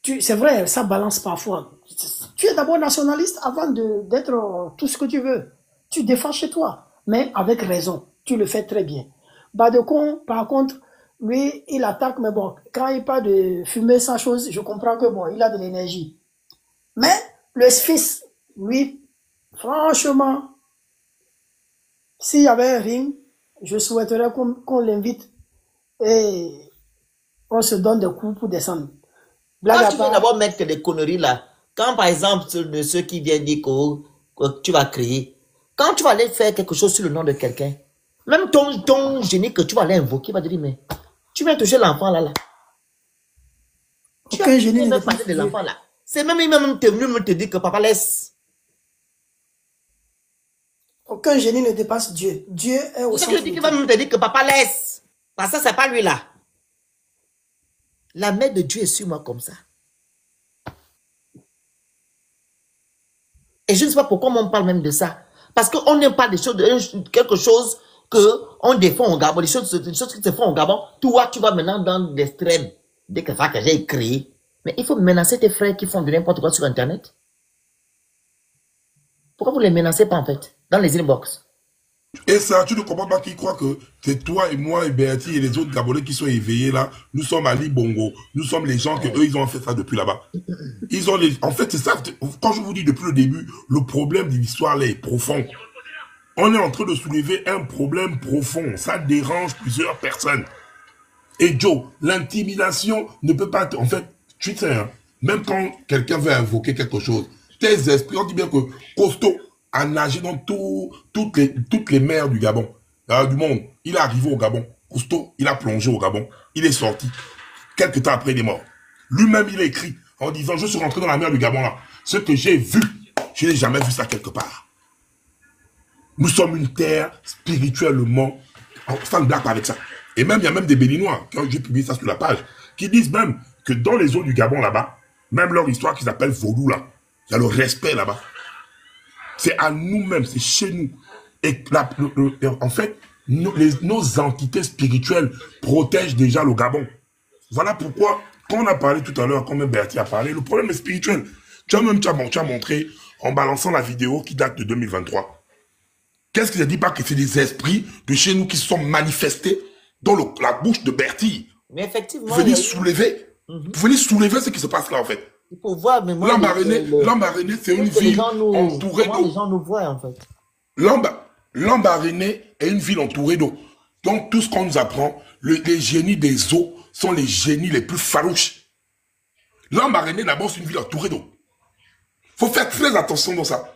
c'est vrai, ça balance parfois. Tu es d'abord nationaliste avant d'être tout ce que tu veux. Tu défends chez toi, mais avec raison. Tu le fais très bien. Badekon, par contre, lui, il attaque, mais bon, quand il parle de fumer sa chose, je comprends que bon, il a de l'énergie. Mais le fils, lui, franchement, s'il y avait un ring, je souhaiterais qu'on l'invite et on se donne des coups pour descendre. Quand tu veux d'abord mettre des conneries là, quand par exemple de ceux qui viennent dire que tu vas créer, quand tu vas aller faire quelque chose sur le nom de quelqu'un, même ton génie que tu vas aller invoquer va te dire, mais tu viens toucher l'enfant là. Aucun génie ne dépasse de l'enfant là. C'est même venu te dire que papa laisse. Aucun génie ne dépasse Dieu. Dieu est au centre. Je dis qu'il va même te dire que papa laisse. Parce que c'est pas lui là. La main de Dieu est sur moi comme ça. Et je ne sais pas pourquoi on parle même de ça. Parce qu'on n'aime pas des choses, quelque chose qu'on défend au Gabon, des choses qui se font au Gabon. Toi, tu vas maintenant dans l'extrême de ça que j'ai créé. Mais il faut menacer tes frères qui font de n'importe quoi sur Internet. Pourquoi vous ne les menacez pas en fait, dans les inbox? Et ça, tu ne comprends pas qu'ils croient que c'est toi et moi et Bertie et les autres Gabonais qui sont éveillés là. Nous sommes Ali Bongo. Nous sommes les gens que eux ils ont fait ça depuis là-bas. Ils ont en fait, c'est ça. Quand je vous dis depuis le début, le problème de l'histoire là est profond. On est en train de soulever un problème profond. Ça dérange plusieurs personnes. Et Joe, l'intimidation ne peut pas... En fait, tu sais, hein, même quand quelqu'un veut invoquer quelque chose, tes esprits, on dit bien que Costaud a nagé dans toutes les mers du Gabon, du monde. Il est arrivé au Gabon. Costaud, il a plongé au Gabon. Il est sorti. Quelques temps après, il est mort. Lui-même, il a écrit en disant, je suis rentré dans la mer du Gabon là. Ce que j'ai vu, je n'ai jamais vu ça quelque part. Nous sommes une terre spirituellement, ça ne blague pas avec ça. Et même, il y a même des Béninois, quand j'ai publié ça sur la page, qui disent même que dans les eaux du Gabon là-bas, même leur histoire qu'ils appellent vaudou là, il y a le respect là-bas. C'est à nous-mêmes, c'est chez nous. Et là, en fait, nos entités spirituelles protègent déjà le Gabon. Voilà pourquoi, quand on a parlé tout à l'heure, quand même Bertie a parlé, le problème est spirituel. Tu as montré en balançant la vidéo qui date de 2023. Qu'est-ce qu'il ne dit pas que c'est des esprits de chez nous qui se sont manifestés dans la bouche de Bertie? Mais effectivement. Vous venez soulever. Vous venez soulever ce qui se passe là en fait. Il faut voir, mais moi. Lambaréné, c'est une ville entourée d'eau. Comment les gens nous voient en fait? Lambaréné est une ville entourée d'eau. Donc tout ce qu'on nous apprend, les génies des eaux sont les génies les plus farouches. Lambaréné d'abord c'est une ville entourée d'eau. Faut faire très attention dans ça.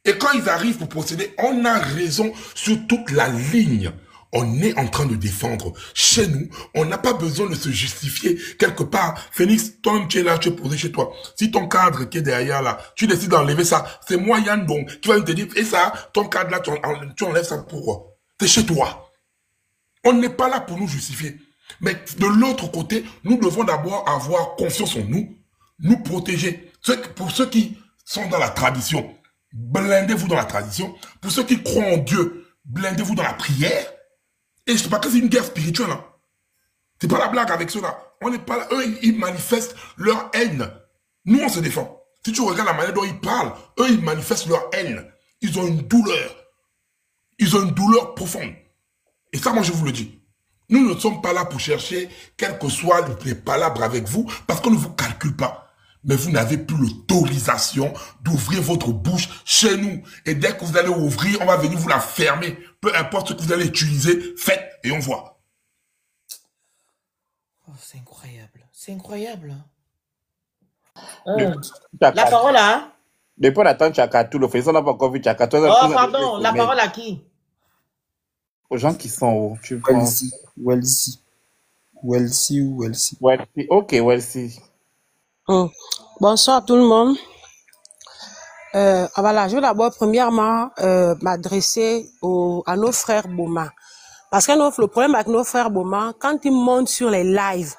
Et quand ils arrivent pour procéder, on a raison sur toute la ligne. On est en train de défendre. Chez nous, on n'a pas besoin de se justifier quelque part. Phoenix, toi, tu es là, tu es posé chez toi. Si ton cadre qui est derrière là, tu décides d'enlever ça, c'est moi, Yann, donc, qui va te dire, et ça, ton cadre là, tu enlèves ça pourquoi? C'est chez toi. On n'est pas là pour nous justifier. Mais de l'autre côté, nous devons d'abord avoir confiance en nous, nous protéger. Pour ceux qui sont dans la tradition, blindez-vous dans la tradition. Pour ceux qui croient en Dieu, blindez-vous dans la prière. Et je ne sais pas que c'est une guerre spirituelle. Hein. C'est pas la blague avec ceux-là. On n'est pas là. Eux, ils manifestent leur haine. Nous, on se défend. Si tu regardes la manière dont ils parlent, eux, ils manifestent leur haine. Ils ont une douleur. Ils ont une douleur profonde. Et ça, moi, je vous le dis. Nous ne sommes pas là pour chercher, quelles que soient les palabres avec vous, parce qu'on ne vous calcule pas. Mais vous n'avez plus l'autorisation d'ouvrir votre bouche chez nous. Et dès que vous allez ouvrir, on va venir vous la fermer. Peu importe ce que vous allez utiliser, faites et on voit. Oh, c'est incroyable. C'est incroyable. La parole à... Depuis on attend Tchakatou, le faisant n'a pas encore vu Tchakatou. Oh, pardon, la parole à qui? Aux gens qui sont où? Tu Welsi. Ok, Welsi. Bonsoir tout le monde. Voilà, je veux d'abord premièrement m'adresser à nos frères Boma. Parce que le problème avec nos frères Boma, quand ils montent sur les lives,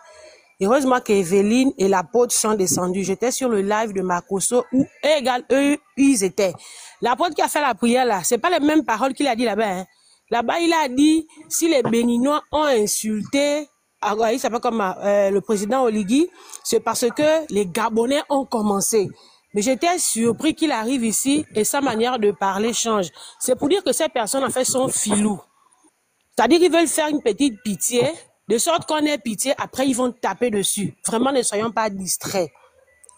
heureusement qu'Evelyne et la pote sont descendus. J'étais sur le live de Makoso où eux, ils étaient. La pote qui a fait la prière là, c'est pas les mêmes paroles qu'il a dit là-bas. Hein. Là-bas, il a dit, si les Béninois ont insulté il s'appelle comme le président Oligui, c'est parce que les Gabonais ont commencé. Mais j'étais surpris qu'il arrive ici et sa manière de parler change. C'est pour dire que ces personnes, en fait, sont filous. C'est-à-dire qu'ils veulent faire une petite pitié, de sorte qu'on ait pitié, après ils vont taper dessus. Vraiment, ne soyons pas distraits.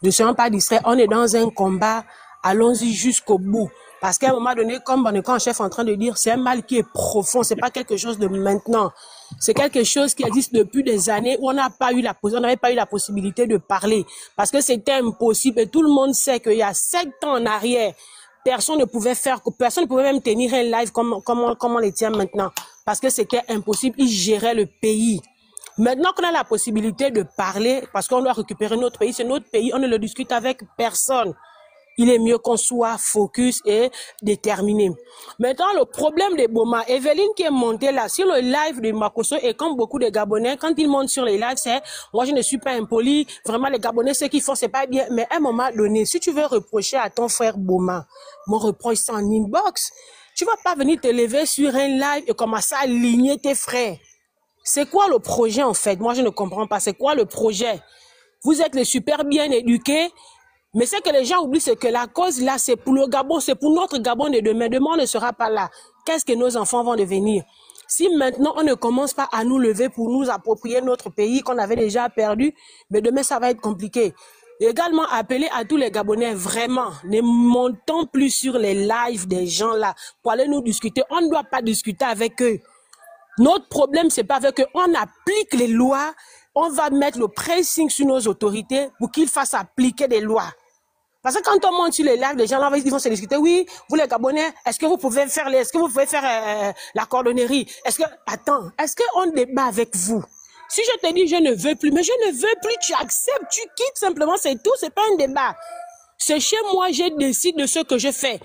Ne soyons pas distraits. On est dans un combat, allons-y jusqu'au bout. Parce qu'à un moment donné, comme Bonnecan chef est en train de dire, c'est un mal qui est profond, c'est pas quelque chose de maintenant. C'est quelque chose qui existe depuis des années où on n'avait pas eu la possibilité de parler. Parce que c'était impossible et tout le monde sait qu'il y a 7 ans en arrière, personne ne pouvait même tenir un live comme on les tient maintenant. Parce que c'était impossible, ils géraient le pays. Maintenant qu'on a la possibilité de parler, parce qu'on doit récupérer notre pays, c'est notre pays, on ne le discute avec personne. Il est mieux qu'on soit focus et déterminé. Maintenant, le problème des Boma, Evelyne qui est montée là sur le live de Makosso et comme beaucoup de Gabonais, quand ils montent sur les lives, c'est moi je ne suis pas impoli, vraiment les Gabonais ce qu'ils font c'est pas bien. Mais à un moment donné, si tu veux reprocher à ton frère Boma, mon reproche c'est en inbox. Tu vas pas venir te lever sur un live et commencer à aligner tes frères. C'est quoi le projet en fait? Moi je ne comprends pas. C'est quoi le projet? Vous êtes les super bien éduqués. Mais ce que les gens oublient, c'est que la cause là, c'est pour le Gabon, c'est pour notre Gabon de demain. Demain, on ne sera pas là. Qu'est-ce que nos enfants vont devenir? Si maintenant, on ne commence pas à nous lever pour nous approprier notre pays qu'on avait déjà perdu, mais demain, ça va être compliqué. Également, appeler à tous les Gabonais, vraiment, ne montons plus sur les lives des gens là pour aller nous discuter. On ne doit pas discuter avec eux. Notre problème, c'est pas avec eux. On applique les lois. On va mettre le pressing sur nos autorités pour qu'ils fassent appliquer des lois. Parce que quand on monte sur les lives, les gens là, ils vont se discuter. Oui, vous les Gabonais, est-ce que vous pouvez faire la cordonnerie? Attends, est-ce qu'on débat avec vous? Si je te dis je ne veux plus, mais je ne veux plus, tu acceptes, tu quittes simplement, c'est tout, c'est pas un débat. C'est chez moi, je décide de ce que je fais.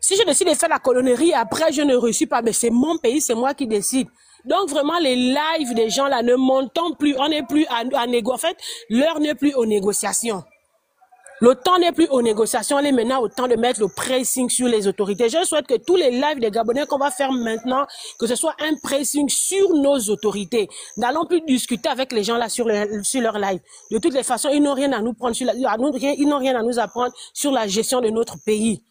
Si je décide de faire la cordonnerie, après je ne reçois pas, mais c'est mon pays, c'est moi qui décide. Donc vraiment, les lives des gens là ne montons plus, on n'est plus à négocier. En fait, l'heure n'est plus aux négociations. Le temps n'est plus aux négociations, on est maintenant au temps de mettre le pressing sur les autorités. Je souhaite que tous les lives des Gabonais qu'on va faire maintenant, que ce soit un pressing sur nos autorités. N'allons plus discuter avec les gens là sur leur live. De toutes les façons, ils n'ont rien à nous prendre ils n'ont rien à nous apprendre sur la gestion de notre pays.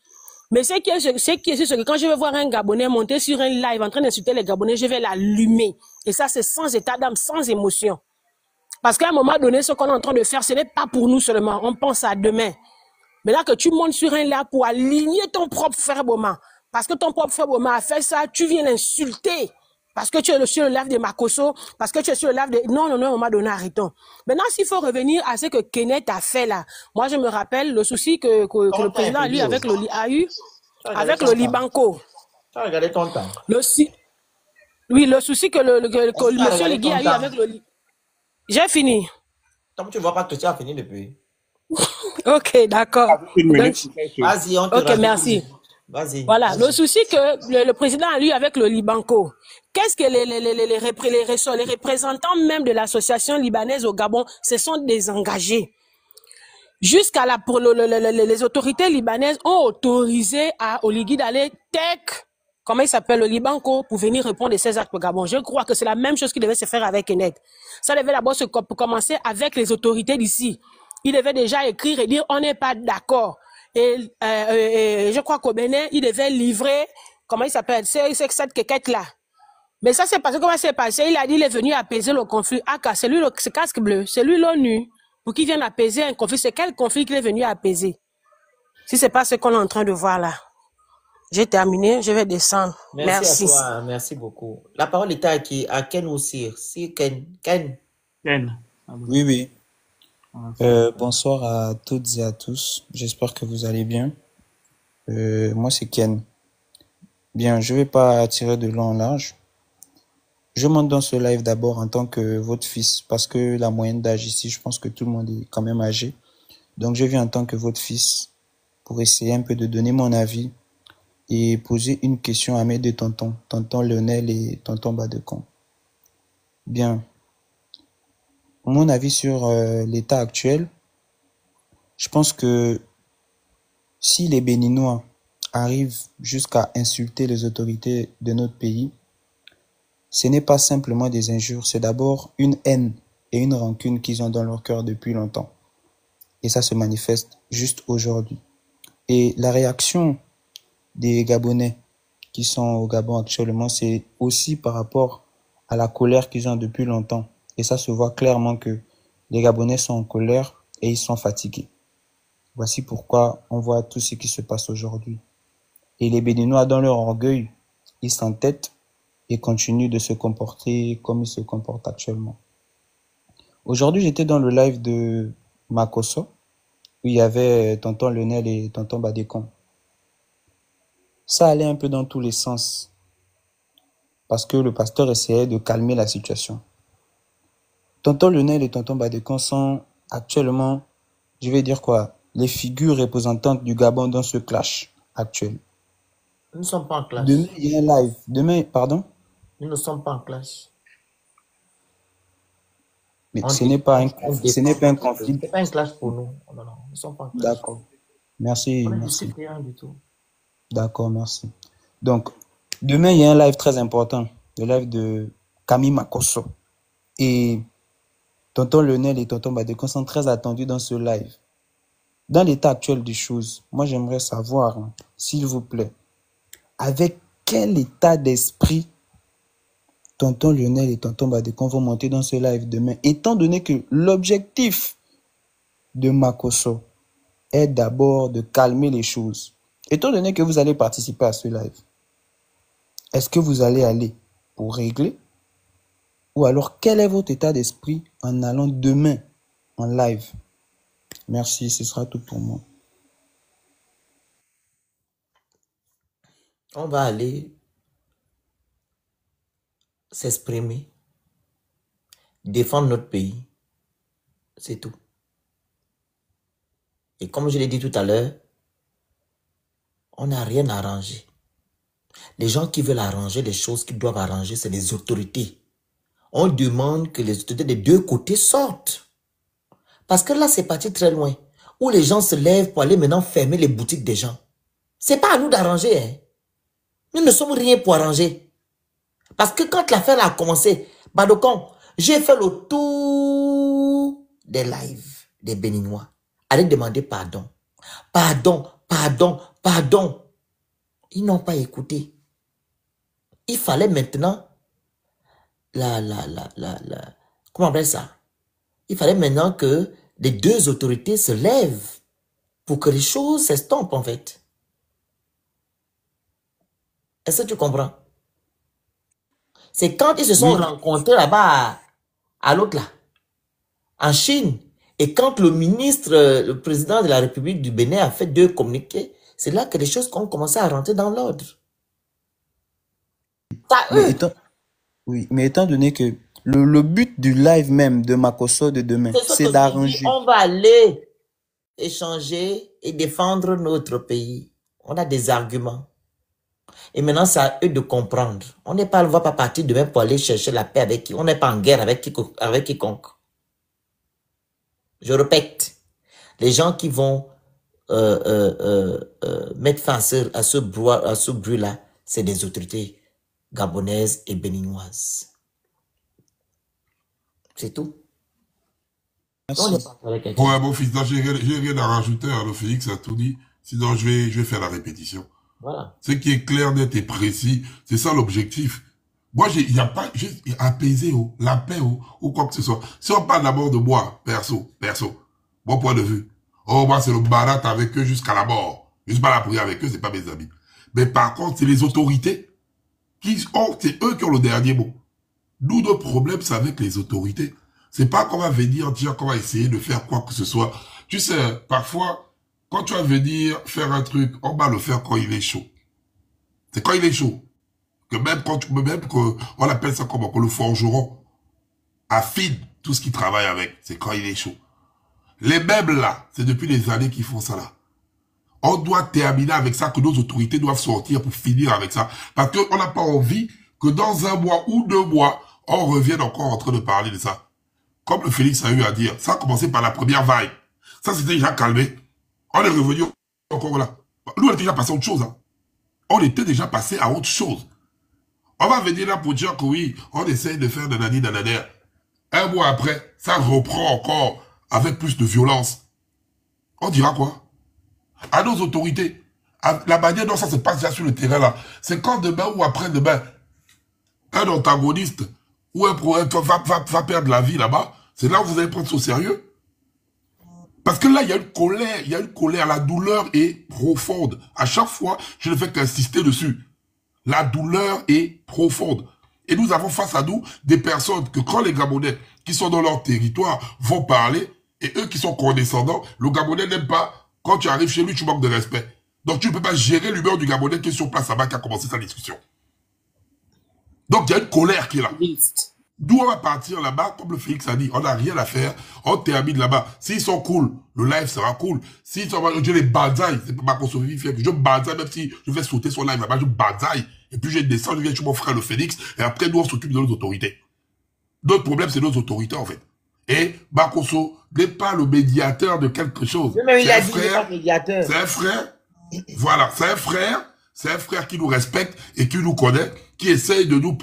Mais c'est que quand je vais voir un Gabonais monter sur un live en train d'insulter les Gabonais, je vais l'allumer. Et ça, c'est sans état d'âme, sans émotion. Parce qu'à un moment donné, ce qu'on est en train de faire, ce n'est pas pour nous seulement. On pense à demain. Mais là que tu montes sur un live pour aligner ton propre frère Boma, parce que ton propre frère Boma a fait ça, tu viens l'insulter. Parce que tu es sur le live de Makosso, parce que tu es sur le live de... Non, à un moment donné, arrêtons. Maintenant, s'il faut revenir à ce que Kenneth a fait là, moi je me rappelle le souci que le président a eu avec le Libanco. Tu as regardé ton temps. Le souci que le monsieur Ligui a eu avec le... J'ai fini. Comme tu ne vois pas que tu as fini depuis. Ok, d'accord. Vas-y, on te Ok, merci. Vas-y. Voilà, le souci que le président a eu avec le Libanco. Qu'est-ce que les représentants même de l'association libanaise au Gabon se sont désengagés? Jusqu'à là, pour les autorités libanaises ont autorisé à Oligui d'aller comment il s'appelle, le Libanco, pour venir répondre à ces actes au Gabon. Je crois que c'est la même chose qui devait se faire avec Kenneth. Ça devait d'abord commencer avec les autorités d'ici. Il devait déjà écrire et dire on n'est pas d'accord. Et je crois qu'au Bénin, il devait livrer, comment il s'appelle, cette quéquette-là. Mais ça c'est parce que comment c'est passé, il a dit il est venu apaiser le conflit. Ah, c'est lui, ce casque bleu, c'est lui l'ONU, pour qu'il vienne apaiser un conflit. C'est quel conflit qu'il est venu apaiser? Si c'est pas ce qu'on est en train de voir là. J'ai terminé, je vais descendre. Merci. À toi, merci beaucoup. La parole est à qui? À Ken ou Sir? Si Ken. Ken. Oui. Bonsoir à toutes et à tous. J'espère que vous allez bien. Moi, c'est Ken. Bien, je vais pas tirer de long en large. Je monte dans ce live d'abord en tant que votre fils, parce que la moyenne d'âge ici, je pense que tout le monde est quand même âgé. Donc, je viens en tant que votre fils pour essayer un peu de donner mon avis et poser une question à mes deux tontons, tonton Lionel et tonton Badecon. Bien. Mon avis sur l'état actuel, je pense que si les Béninois arrivent jusqu'à insulter les autorités de notre pays, ce n'est pas simplement des injures, c'est d'abord une haine et une rancune qu'ils ont dans leur cœur depuis longtemps. Et ça se manifeste juste aujourd'hui. Et la réaction des Gabonais qui sont au Gabon actuellement, c'est aussi par rapport à la colère qu'ils ont depuis longtemps. Et ça se voit clairement que les Gabonais sont en colère et ils sont fatigués. Voici pourquoi on voit tout ce qui se passe aujourd'hui. Et les Béninois, dans leur orgueil, ils s'entêtent et continuent de se comporter comme ils se comportent actuellement. Aujourd'hui, j'étais dans le live de Makosso, où il y avait tonton Lionel et tonton Badekon. Ça allait un peu dans tous les sens, parce que le pasteur essayait de calmer la situation. Tonton Lionel et tonton Badekon sont actuellement, je vais dire quoi, les figures représentantes du Gabon dans ce clash actuel. Nous ne sommes pas en clash. Demain, il y a un live. Demain, pardon? Nous ne sommes pas en clash. Mais ce n'est pas un conflit. Ce n'est pas un clash pour nous. Non, nous ne sommes pas en clash. D'accord. Merci. On ne merci. discute rien du tout. D'accord, merci. Donc, demain, il y a un live très important. Le live de Camille Makosso. Et tonton Lionel et tonton Badekon sont très attendus dans ce live. Dans l'état actuel des choses, moi, j'aimerais savoir, s'il vous plaît, avec quel état d'esprit tonton Lionel et tonton Badekon vont monter dans ce live demain, étant donné que l'objectif de Makosso est d'abord de calmer les choses. Étant donné que vous allez participer à ce live, est-ce que vous allez aller pour régler? Ou alors, quel est votre état d'esprit en allant demain en live? Merci, ce sera tout pour moi. On va aller s'exprimer, défendre notre pays. C'est tout. Et comme je l'ai dit tout à l'heure, on n'a rien à arranger. Les gens qui veulent arranger les choses qu'ils doivent arranger, c'est les autorités. On demande que les autorités des deux côtés sortent. Parce que là, c'est parti très loin. Où les gens se lèvent pour aller maintenant fermer les boutiques des gens. C'est pas à nous d'arranger. Hein. Nous ne sommes rien pour arranger. Parce que quand l'affaire a commencé, Badekon, j'ai fait le tour des lives des Béninois. Allez demander pardon. Pardon, pardon, pardon. Ils n'ont pas écouté. Il fallait maintenant comment on appelle ça? Il fallait maintenant que les deux autorités se lèvent pour que les choses s'estompent en fait. Est-ce que tu comprends? C'est quand ils se sont rencontrés là-bas à l'autre là, en Chine, et quand le président de la République du Bénin a fait 2 communiqués, c'est là que les choses ont commencé à rentrer dans l'ordre. Mais étant donné que le but du live même de Makosso de demain, c'est d'arranger. On va aller échanger et défendre notre pays. On a des arguments. Et maintenant, c'est à eux de comprendre. On ne va pas partir demain pour aller chercher la paix avec qui. On n'est pas en guerre avec quiconque. Je répète, les gens qui vont mettre fin à ce bruit-là, c'est des autorités gabonaises et béninoises. C'est tout. Ouais, bon fils, j'ai rien à rajouter, le Félix a tout dit. Sinon, je vais faire la répétition. Voilà. Ce qui est clair, net et précis, c'est ça l'objectif. Moi, il n'y a pas apaiser la paix ou quoi que ce soit. Si on parle d'abord de moi, perso, mon point de vue. Oh, moi, c'est le barat avec eux jusqu'à la mort. Je suis pas là pour y avec eux, c'est pas mes amis. Mais par contre, c'est les autorités c'est eux qui ont le dernier mot. Nous, notre problème, c'est avec les autorités. C'est pas qu'on va venir dire qu'on va essayer de faire quoi que ce soit. Tu sais, parfois, quand tu vas venir faire un truc, on va le faire quand il est chaud. C'est quand il est chaud. Que on appelle ça comment, que le forgeron affine tout ce qu'il travaille avec. C'est quand il est chaud. Les meubles là, c'est depuis des années qu'ils font ça là. On doit terminer avec ça, que nos autorités doivent sortir pour finir avec ça. Parce qu'on n'a pas envie que dans 1 mois ou 2 mois, on revienne encore en train de parler de ça. Comme le Félix a eu à dire, ça a commencé par la première vague. Ça s'était déjà calmé. On est revenu encore là. Nous, on était déjà passé à autre chose. Hein. On était déjà passé à autre chose. On va venir là pour dire que oui, on essaye de faire nanani nanana. Un mois après, ça reprend encore avec plus de violence. On dira quoi? À nos autorités, la manière dont ça se passe déjà sur le terrain là, c'est quand demain ou après-demain, un antagoniste ou un va perdre la vie là-bas, c'est là où vous allez prendre ça au sérieux. Parce que là, il y a une colère, la douleur est profonde. À chaque fois, je ne fais qu'insister dessus. La douleur est profonde. Et nous avons face à nous des personnes que quand les Gabonais qui sont dans leur territoire vont parler, et eux qui sont condescendants, le Gabonais n'aime pas, quand tu arrives chez lui, tu manques de respect. Donc tu ne peux pas gérer l'humeur du Gabonais qui est sur place là-bas, qui a commencé sa discussion. Donc il y a une colère qui est là. D'où on va partir là-bas, comme le Félix a dit, on n'a rien à faire, on termine là-bas. S'ils sont cool, le live sera cool. S'ils sont, je les badaille, c'est pas qu'on se vivifie, je badaille, même si je vais sauter son live là-bas, je badaille. Et puis je descends, je viens chez mon frère le Félix, et après nous on s'occupe de nos autorités. Notre problème, c'est nos autorités en fait. Et Bakosso n'est pas le médiateur de quelque chose. Mais il a dit qu'il n'est pas médiateur. C'est un frère, voilà, c'est un frère qui nous respecte et qui nous connaît, qui essaye de nous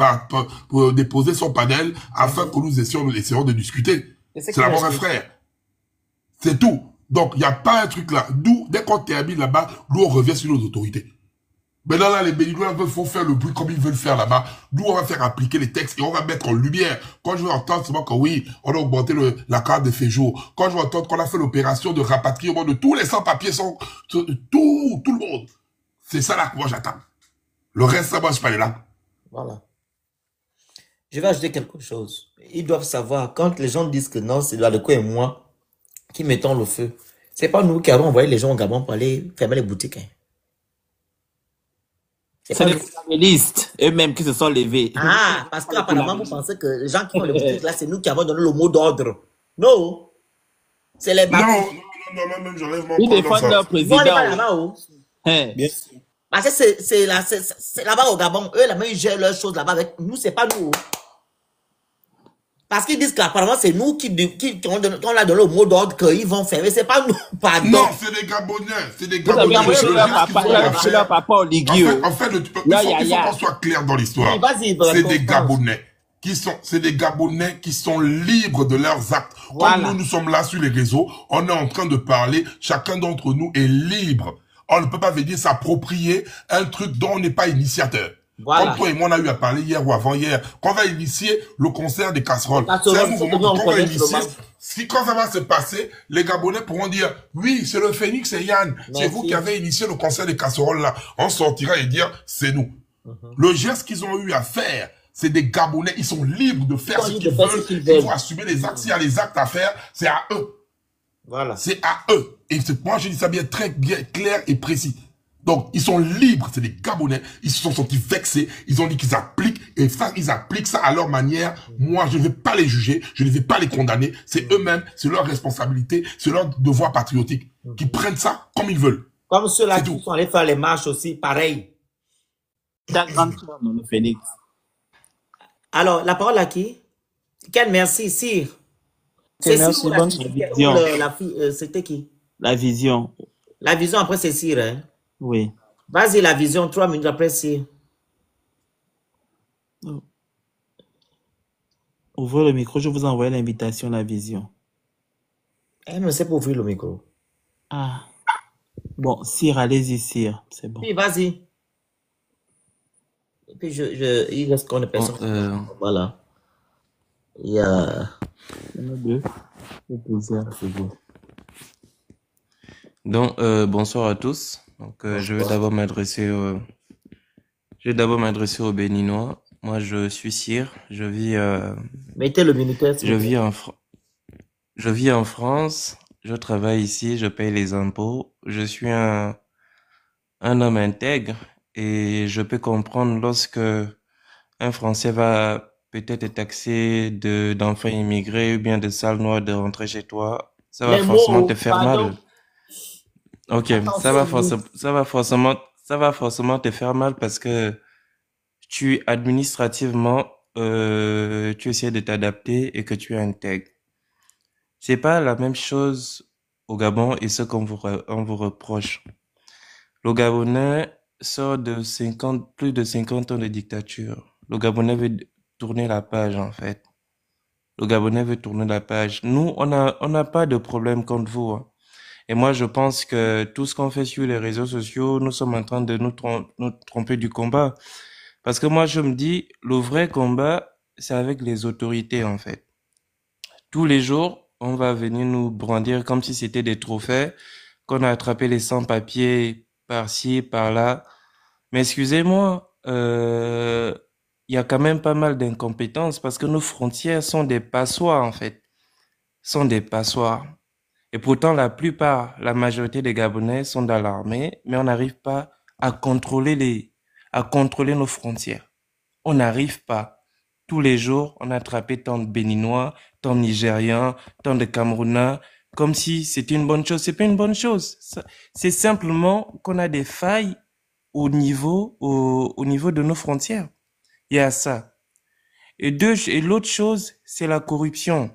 déposer son panel afin que nous essayons de discuter. C'est d'abord un frère. C'est tout. Donc, il n'y a pas un truc là. Nous, dès qu'on termine là-bas, nous, on revient sur nos autorités. Maintenant, là, les Béninois vont faire le bruit comme ils veulent faire là-bas. Nous, on va faire appliquer les textes et on va mettre en lumière. Quand je vais entendre seulement que oui, on a augmenté la carte de séjour. Quand je vais entendre qu'on a fait l'opération de rapatriement de tous les sans-papiers, tout le monde. C'est ça là que moi j'attends. Le reste, ça marche pas les là. Voilà. Je vais ajouter quelque chose. Ils doivent savoir, quand les gens disent que non, c'est Ladeco et moi qui mettons le feu, c'est pas nous qui avons envoyé les gens au Gabon pour aller fermer les boutiques. Hein. C'est les journalistes eux-mêmes qui se sont levés. Ah, parce qu'apparemment, vous pensez que les gens qui ont les boutiques là, c'est nous qui avons donné le mot d'ordre. Non. C'est les bateaux. Non, même j'enlève mon Ils défendent leur président. Ils vont aller là-bas, oh. Bien sûr. Parce que c'est là-bas au Gabon. Eux, là-bas, ils gèrent leurs choses là-bas avec nous, c'est pas nous. Parce qu'ils disent qu'apparemment, c'est nous qui on a donné le mot d'ordre qu'ils vont fermer. C'est pas nous. Pardon. Non, c'est des Gabonais. C'est des Gabonais. C'est leur papa au Ligueux. En fait, il faut qu'on soit clair dans l'histoire. C'est des Gabonais. C'est des Gabonais qui sont libres de leurs actes. Voilà. Comme nous sommes là sur les réseaux, on est en train de parler, chacun d'entre nous est libre. On ne peut pas venir s'approprier un truc dont on n'est pas initiateur. Voilà. Comme toi et moi, on a eu à parler hier ou avant-hier, qu'on va initier le concert des casseroles. C'est un mouvement qu'on va initier. Si quand ça va se passer, les Gabonais pourront dire, oui, c'est le Phénix et Yann. C'est vous qui avez initié le concert des casseroles là. On sortira et dire, c'est nous. Le geste qu'ils ont eu à faire, c'est des Gabonais, ils sont libres de faire ce qu'ils veulent. Ils vont assumer les actes. S'il y a les actes à faire, c'est à eux. Voilà. C'est à eux. Et moi, je dis ça bien clair et précis. Donc, ils sont libres, c'est des Gabonais. Ils se sont sentis vexés. Ils ont dit qu'ils appliquent. Et ça, ils appliquent ça à leur manière. Moi, je ne vais pas les juger. Je ne vais pas les condamner. C'est eux-mêmes. C'est leur responsabilité. C'est leur devoir patriotique. Qui prennent ça comme ils veulent. Comme ceux-là qui sont allés faire les marches aussi, pareil. Ta grande soeur, non, le Phénix. Alors, la parole à qui? Quel merci, Sire. C'est merci, bonne vision. C'était qui? La vision. La vision après c'est Sire, hein? Oui. Vas-y, la vision, 3 minutes après Sire. Ouvrez le micro, je vous envoie l'invitation, la vision. Mais c'est pour ouvrir le micro. Ah. Bon, Sire, allez-y, Sire. C'est bon. Oui, vas-y. Et puis, il reste qu'on est personne. Voilà. Il y a... deux. C'est bon. Donc, bonsoir à tous. Donc, je vais d'abord m'adresser aux Béninois. Moi, je suis Sire. Je vis. Mettez le minuteur. Je vis en France. Je travaille ici. Je paye les impôts. Je suis un homme intègre et je peux comprendre lorsque un Français va peut-être être taxé d'enfants immigrés ou bien de sale noire de rentrer chez toi. Ça va forcément te faire mal. Ok, ça va forcément te faire mal parce que administrativement, tu essaies de t'adapter et que tu es intègre. C'est pas la même chose au Gabon et ce qu'on vous reproche. Le Gabonais sort de plus de 50 ans de dictature. Le Gabonais veut tourner la page, en fait. Le Gabonais veut tourner la page. Nous, on n'a pas de problème contre vous, hein. Et moi, je pense que tout ce qu'on fait sur les réseaux sociaux, nous sommes en train de nous tromper du combat. Parce que moi, je me dis, le vrai combat, c'est avec les autorités, en fait. Tous les jours, on va venir nous brandir comme si c'était des trophées, qu'on a attrapé les sans-papiers par-ci, par-là. Mais excusez-moi, il y a quand même pas mal d'incompétences parce que nos frontières sont des passoires, en fait. Sont des passoires. Et pourtant, la majorité des Gabonais sont dans l'armée, mais on n'arrive pas à contrôler nos frontières. On n'arrive pas. Tous les jours, on a attrapé tant de Béninois, tant de Nigériens, tant de Camerounais, comme si c'était une bonne chose. C'est pas une bonne chose. C'est simplement qu'on a des failles au niveau de nos frontières. Il y a ça. Et l'autre chose, c'est la corruption.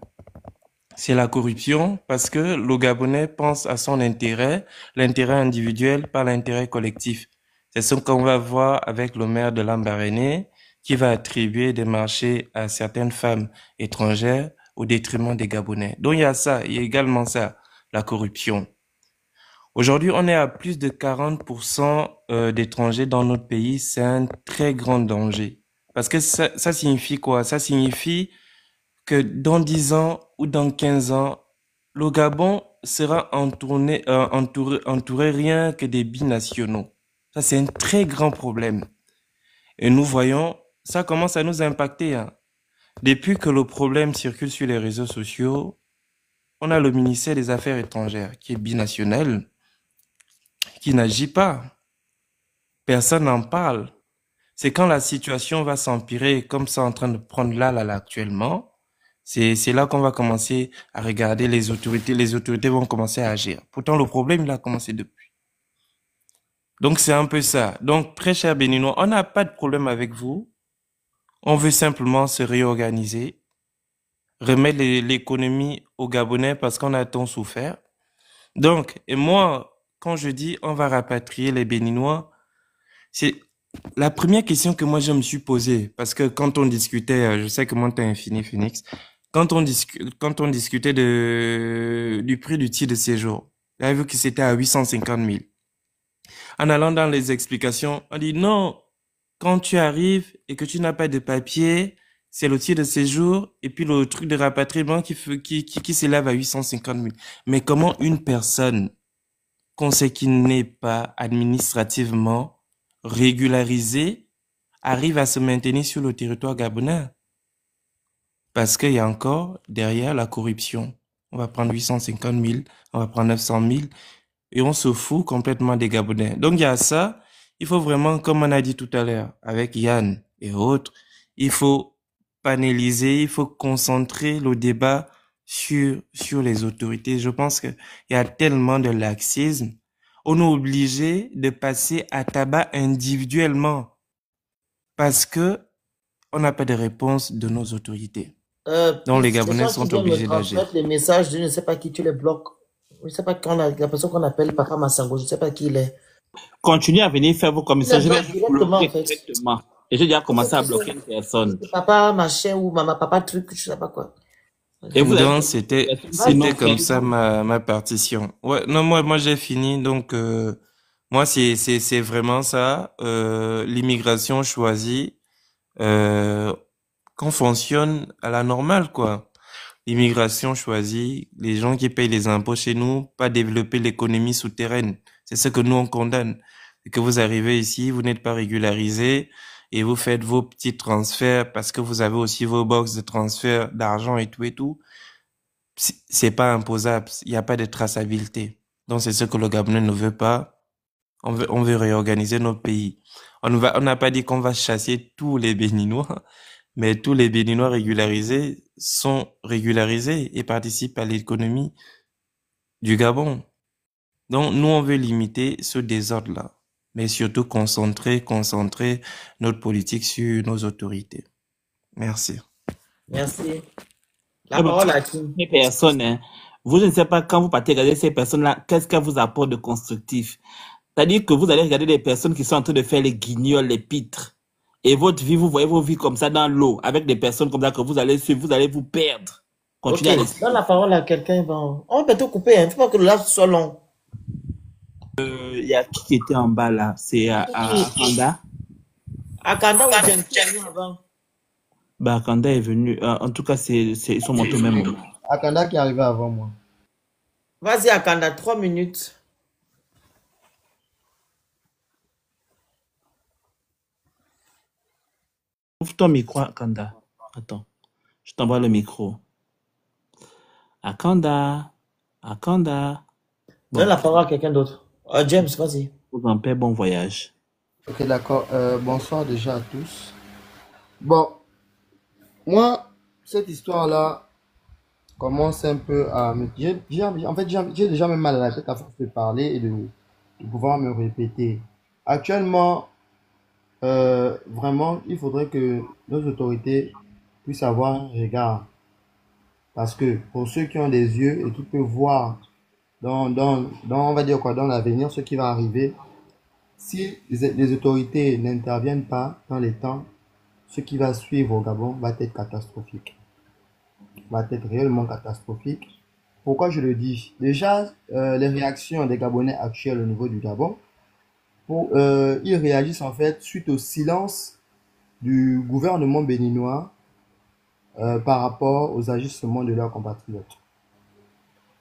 C'est la corruption parce que le Gabonais pense à son intérêt, l'intérêt individuel, pas l'intérêt collectif. C'est ce qu'on va voir avec le maire de Lambaréné qui va attribuer des marchés à certaines femmes étrangères au détriment des Gabonais. Donc il y a ça, il y a également ça, la corruption. Aujourd'hui, on est à plus de 40% d'étrangers dans notre pays. C'est un très grand danger. Parce que ça signifie quoi? Ça signifie que dans 10 ans ou dans 15 ans, le Gabon sera entouré rien que des binationaux. Ça, c'est un très grand problème. Et nous voyons, ça commence à nous impacter, hein. Depuis que le problème circule sur les réseaux sociaux, on a le ministère des Affaires étrangères qui est binational, qui n'agit pas. Personne n'en parle. C'est quand la situation va s'empirer comme ça en train de prendre là actuellement, c'est là qu'on va commencer à regarder les autorités vont commencer à agir. Pourtant, le problème, il a commencé depuis. Donc, c'est un peu ça. Donc, très cher Béninois, on n'a pas de problème avec vous. On veut simplement se réorganiser, remettre l'économie aux Gabonais parce qu'on a tant souffert. Donc, et moi, quand je dis on va rapatrier les Béninois, c'est la première question que moi je me suis posée, parce que quand on discutait, je sais que moi t'es infini Phoenix, quand on discutait du prix du titre de séjour, j'avais vu que c'était à 850 000. En allant dans les explications, on dit non, quand tu arrives et que tu n'as pas de papier, c'est le titre de séjour et puis le truc de rapatriement qui s'élève à 850 000. Mais comment une personne qu'on sait qu'il n'est pas administrativement régularisée arrive à se maintenir sur le territoire gabonais? Parce qu'il y a encore derrière la corruption. On va prendre 850 000, on va prendre 900 000 et on se fout complètement des Gabonais. Donc il y a ça, il faut vraiment, comme on a dit tout à l'heure avec Yann et autres, il faut panéliser, il faut concentrer le débat sur les autorités. Je pense qu'il y a tellement de laxisme. On est obligé de passer à tabac individuellement parce que on n'a pas de réponse de nos autorités. Donc les Gabonais sont obligés d'agir. Les messages, je ne sais pas qui tu les bloques. Je ne sais pas la personne qu'on appelle Papa Massango, je ne sais pas qui il est. Continuez à venir faire vos commissions. Je vais directement, bloquer directement. Et j'ai déjà commencé à bloquer une personne. Papa machin ou maman, papa truc, je ne sais pas quoi. Et vous donc c'était comme ça ma partition. Ouais, non, moi j'ai fini. Donc moi c'est vraiment ça. L'immigration choisie. Qu'on fonctionne à la normale, quoi. L'immigration choisie, les gens qui payent les impôts chez nous, pas développer l'économie souterraine. C'est ce que nous on condamne. Et que vous arrivez ici, vous n'êtes pas régularisé et vous faites vos petits transferts parce que vous avez aussi vos box de transfert d'argent et tout. C'est pas imposable. Il n'y a pas de traçabilité. Donc c'est ce que le Gabonais ne veut pas. On veut réorganiser notre pays. On n'a pas dit qu'on va chasser tous les Béninois. Mais tous les Béninois régularisés sont régularisés et participent à l'économie du Gabon. Donc, nous, on veut limiter ce désordre-là, mais surtout concentrer notre politique sur nos autorités. Merci. Merci. La parole à qui? Les personnes, hein. Vous, je ne sais pas, quand vous partez regarder ces personnes-là, qu'est-ce qu'elles vous apportent de constructif? C'est-à-dire que vous allez regarder des personnes qui sont en train de faire les guignols, les pitres. Et votre vie, vous voyez vos vies comme ça dans l'eau, avec des personnes comme ça que vous allez suivre, vous allez vous perdre. Ok, Continuez à les donne la parole à quelqu'un. Bon. On peut tout couper, hein. Il ne faut pas que le live soit long. Il y a qui était en bas là? C'est Akanda. Akanda ou James qui est arrivé avant? Bah, Akanda est venu. En tout cas, ils sont montés au même moment. Akanda qui est arrivé avant moi. Vas-y, Akanda, 3 minutes. Ouvre ton micro, Akanda. Attends, je t'envoie le micro. Akanda. Akanda. Bon, Donne la parole à quelqu'un d'autre. James, vas-y. vous en paix, bon voyage. Ok, d'accord. Bonsoir déjà à tous. Bon, moi, cette histoire-là commence un peu à me... En fait, j'ai déjà même mal à la tête à force de parler et de pouvoir me répéter. Actuellement, vraiment, il faudrait que nos autorités puissent avoir un regard. Parce que pour ceux qui ont des yeux et qui peuvent voir on va dire quoi, dans l'avenir, ce qui va arriver, si les autorités n'interviennent pas dans les temps, ce qui va suivre au Gabon va être catastrophique. Va être réellement catastrophique. Pourquoi je le dis? Déjà, les réactions des Gabonais actuels au niveau du Gabon, ils réagissent en fait suite au silence du gouvernement béninois par rapport aux agissements de leurs compatriotes.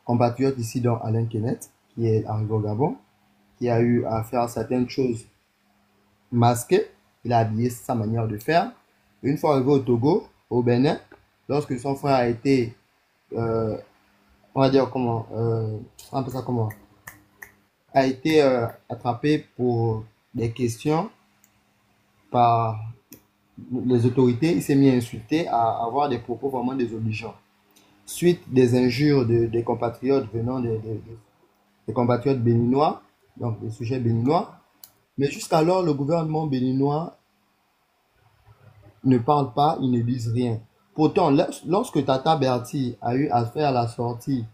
Compatriotes ici dans Alain Kenneth, qui est arrivé au Gabon, qui a eu à faire certaines choses masquées. Il a habillé sa manière de faire. Une fois arrivé au Togo, au Bénin, lorsque son frère a été, on va dire comment, on appelle ça comment, a été attrapé pour des questions par les autorités, il s'est mis à insulter, à avoir des propos vraiment désobligeants. Suite des injures des compatriotes venant des compatriotes béninois, donc des sujets béninois. Mais jusqu'alors, le gouvernement béninois ne parle pas, ils ne disent rien. Pourtant, lorsque Tata Berti a eu à faire la sortie,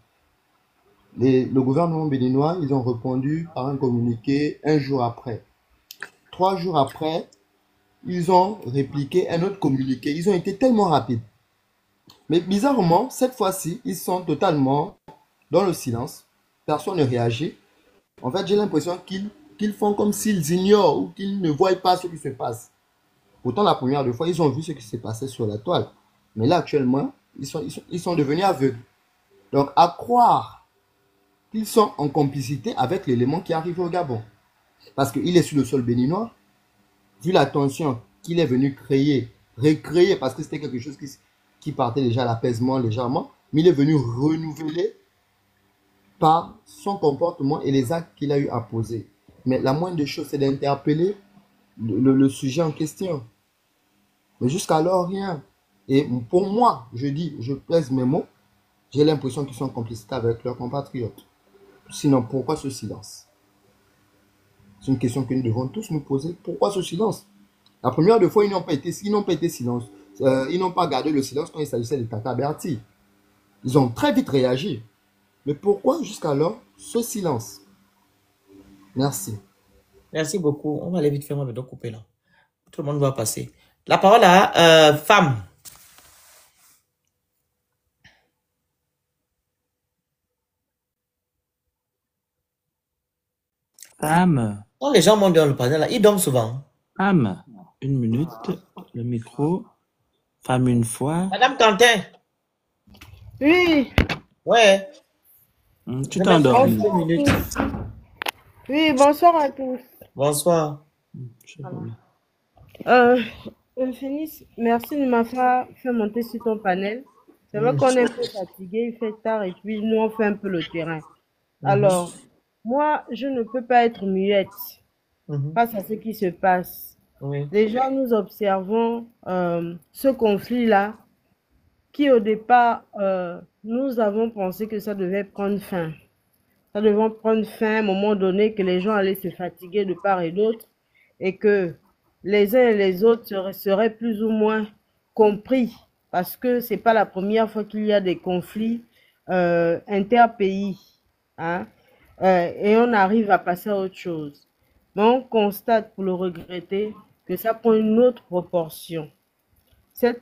le gouvernement béninois, ils ont répondu par un communiqué un jour après. 3 jours après, ils ont répliqué un autre communiqué. Ils ont été tellement rapides. Mais bizarrement, cette fois-ci, ils sont totalement dans le silence. Personne ne réagit. En fait, j'ai l'impression qu'ils font comme s'ils ignorent ou qu'ils ne voient pas ce qui se passe. Pourtant, la première fois, ils ont vu ce qui s'est passé sur la toile. Mais là, actuellement, ils sont devenus aveugles. Donc, à croire qu'ils sont en complicité avec l'élément qui arrive au Gabon. Parce qu'il est sur le sol béninois. Vu la tension qu'il est venu recréer, parce que c'était quelque chose qui partait déjà à l'apaisement légèrement, mais il est venu renouveler par son comportement et les actes qu'il a eu à poser. Mais la moindre des choses, c'est d'interpeller le sujet en question. Mais jusqu'alors, rien. Et pour moi, je pèse mes mots, j'ai l'impression qu'ils sont en complicité avec leurs compatriotes. Sinon, pourquoi ce silence? C'est une question que nous devons tous nous poser. Pourquoi ce silence? La première fois, ils n'ont pas été silence. Ils n'ont pas gardé le silence quand il s'agissait de Tata Berti. Ils ont très vite réagi. Mais pourquoi jusqu'alors ce silence? Merci. Merci beaucoup. On va aller vite faire, on va donc couper là. Tout le monde va passer. La parole à Femme. Femme. Quand les gens montent dans le panel là, ils dorment souvent. Femme, 1 minute, le micro. Femme une fois. Madame Quentin. Oui. Ouais. Tu t'es endormi. Oui, bonsoir à tous. Bonsoir. Phoenix, merci de m'avoir fait monter sur ton panel. C'est vrai qu'on est un peu fatigué, il fait tard et puis nous on fait un peu le terrain. Alors, moi, je ne peux pas être muette face à ce qui se passe. Déjà, nous observons ce conflit-là qui au départ, nous avons pensé que ça devait prendre fin. Ça devait prendre fin à un moment donné, que les gens allaient se fatiguer de part et d'autre et que les uns et les autres seraient plus ou moins compris parce que c'est pas la première fois qu'il y a des conflits interpays. Hein? Et on arrive à passer à autre chose. Mais on constate, pour le regretter, que ça prend une autre proportion. C'est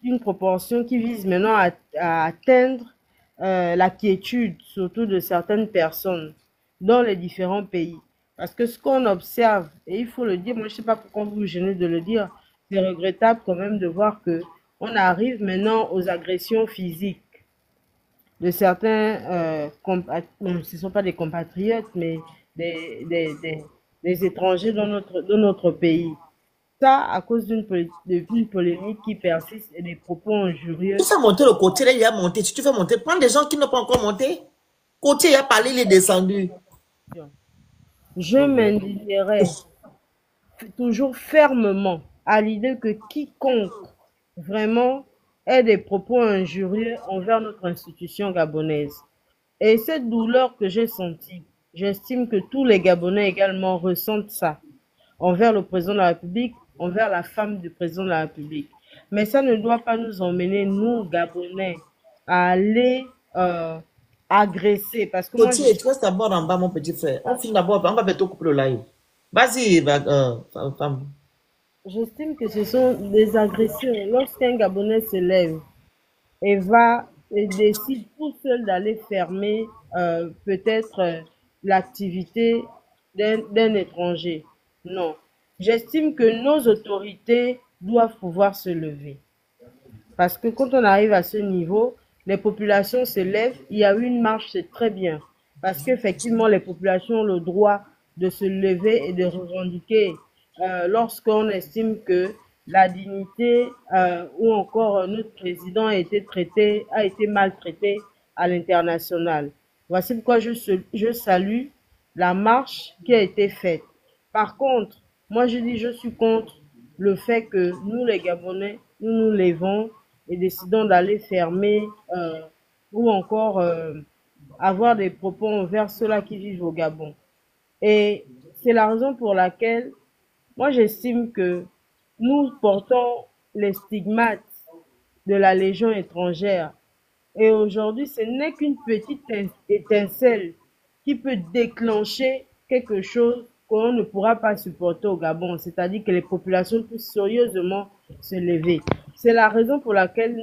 une proportion qui vise maintenant à atteindre la quiétude, surtout de certaines personnes dans les différents pays. Parce que ce qu'on observe, et il faut le dire, moi je ne sais pas pourquoi vous vous gênez de le dire, c'est regrettable quand même de voir que on arrive maintenant aux agressions physiques de certains, ce ne sont pas des compatriotes, mais des étrangers dans notre pays. Ça, à cause d'une polémique qui persiste et des propos injurieux. Tu fais monter le côté, là, il a monté. Si tu fais monter, prends des gens qui n'ont pas encore monté. Côté, il a parlé, il est descendu. Je m'indignerai toujours fermement à l'idée que quiconque vraiment ait des propos injurieux envers notre institution gabonaise. Et cette douleur que j'ai sentie, j'estime que tous les Gabonais également ressentent ça envers le président de la République, envers la femme du président de la République. Mais ça ne doit pas nous emmener, nous, Gabonais, à aller agresser. Parce que moi, tu restes d'abord en bas, mon petit frère. On finit d'abord, on va bientôt couper le live. Vas-y, femme. J'estime que ce sont des agressions. Lorsqu'un Gabonais se lève et décide tout seul d'aller fermer peut-être l'activité d'un étranger. Non. J'estime que nos autorités doivent pouvoir se lever. Parce que quand on arrive à ce niveau, les populations se lèvent, il y a eu une marche, c'est très bien. Parce qu'effectivement, les populations ont le droit de se lever et de revendiquer lorsqu'on estime que la dignité ou encore notre président a été maltraité à l'international. Voici pourquoi je salue la marche qui a été faite. Par contre, moi je dis je suis contre le fait que nous les Gabonais, nous levons et décidons d'aller fermer ou encore avoir des propos envers ceux-là qui vivent au Gabon. Et c'est la raison pour laquelle moi j'estime que nous portons les stigmates de la Légion étrangère. Et aujourd'hui, ce n'est qu'une petite étincelle qui peut déclencher quelque chose qu'on ne pourra pas supporter au Gabon, c'est-à-dire que les populations puissent sérieusement se lever. C'est la raison pour laquelle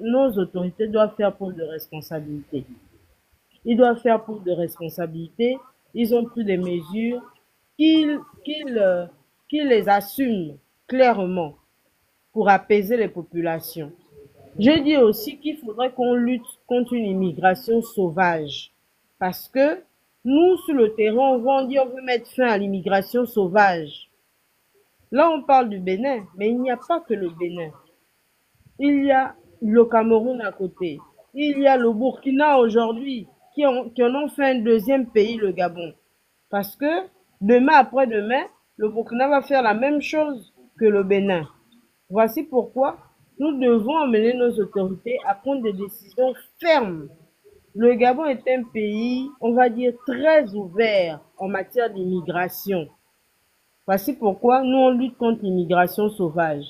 nos autorités doivent faire preuve de responsabilité. Ils doivent faire preuve de responsabilité. Ils ont pris des mesures qu'ils les assument clairement pour apaiser les populations. Je dis aussi qu'il faudrait qu'on lutte contre une immigration sauvage. Parce que nous, sur le terrain, on veut mettre fin à l'immigration sauvage. Là, on parle du Bénin, mais il n'y a pas que le Bénin. Il y a le Cameroun à côté. Il y a le Burkina aujourd'hui, qui en ont fait un deuxième pays, le Gabon. Parce que demain, après-demain, le Burkina va faire la même chose que le Bénin. Voici pourquoi nous devons amener nos autorités à prendre des décisions fermes. Le Gabon est un pays, on va dire, très ouvert en matière d'immigration. Voici pourquoi nous, on lutte contre l'immigration sauvage.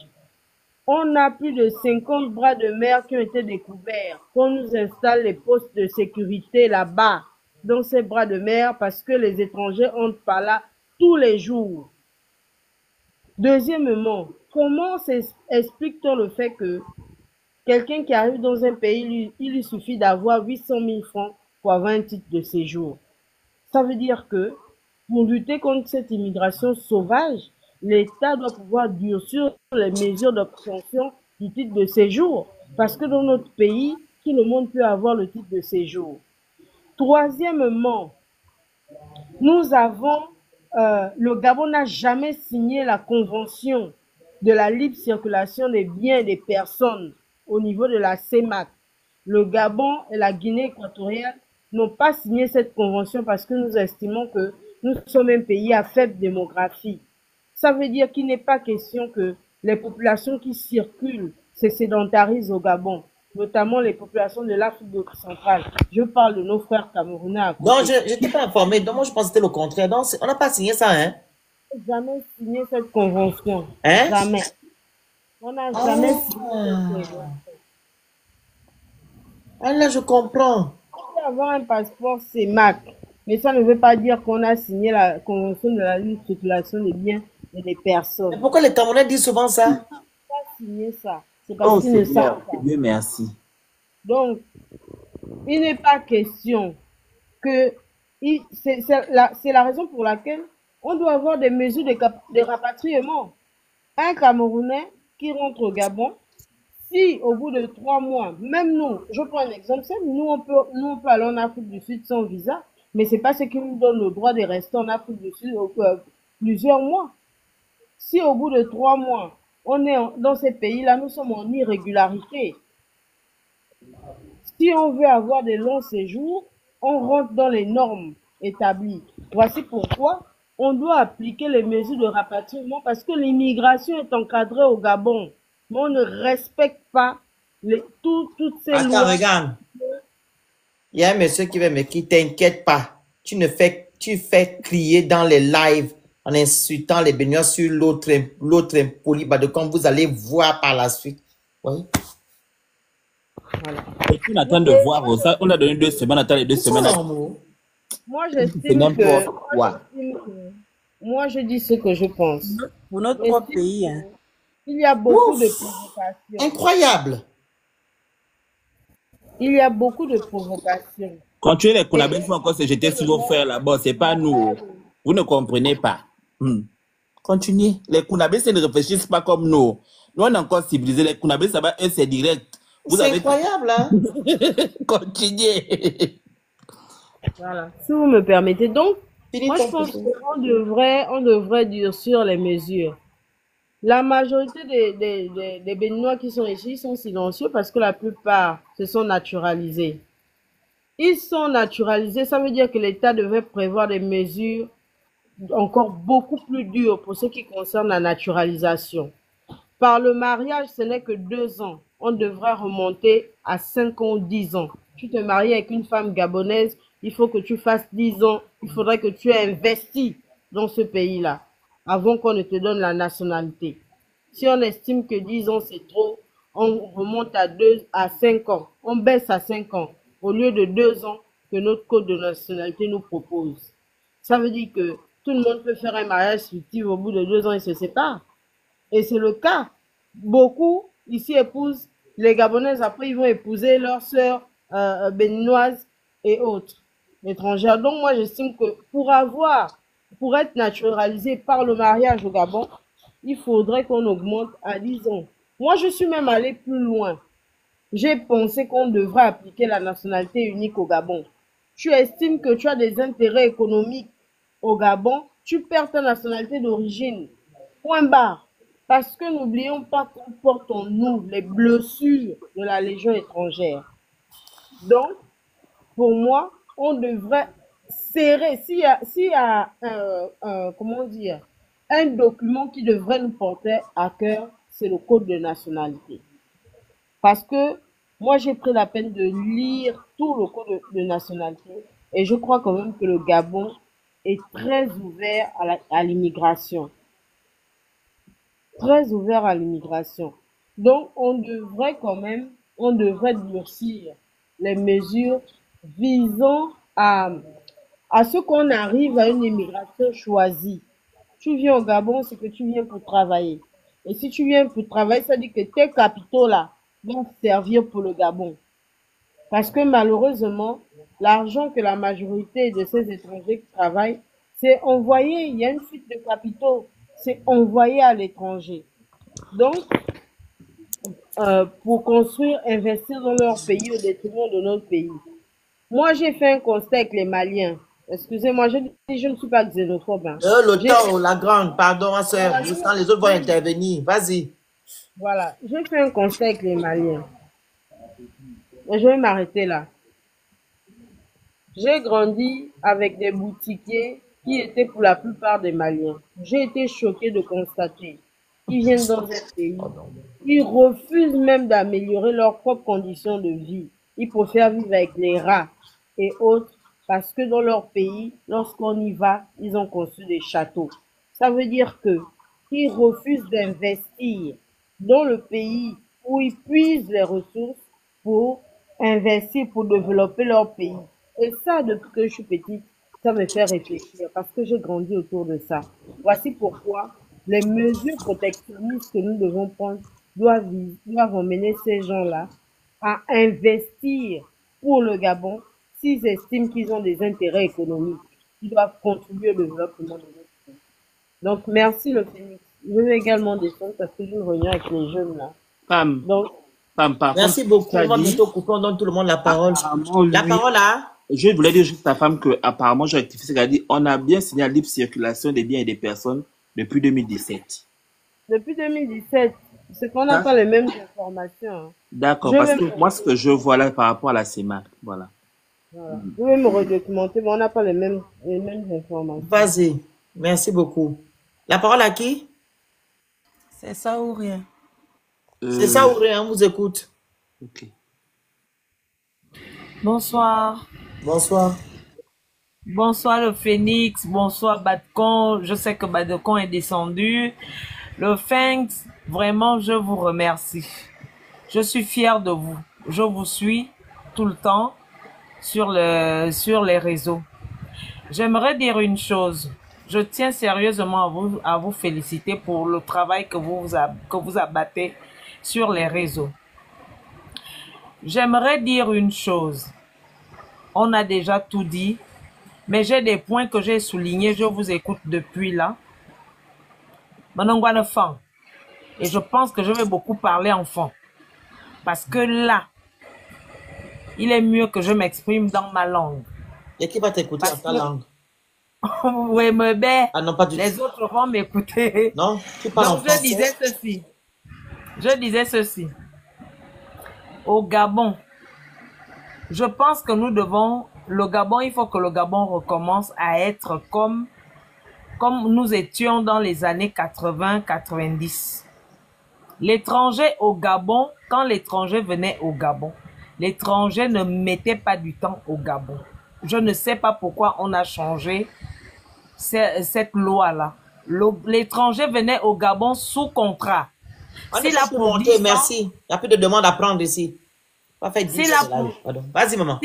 On a plus de 50 bras de mer qui ont été découverts. On nous installe les postes de sécurité là-bas, dans ces bras de mer, parce que les étrangers entrent par là tous les jours. Deuxièmement, comment explique-t-on le fait que quelqu'un qui arrive dans un pays, il lui suffit d'avoir 800 000 francs pour avoir un titre de séjour? Ça veut dire que pour lutter contre cette immigration sauvage, l'État doit pouvoir durcir les mesures d'obtention du titre de séjour. Parce que dans notre pays, tout le monde peut avoir le titre de séjour. Troisièmement, le Gabon n'a jamais signé la convention de la libre circulation des biens et des personnes au niveau de la CEMAC. Le Gabon et la Guinée équatoriale n'ont pas signé cette convention parce que nous estimons que nous sommes un pays à faible démographie. Ça veut dire qu'il n'est pas question que les populations qui circulent se sédentarisent au Gabon, notamment les populations de l'Afrique centrale. Je parle de nos frères camerounais à côté. Non, je n'étais pas informé. Donc, moi, je pense que c'était le contraire. Donc, on n'a pas signé ça, hein? Jamais signé cette convention. Hein? Jamais. On n'a jamais signé cette convention. Ah là, je comprends. On peut avoir un passeport CEMAC, mais ça ne veut pas dire qu'on a signé la convention de la libre circulation des biens et des Mais personnes. pourquoi les Camerounais disent souvent ça? Ils n'ont pas signé ça. C'est parce Oh qu'ils ne Seigneur, savent pas. Dieu merci. Donc, il n'est pas question que... C'est la raison pour laquelle on doit avoir des mesures de rapatriement. Un Camerounais qui rentre au Gabon, si au bout de 3 mois, même nous, je prends un exemple simple, nous on peut aller en Afrique du Sud sans visa, mais c'est pas ce qui nous donne le droit de rester en Afrique du Sud plusieurs mois. Si au bout de 3 mois, on est dans ces pays-là, nous sommes en irrégularité. Si on veut avoir des longs séjours, on rentre dans les normes établies. Voici pourquoi on doit appliquer les mesures de rapatriement parce que l'immigration est encadrée au Gabon. Mais on ne respecte pas toutes ces Attends, lois. regarde. Il y a un monsieur qui va me dire, t'inquiète pas. Tu fais crier dans les lives en insultant les Béninois sur l'autre impoli. Bah, de quand vous allez voir par la suite. Oui. Voilà. Et on attend de voir ça. On a donné 2 semaines, on attend les 2 semaines. Moi, C'est j'estime n'importe que... quoi. Moi, je dis ce que je pense. Pour notre propre pays. Hein. Il y a beaucoup de provocations. Incroyable. Il y a beaucoup de provocations. Quand tu es les Kounabés, il faut encore se jeter sur vos frères là-bas. C'est pas nous. Vous ne comprenez pas. Continuez. Les Kounabés, ils ne réfléchissent pas comme nous. Nous, on est encore civilisés. Les Kounabés, ça va, eux, c'est direct. C'est incroyable, hein? Continuez. Voilà. Si vous me permettez. Donc, moi, je pense qu'on devrait durcir les mesures. La majorité des Béninois qui sont ici sont silencieux parce que la plupart se sont naturalisés. Ils sont naturalisés, ça veut dire que l'État devait prévoir des mesures encore beaucoup plus dures pour ce qui concerne la naturalisation. Par le mariage, ce n'est que 2 ans. On devrait remonter à 5 ans ou 10 ans. Tu te maries avec une femme gabonaise, il faut que tu fasses 10 ans. Il faudrait que tu aies investi dans ce pays-là avant qu'on ne te donne la nationalité. Si on estime que 10 ans c'est trop, on remonte à 5 ans. On baisse à 5 ans au lieu de 2 ans que notre code de nationalité nous propose. Ça veut dire que tout le monde peut faire un mariage fictif au bout de 2 ans et se séparent. Et c'est le cas. Beaucoup ici épousent les Gabonaises, après ils vont épouser leurs sœurs béninoises et autres étrangères. Donc moi j'estime que pour être naturalisé par le mariage au Gabon, il faudrait qu'on augmente à 10 ans. Moi je suis même allé plus loin. J'ai pensé qu'on devrait appliquer la nationalité unique au Gabon. Tu estimes que tu as des intérêts économiques au Gabon, tu perds ta nationalité d'origine. Point barre. Parce que n'oublions pas qu'on porte en nous les blessures de la Légion étrangère. Donc, pour moi, on devrait serrer. S'il y a comment dire, un document qui devrait nous porter à cœur, c'est le code de nationalité. Parce que moi, j'ai pris la peine de lire tout le code de nationalité et je crois quand même que le Gabon est très ouvert à l'immigration. Très ouvert à l'immigration. Donc, on devrait durcir les mesures visant à ce qu'on arrive à une immigration choisie. Tu viens au Gabon, c'est que tu viens pour travailler. Et si tu viens pour travailler, ça dit que tes capitaux là vont servir pour le Gabon. Parce que malheureusement, l'argent que la majorité de ces étrangers qui travaillent, c'est envoyé, il y a une fuite de capitaux, c'est envoyé à l'étranger. Donc, pour construire, investir dans leur pays au détriment de notre pays. Moi, j'ai fait un constat avec les Maliens. Excusez-moi, je ne suis pas xénophobe. Hein. Le temps, la grande, pardon, ma soeur. Quand les autres vont intervenir, vas-y. Voilà, j'ai fait un constat avec les Maliens. Et je vais m'arrêter là. J'ai grandi avec des boutiquiers qui étaient pour la plupart des Maliens. J'ai été choquée de constater qu'ils viennent dans un pays. Ils refusent même d'améliorer leurs propres conditions de vie. Ils préfèrent vivre avec les rats et autres parce que dans leur pays, lorsqu'on y va, ils ont construit des châteaux. Ça veut dire que ils refusent d'investir dans le pays où ils puisent les ressources pour investir, pour développer leur pays. Et ça, depuis que je suis petite, ça me fait réfléchir parce que j'ai grandi autour de ça. Voici pourquoi les mesures protectionnistes que nous devons prendre doivent emmener ces gens-là à investir pour le Gabon s'ils estiment qu'ils ont des intérêts économiques. Ils doivent contribuer au développement de notre pays. Donc, merci le Phénix. Je vais également descendre parce que j'ai une réunion avec les jeunes là. Pam. Donc, Merci beaucoup. On va bientôt couper, on donne tout le monde la parole. La parole à... Je voulais dire juste à ta femme que, apparemment, j'ai rectifié ce qu'elle a dit. On a bien signé la libre circulation des biens et des personnes depuis 2017. Depuis 2017, c'est qu'on n'a pas les mêmes informations. Hein. D'accord, parce que moi, ce que je vois là par rapport à la CEMAC, voilà. Voilà. Je vais me redocumenter, mais on n'a pas les mêmes informations. Vas-y. Merci beaucoup. La parole à qui? C'est ça ou rien? C'est ça ou rien, on vous écoute. Ok. Bonsoir. Bonsoir. Bonsoir le Phénix, bonsoir Badcon. Je sais que Badcon est descendu. Le Phénix, vraiment, je vous remercie. Je suis fière de vous. Je vous suis tout le temps sur les réseaux. J'aimerais dire une chose. Je tiens sérieusement à vous féliciter pour le travail que vous abattez sur les réseaux. J'aimerais dire une chose. On a déjà tout dit, mais j'ai des points que j'ai soulignés. Je vous écoute depuis là. Et je pense que je vais beaucoup parler en fond. Parce que là, il est mieux que je m'exprime dans ma langue. Et qui va t'écouter en ta langue? Oui, mais ben, ah non, pas du les autres vont m'écouter. Non, tu parles en français. Je disais ceci. Au Gabon, je pense que nous devons, il faut que le Gabon recommence à être comme nous étions dans les années 80-90. L'étranger au Gabon, quand l'étranger venait au Gabon, l'étranger ne mettait pas du temps au Gabon. Je ne sais pas pourquoi on a changé cette loi-là. L'étranger venait au Gabon sous contrat. Merci. Il n'y a plus de demande à prendre ici. Vas-y, maman.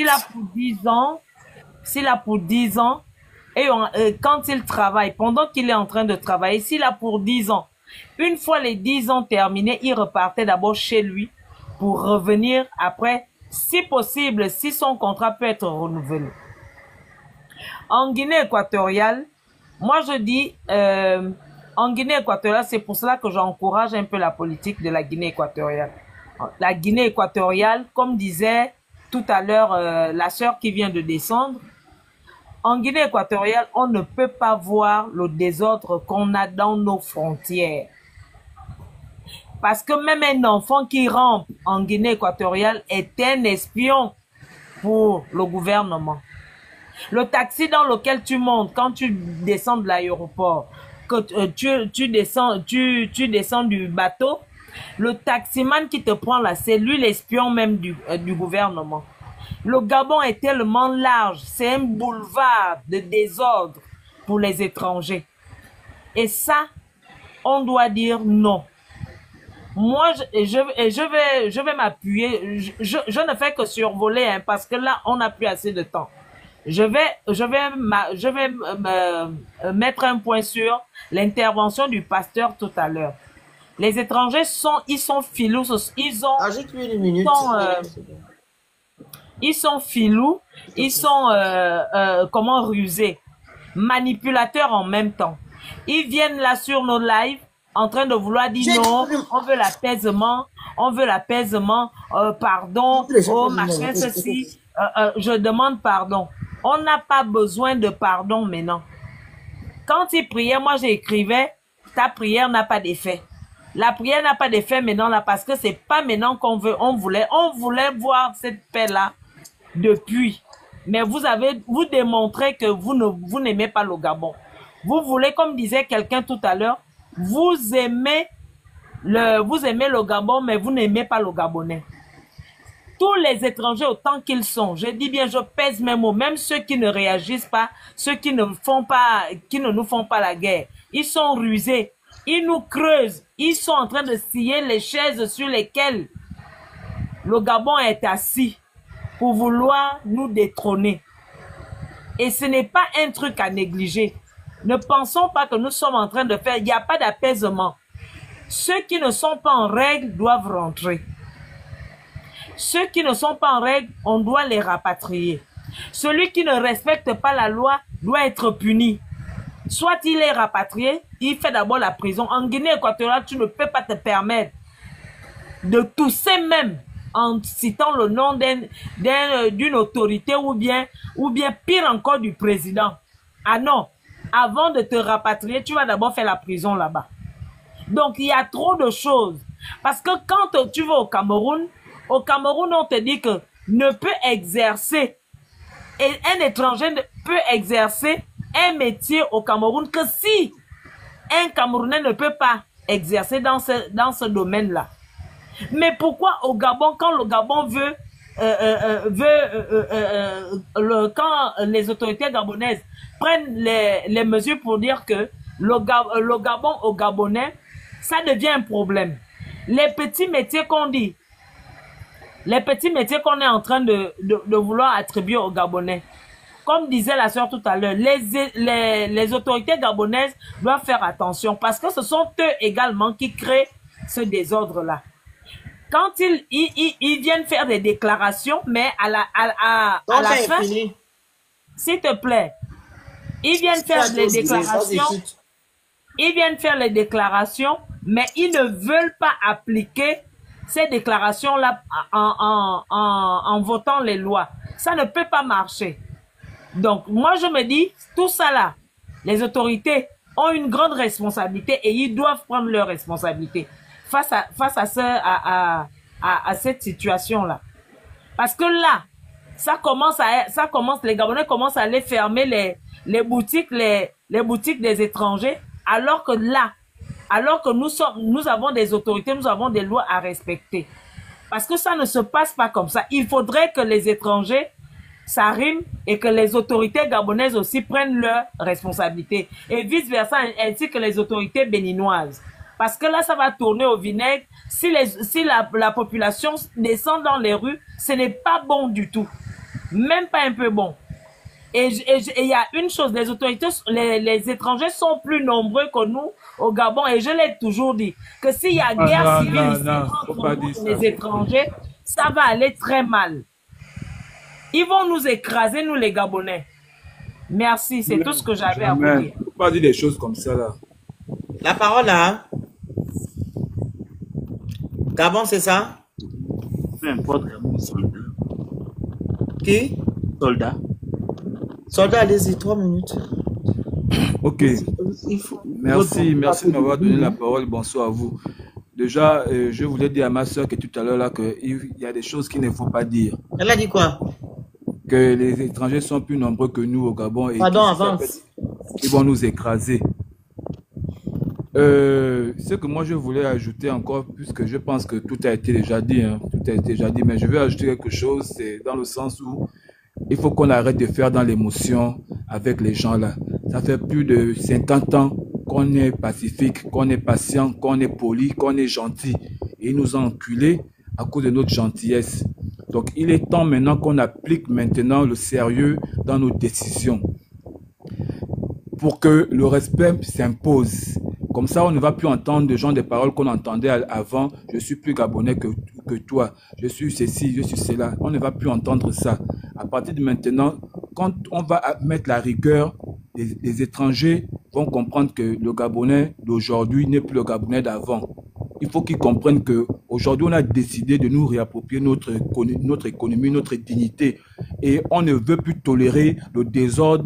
S'il a pour 10 ans, et quand il travaille, pendant qu'il est en train de travailler, s'il a pour 10 ans, une fois les 10 ans terminés, il repartait d'abord chez lui pour revenir après, si possible, si son contrat peut être renouvelé. En Guinée équatoriale, moi je dis, en Guinée équatoriale, c'est pour cela que j'encourage un peu la politique de la Guinée équatoriale. La Guinée équatoriale, comme disait tout à l'heure la sœur qui vient de descendre, en Guinée équatoriale, on ne peut pas voir le désordre qu'on a dans nos frontières. Parce que même un enfant qui rampe en Guinée équatoriale est un espion pour le gouvernement. Le taxi dans lequel tu montes quand tu descends de l'aéroport, que tu descends du bateau, le taximan qui te prend là, c'est lui l'espion même du gouvernement. Le Gabon est tellement large, c'est un boulevard de désordre pour les étrangers. Et ça, on doit dire non. Moi, je vais m'appuyer, je ne fais que survoler, hein, parce que là, on n'a plus assez de temps. Je vais mettre un point sur l'intervention du pasteur tout à l'heure. Les étrangers ils sont filous, ils sont filous, ils sont rusés, manipulateurs en même temps. Ils viennent là sur nos lives en train de vouloir dire non, on veut l'apaisement, pardon, oh machin ceci, je demande pardon. On n'a pas besoin de pardon maintenant. Quand il priait, moi j'écrivais, ta prière n'a pas d'effet. La prière n'a pas d'effet maintenant là parce que c'est pas maintenant qu'on veut, on voulait voir cette paix-là depuis. Mais vous démontrez que vous n'aimez pas le Gabon. Vous voulez, comme disait quelqu'un tout à l'heure, vous aimez le Gabon, mais vous n'aimez pas le Gabonais. Tous les étrangers, autant qu'ils sont, je dis bien, je pèse mes mots, même ceux qui ne réagissent pas, ceux qui ne nous font pas la guerre, ils sont rusés, ils nous creusent, ils sont en train de scier les chaises sur lesquelles le Gabon est assis pour vouloir nous détrôner. Et ce n'est pas un truc à négliger. Ne pensons pas que nous sommes en train de faire, il n'y a pas d'apaisement. Ceux qui ne sont pas en règle doivent rentrer. Ceux qui ne sont pas en règle, on doit les rapatrier. Celui qui ne respecte pas la loi doit être puni. Soit il est rapatrié, il fait d'abord la prison. En Guinée équatoriale, tu ne peux pas te permettre de tousser même en citant le nom d'une autorité ou bien pire encore du président. Ah non, avant de te rapatrier, tu vas d'abord faire la prison là-bas. Donc, il y a trop de choses. Parce que quand tu vas au Cameroun, on te dit que ne peut exercer, et un étranger ne peut exercer un métier au Cameroun que si un Camerounais ne peut pas exercer dans ce domaine-là. Mais pourquoi au Gabon, quand le Gabon quand les autorités gabonaises prennent les mesures pour dire que le Gabon au Gabonais, ça devient un problème. Les petits métiers qu'on dit, les petits métiers qu'on est en train de vouloir attribuer aux Gabonais, comme disait la sœur tout à l'heure, les autorités gabonaises doivent faire attention parce que ce sont eux également qui créent ce désordre-là. Quand ils viennent faire des déclarations, mais à la fin, s'il te plaît, ils viennent faire les déclarations, mais ils ne veulent pas appliquer ces déclarations-là en votant les lois. Ça ne peut pas marcher. Donc, moi, je me dis, tout ça là, les autorités ont une grande responsabilité et ils doivent prendre leur responsabilité face à cette situation-là. Parce que là, les Gabonais commencent à aller fermer les boutiques des étrangers, alors que nous avons des autorités, nous avons des lois à respecter. Parce que ça ne se passe pas comme ça. Il faudrait que les étrangers s'arriment et que les autorités gabonaises aussi prennent leurs responsabilités. Et vice-versa, ainsi que les autorités béninoises. Parce que là, ça va tourner au vinaigre. Si la population descend dans les rues, ce n'est pas bon du tout. Même pas un peu bon. Et il y a une chose, les autorités, les étrangers sont plus nombreux que nous au Gabon. Et je l'ai toujours dit, que s'il y a guerre civile ici entre nous et les étrangers, ça va aller très mal. Ils vont nous écraser, nous les Gabonais. Merci, c'est tout ce que j'avais à vous dire. Il ne faut pas dire des choses comme ça là. La parole là. Gabon, c'est ça? Peu importe, Gabon, soldat. Qui? Soldat. Soldat, allez-y, 3 minutes. Ok. Merci de m'avoir donné la parole. Bonsoir à vous. Déjà, je voulais dire à ma soeur que tout à l'heure là qu'il y a des choses qu'il ne faut pas dire. Elle a dit quoi? Que les étrangers sont plus nombreux que nous au Gabon et pardon, avance. Ils vont nous écraser. Ce que moi je voulais ajouter encore, puisque je pense que tout a été déjà dit, mais je vais ajouter quelque chose, c'est dans le sens où il faut qu'on arrête de faire dans l'émotion avec les gens là. Ça fait plus de 50 ans qu'on est pacifique, qu'on est patient, qu'on est poli, qu'on est gentil. Et ils nous ont enculés à cause de notre gentillesse. Donc il est temps maintenant qu'on applique maintenant le sérieux dans nos décisions pour que le respect s'impose. Comme ça, on ne va plus entendre des paroles qu'on entendait avant. Je suis plus gabonais que toi. Je suis ceci, je suis cela. On ne va plus entendre ça. À partir de maintenant, quand on va mettre la rigueur, les étrangers vont comprendre que le Gabonais d'aujourd'hui n'est plus le Gabonais d'avant. Il faut qu'ils comprennent qu'aujourd'hui, on a décidé de nous réapproprier notre économie, notre dignité. Et on ne veut plus tolérer le désordre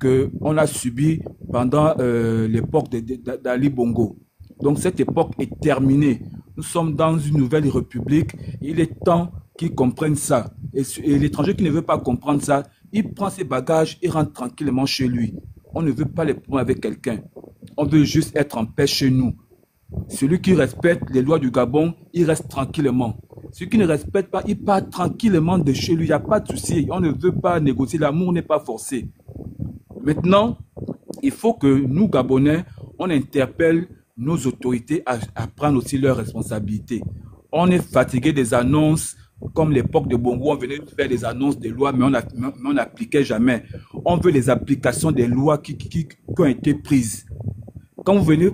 qu'on a subi pendant l'époque d'Ali Bongo. Donc cette époque est terminée. Nous sommes dans une nouvelle république. Il est temps qu'ils comprennent ça. Et l'étranger qui ne veut pas comprendre ça, il prend ses bagages et rentre tranquillement chez lui. On ne veut pas les problèmes avec quelqu'un. On veut juste être en paix chez nous. Celui qui respecte les lois du Gabon, il reste tranquillement. Celui qui ne respecte pas, il part tranquillement de chez lui. Il n'y a pas de souci. On ne veut pas négocier. L'amour n'est pas forcé. Maintenant, il faut que nous, Gabonais, on interpelle nos autorités à prendre aussi leurs responsabilités. On est fatigué des annonces, comme l'époque de Bongo, on venait faire des annonces de lois, mais on n'appliquait jamais. on veut les applications des lois qui ont été prises. Quand vous venez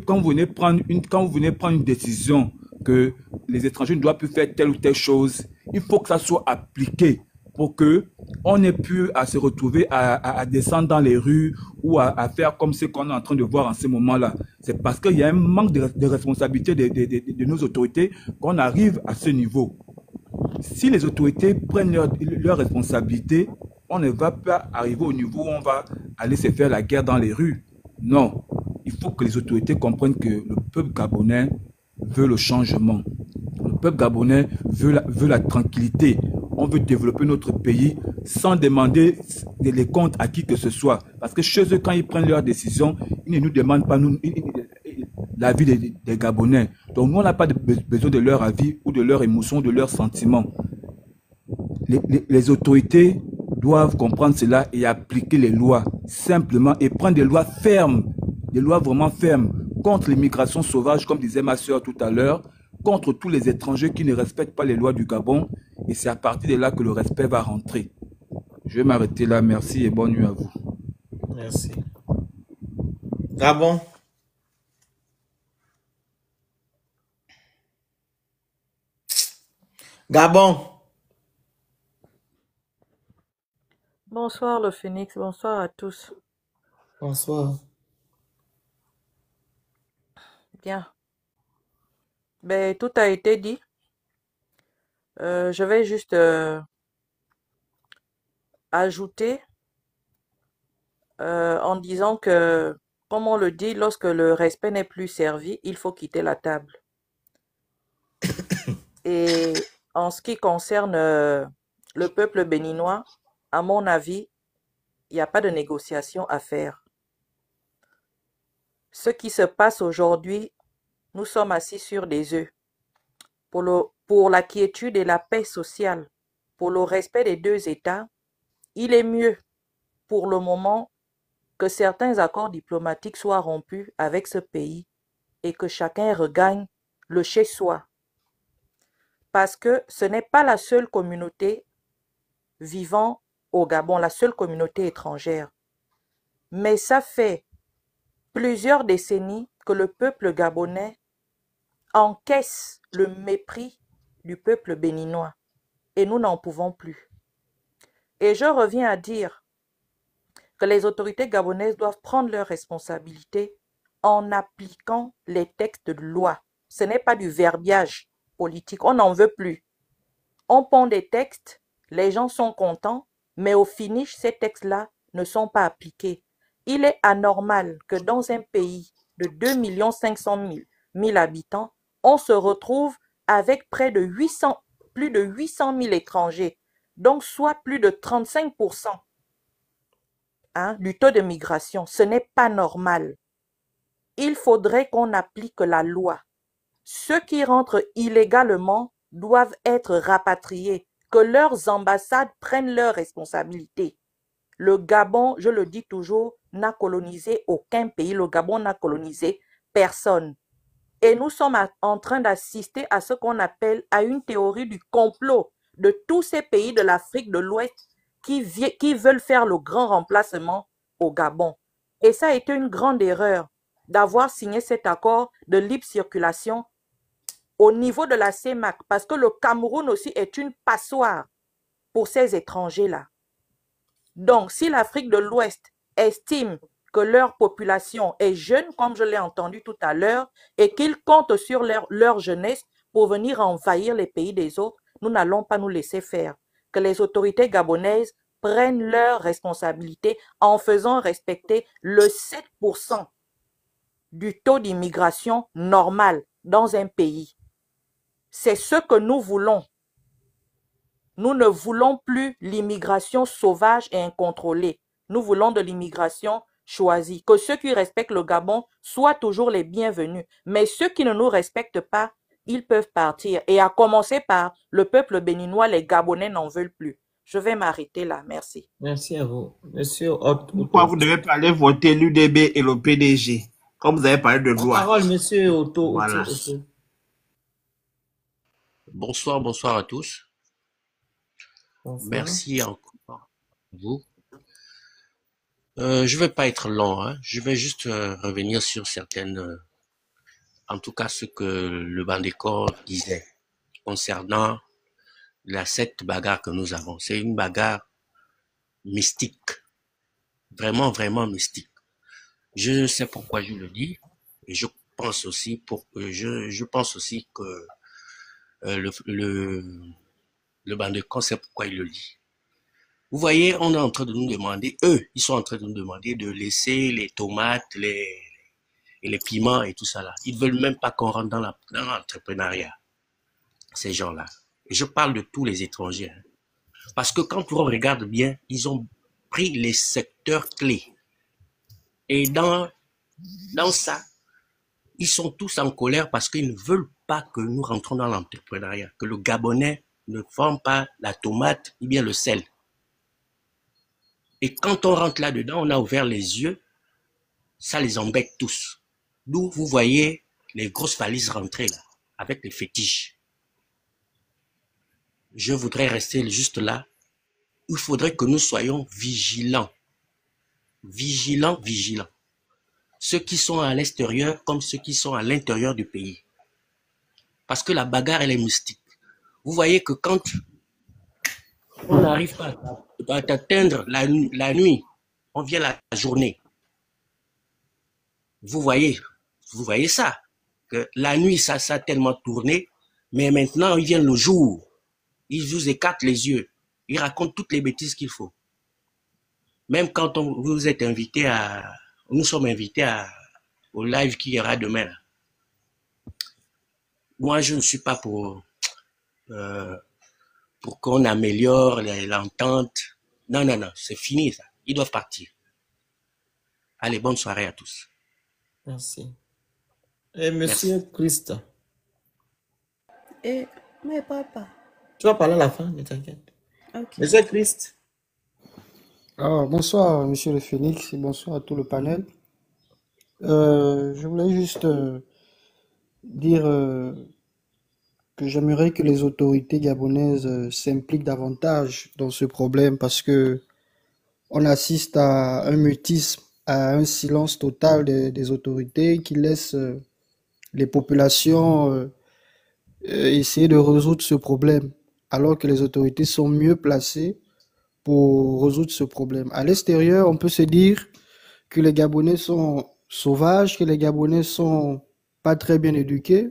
prendre une décision que les étrangers ne doivent plus faire telle ou telle chose, il faut que ça soit appliqué pour que on n'ait plus à se retrouver à descendre dans les rues ou à faire comme ce qu'on est en train de voir en ce moment-là. C'est parce qu'il y a un manque de responsabilité de nos autorités qu'on arrive à ce niveau. Si les autorités prennent leurs responsabilités, on ne va pas arriver au niveau où on va aller se faire la guerre dans les rues. Non, il faut que les autorités comprennent que le peuple gabonais veut le changement. Le peuple gabonais veut la tranquillité. On veut développer notre pays sans demander les comptes à qui que ce soit. Parce que chez eux, quand ils prennent leurs décisions, ils ne nous demandent pas l'avis des Gabonais. Donc nous, on n'a pas besoin de leur avis ou de leurs émotions, de leurs sentiments. Les autorités doivent comprendre cela et appliquer les lois simplement et prendre des lois fermes, des lois vraiment fermes contre l'immigration sauvage, comme disait ma soeur tout à l'heure, contre tous les étrangers qui ne respectent pas les lois du Gabon. Et c'est à partir de là que le respect va rentrer. Je vais m'arrêter là. Merci et bonne nuit à vous. Merci. Gabon. Gabon. Bonsoir le Phoenix, bonsoir à tous. Bonsoir. Bien. Ben, tout a été dit. Je vais juste ajouter en disant que, comme on le dit, lorsque le respect n'est plus servi, il faut quitter la table. Et en ce qui concerne le peuple béninois, à mon avis, il n'y a pas de négociation à faire. Ce qui se passe aujourd'hui, nous sommes assis sur des œufs. Pour la quiétude et la paix sociale, pour le respect des deux États, il est mieux pour le moment que certains accords diplomatiques soient rompus avec ce pays et que chacun regagne le chez-soi. Parce que ce n'est pas la seule communauté vivant au Gabon, la seule communauté étrangère. Mais ça fait plusieurs décennies que le peuple gabonais encaisse le mépris du peuple béninois et nous n'en pouvons plus. Et je reviens à dire que les autorités gabonaises doivent prendre leurs responsabilités en appliquant les textes de loi. Ce n'est pas du verbiage politique, on n'en veut plus. On pond des textes, les gens sont contents, mais au finish, ces textes-là ne sont pas appliqués. Il est anormal que dans un pays de 2 500 000 habitants, on se retrouve avec plus de 800 000 étrangers, donc soit plus de 35% du taux de migration. Ce n'est pas normal. Il faudrait qu'on applique la loi. Ceux qui rentrent illégalement doivent être rapatriés, que leurs ambassades prennent leurs responsabilités. Le Gabon, je le dis toujours, n'a colonisé aucun pays. Le Gabon n'a colonisé personne. Et nous sommes en train d'assister à ce qu'on appelle à une théorie du complot de tous ces pays de l'Afrique de l'Ouest qui veulent faire le grand remplacement au Gabon. Et ça a été une grande erreur d'avoir signé cet accord de libre circulation au niveau de la CEMAC, parce que le Cameroun aussi est une passoire pour ces étrangers-là. Donc, si l'Afrique de l'Ouest estime que leur population est jeune, comme je l'ai entendu tout à l'heure, et qu'ils comptent sur leur jeunesse pour venir envahir les pays des autres, nous n'allons pas nous laisser faire. Que les autorités gabonaises prennent leurs responsabilités en faisant respecter le 7% du taux d'immigration normal dans un pays. C'est ce que nous voulons. Nous ne voulons plus l'immigration sauvage et incontrôlée. Nous voulons de l'immigration choisie. Que ceux qui respectent le Gabon soient toujours les bienvenus. Mais ceux qui ne nous respectent pas, ils peuvent partir. Et à commencer par le peuple béninois, les Gabonais n'en veulent plus. Je vais m'arrêter là. Merci. Merci à vous. Monsieur Pourquoi vous ne devez pas aller voter l'UDB et le PDG, comme vous avez parlé de loi? Parole, monsieur Otto. Voilà. Bonsoir à tous. Bonsoir. Merci encore à vous. Je vais pas être long, hein. Je vais juste revenir sur certaines, en tout cas ce que le Bandécor disait concernant cette bagarre que nous avons. C'est une bagarre mystique, vraiment, vraiment mystique. Je sais pourquoi je le dis, et je pense aussi je pense aussi que le Bandécor sait pourquoi il le dit. Vous voyez, on est en train de nous demander, ils sont en train de nous demander de laisser les tomates, et les piments et tout ça là. Ils veulent même pas qu'on rentre dans l'entrepreneuriat, ces gens-là. Et je parle de tous les étrangers. Hein. Parce que quand on regarde bien, ils ont pris les secteurs clés. Et dans ça, ils sont tous en colère parce qu'ils ne veulent pas que nous rentrons dans l'entrepreneuriat, que le Gabonais ne forme pas la tomate ou bien le sel. Et quand on rentre là-dedans, on a ouvert les yeux, ça les embête tous. D'où vous voyez les grosses valises rentrer là, avec les fétiches. Je voudrais rester juste là. Il faudrait que nous soyons vigilants. Vigilants, vigilants. Ceux qui sont à l'extérieur comme ceux qui sont à l'intérieur du pays. Parce que la bagarre, elle est mystique. Vous voyez que quand on n'arrive pas à atteindre la nuit, on vient la journée. Vous voyez ça, que la nuit, ça a tellement tourné, mais maintenant, il vient le jour. Il vous écarte les yeux. Il raconte toutes les bêtises qu'il faut. Même quand nous sommes invités au live qui ira demain. Là. Moi, je ne suis pas pour qu'on améliore l'entente. Non, c'est fini ça. Ils doivent partir. Allez, bonne soirée à tous. Merci. Et monsieur Christ. Mais papa. Tu vas parler à la fin, ne t'inquiète. Ok. Monsieur Christ. Bonsoir, monsieur le Phénix, et bonsoir à tout le panel. Je voulais juste dire que j'aimerais que les autorités gabonaises s'impliquent davantage dans ce problème parce que on assiste à un mutisme, à un silence total des autorités qui laissent les populations essayer de résoudre ce problème, alors que les autorités sont mieux placées pour résoudre ce problème. À l'extérieur, on peut se dire que les Gabonais sont sauvages, que les Gabonais sont pas très bien éduqués,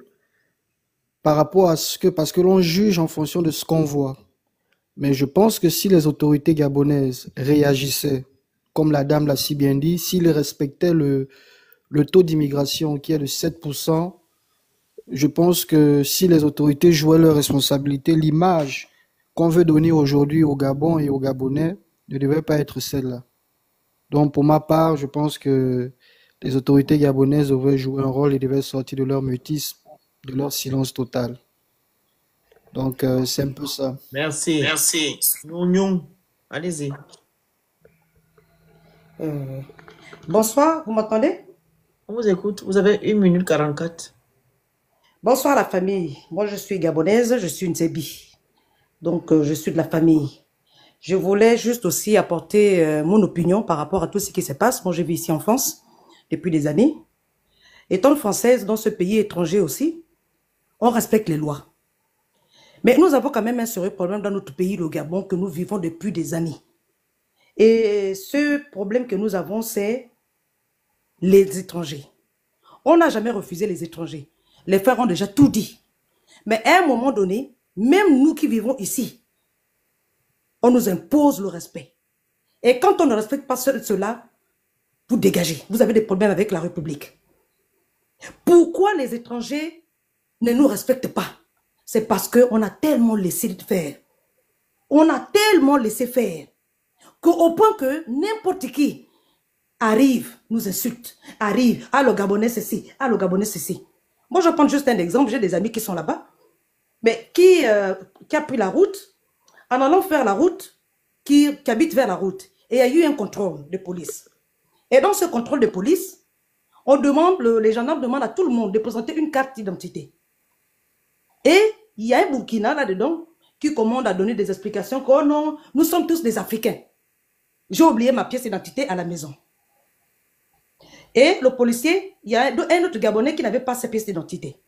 par rapport à parce que l'on juge en fonction de ce qu'on voit. Mais je pense que si les autorités gabonaises réagissaient, comme la dame l'a si bien dit, s'ils respectaient le taux d'immigration qui est de 7%, je pense que si les autorités jouaient leurs responsabilités, l'image qu'on veut donner aujourd'hui au Gabon et aux Gabonais ne devait pas être celle-là. Donc pour ma part, je pense que les autorités gabonaises devraient jouer un rôle et devaient sortir de leur mutisme, de leur silence total. Donc c'est un peu ça. Merci. Merci. Nounion, allez-y. Bonsoir, vous m'entendez? On vous écoute, vous avez 1 minute 44. Bonsoir la famille. Moi je suis gabonaise, je suis une Sébi. Donc je suis de la famille. Je voulais juste aussi apporter mon opinion par rapport à tout ce qui se passe. Moi je vis ici en France depuis des années. Étant française dans ce pays étranger aussi, on respecte les lois. Mais nous avons quand même un sérieux problème dans notre pays, le Gabon, que nous vivons depuis des années. Et ce problème que nous avons, c'est les étrangers. On n'a jamais refusé les étrangers. Les frères ont déjà tout dit. Mais à un moment donné, même nous qui vivons ici, on nous impose le respect. Et quand on ne respecte pas cela, vous dégagez. Vous avez des problèmes avec la République. Pourquoi les étrangers ne nous respectent pas? C'est parce qu'on a tellement laissé faire. On a tellement laissé faire qu'au point que n'importe qui arrive, nous insulte, arrive, ah le Gabonais ceci, ah le Gabonais ceci. Moi je prends juste un exemple, j'ai des amis qui sont là-bas, mais qui a pris la route, en allant faire la route, qui habite vers la route, et il y a eu un contrôle de police. Et dans ce contrôle de police, on demande, les gendarmes demandent à tout le monde de présenter une carte d'identité. Et il y a un Burkina là-dedans qui commande à donner des explications que oh non, nous sommes tous des Africains. J'ai oublié ma pièce d'identité à la maison. Et le policier, il y a un autre Gabonais qui n'avait pas sa pièce d'identité.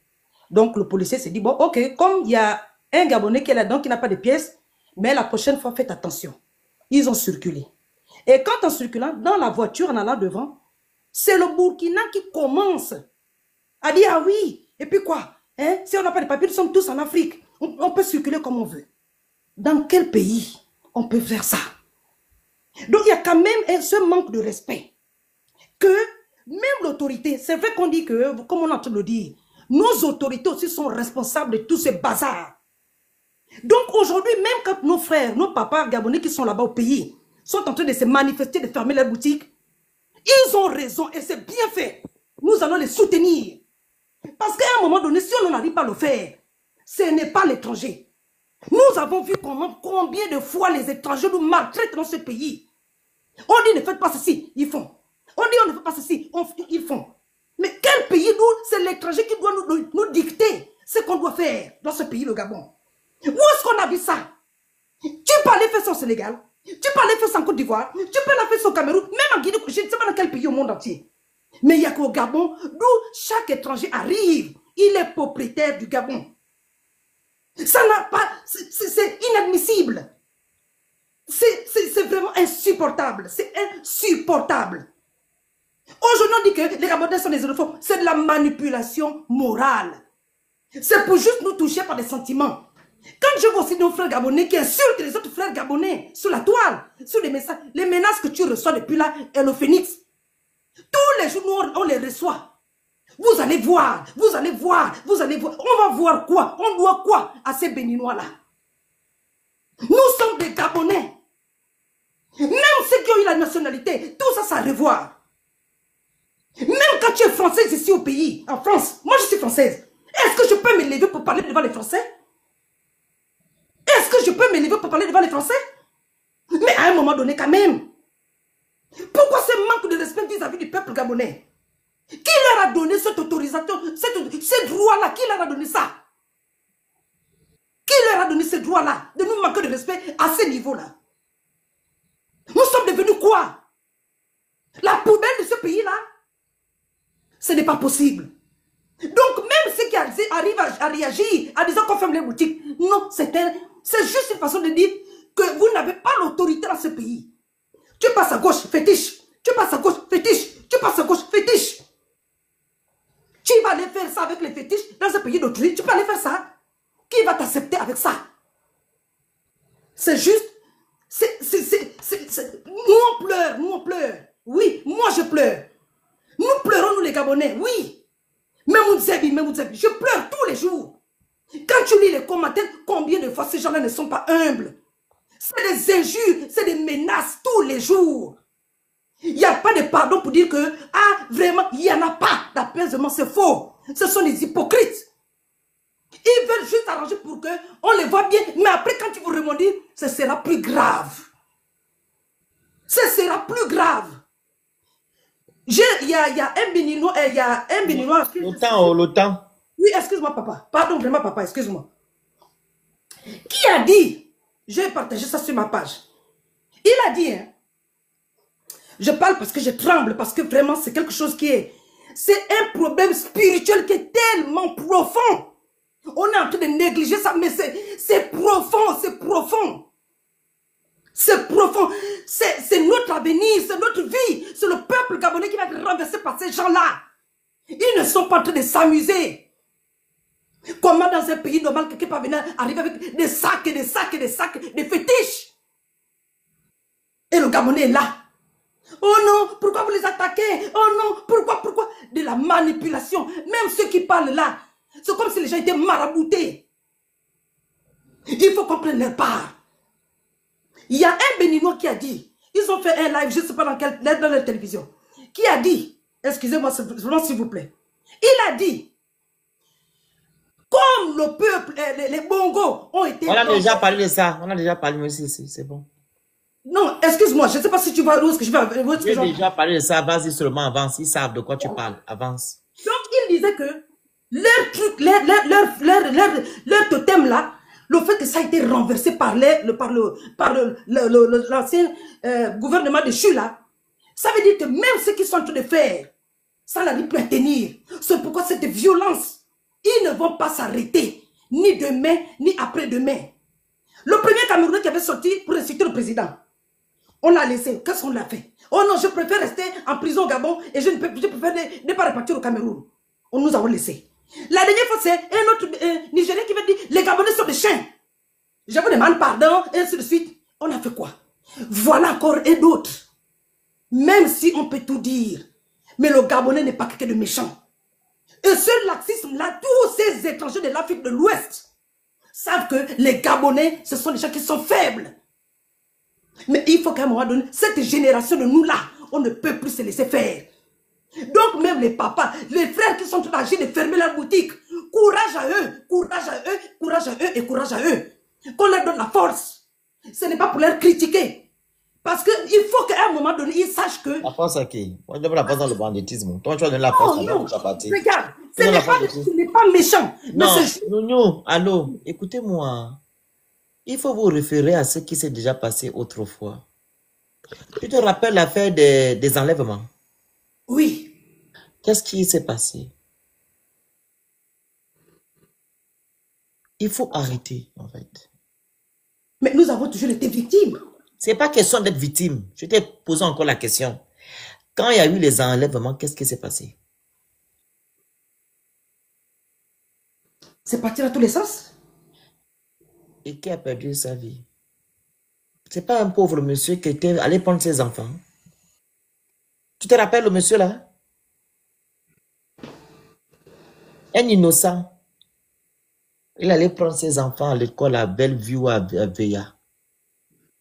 Donc le policier s'est dit, bon, ok, comme il y a un Gabonais qui est là-dedans qui n'a pas de pièce, mais la prochaine fois, faites attention. Ils ont circulé. Et quand en circulant, dans la voiture, en allant devant, c'est le Burkina qui commence à dire, ah oui, et puis quoi, hein? Si on n'a pas de papiers, nous sommes tous en Afrique. On peut circuler comme on veut. Dans quel pays on peut faire ça? Donc il y a quand même ce manque de respect. Que même l'autorité, c'est vrai qu'on dit que, comme on est en train de le dire, nos autorités aussi sont responsables de tous ces bazars. Donc aujourd'hui, même quand nos frères, nos papas gabonais qui sont là-bas au pays, sont en train de se manifester, de fermer leurs boutiques, ils ont raison et c'est bien fait. Nous allons les soutenir. Parce qu'à un moment donné, si on n'arrive pas à le faire, ce n'est pas l'étranger. Nous avons vu combien de fois les étrangers nous maltraitent dans ce pays. On dit ne faites pas ceci, ils font. On dit on ne fait pas ceci, ils font. Mais quel pays, nous, c'est l'étranger qui doit nous dicter ce qu'on doit faire dans ce pays, le Gabon. Où est-ce qu'on a vu ça? Tu peux aller faire ça au Sénégal, tu peux aller faire ça en Côte d'Ivoire, tu peux aller faire ça au Cameroun, même en Guinée, je ne sais pas dans quel pays au monde entier. Mais il n'y a qu'au Gabon, d'où chaque étranger arrive, il est propriétaire du Gabon. Ça n'a pas, c'est inadmissible. C'est vraiment insupportable. C'est insupportable. Aujourd'hui, on dit que les Gabonais sont des xénophobes. C'est de la manipulation morale. C'est pour juste nous toucher par des sentiments. Quand je vois aussi nos frères gabonais qui insultent les autres frères gabonais sur la toile, sur les messages, les menaces que tu reçois depuis là, et le phénix, tous les jours, nous, on les reçoit. Vous allez voir, vous allez voir, vous allez voir. On va voir quoi? On doit quoi à ces Béninois-là? Nous sommes des Gabonais. Même ceux qui ont eu la nationalité, tout ça, ça a à revoir. Même quand tu es française ici au pays, en France, moi je suis française. Est-ce que je peux me lever pour parler devant les Français? Est-ce que je peux me lever pour parler devant les Français? Mais à un moment donné quand même, pourquoi ce manque de respect vis-à-vis du peuple gabonais? Qui leur a donné cette autorisation, ce droit-là? Qui leur a donné ça? Qui leur a donné ce droit-là de nous manquer de respect à ce niveau-là? Nous sommes devenus quoi? La poubelle de ce pays-là? Ce n'est pas possible. Donc même ceux qui arrivent à réagir en disant qu'on ferme les boutiques, non, c'est juste une façon de dire que vous n'avez pas l'autorité dans ce pays. Tu passes à gauche, fétiche. Tu passes à gauche, fétiche. Tu passes à gauche, fétiche. Tu vas aller faire ça avec les fétiches dans un pays d'autrui. Tu peux aller faire ça. Qui va t'accepter avec ça? C'est juste... Nous on pleure, nous on pleure. Oui, moi je pleure. Nous pleurons, nous les Gabonais, oui. Même je pleure tous les jours. Quand tu lis les commentaires, combien de fois ces gens-là ne sont pas humbles? C'est des injures, c'est des menaces tous les jours. Il n'y a pas de pardon pour dire que, ah, vraiment, il n'y en a pas d'apaisement, c'est faux. Ce sont des hypocrites. Ils veulent juste arranger pour qu'on les voit bien, mais après, quand ils vont rebondir, ce sera plus grave. Ce sera plus grave. Il y a un Béninois, L'OTAN. Oui, excuse-moi, papa. Pardon, vraiment, papa, excuse-moi. Qui a dit, je vais partager ça sur ma page. Il a dit, hein, je parle parce que je tremble, parce que vraiment, c'est quelque chose qui est... C'est un problème spirituel qui est tellement profond. On est en train de négliger ça, mais c'est profond, c'est profond. C'est profond. C'est notre avenir, c'est notre vie. C'est le peuple gabonais qui va être renversé par ces gens-là. Ils ne sont pas en train de s'amuser. Comment dans un pays normal, quelqu'un peut venir arriver avec des sacs et des sacs et des sacs, des fétiches. Et le Gabonais est là. Oh non, pourquoi vous les attaquez? Oh non, pourquoi? De la manipulation. Même ceux qui parlent là, c'est comme si les gens étaient maraboutés. Il faut qu'on prenne leur part. Il y a un Béninois qui a dit, ils ont fait un live, je ne sais pas dans la télévision, qui a dit, excusez-moi s'il vous plaît, il a dit, comme le peuple, les Bongos ont été... On a déjà parlé de ça, on a déjà parlé, mais c'est bon. Non, excuse-moi, je ne sais pas si tu vois où est-ce que je vais... J'ai déjà parlé de ça, vas-y seulement, avance, ils savent de quoi tu parles, avance. Donc il disait que leur truc, leur totem là, Le fait que ça a été renversé par l'ancien gouvernement de Chula, ça veut dire que même ceux qui sont en train de faire, ça n'arrive plus à tenir. C'est pourquoi cette violence, ils ne vont pas s'arrêter, ni demain, ni après-demain. Le premier Camerounais qui avait sorti pour insulter le président, on l'a laissé. Qu'est-ce qu'on l'a fait? Oh non, je préfère rester en prison au Gabon et je préfère ne pas repartir au Cameroun. On nous a laissé. La dernière fois, c'est un autre Nigérien qui m'a dit les Gabonais sont des chiens. Je vous demande pardon, et ainsi de suite. On a fait quoi? Voilà encore un autre. Même si on peut tout dire, mais le Gabonais n'est pas quelqu'un de méchant. Et ce laxisme-là, tous ces étrangers de l'Afrique de l'Ouest savent que les Gabonais, ce sont des gens qui sont faibles. Mais il faut qu'à un moment donné, cette génération de nous-là, on ne peut plus se laisser faire. Donc même les papas, les frères qui sont en train de fermer leur boutique, courage à eux, courage à eux, courage à eux et courage à eux. Qu'on leur donne la force. Ce n'est pas pour leur critiquer. Parce qu'il faut qu'à un moment donné, ils sachent que... La force à qui? Moi, je donne la force dans le banditisme. Toi, tu vas donner la force à non, partie. regarde, ce n'est pas méchant. Non, non, allô, écoutez-moi. Il faut vous référer à ce qui s'est déjà passé autrefois. Tu te rappelles l'affaire des enlèvements? Oui. Qu'est-ce qui s'est passé? Il faut arrêter, en fait. Mais nous avons toujours été victimes. C'est pas question d'être victime. Je t'ai posé encore la question. Quand il y a eu les enlèvements, qu'est-ce qui s'est passé? C'est parti dans tous les sens. Et qui a perdu sa vie? C'est pas un pauvre monsieur qui était allé prendre ses enfants. Tu te rappelles le monsieur là? Un innocent. Il allait prendre ses enfants à l'école à Bellevue à Veilla.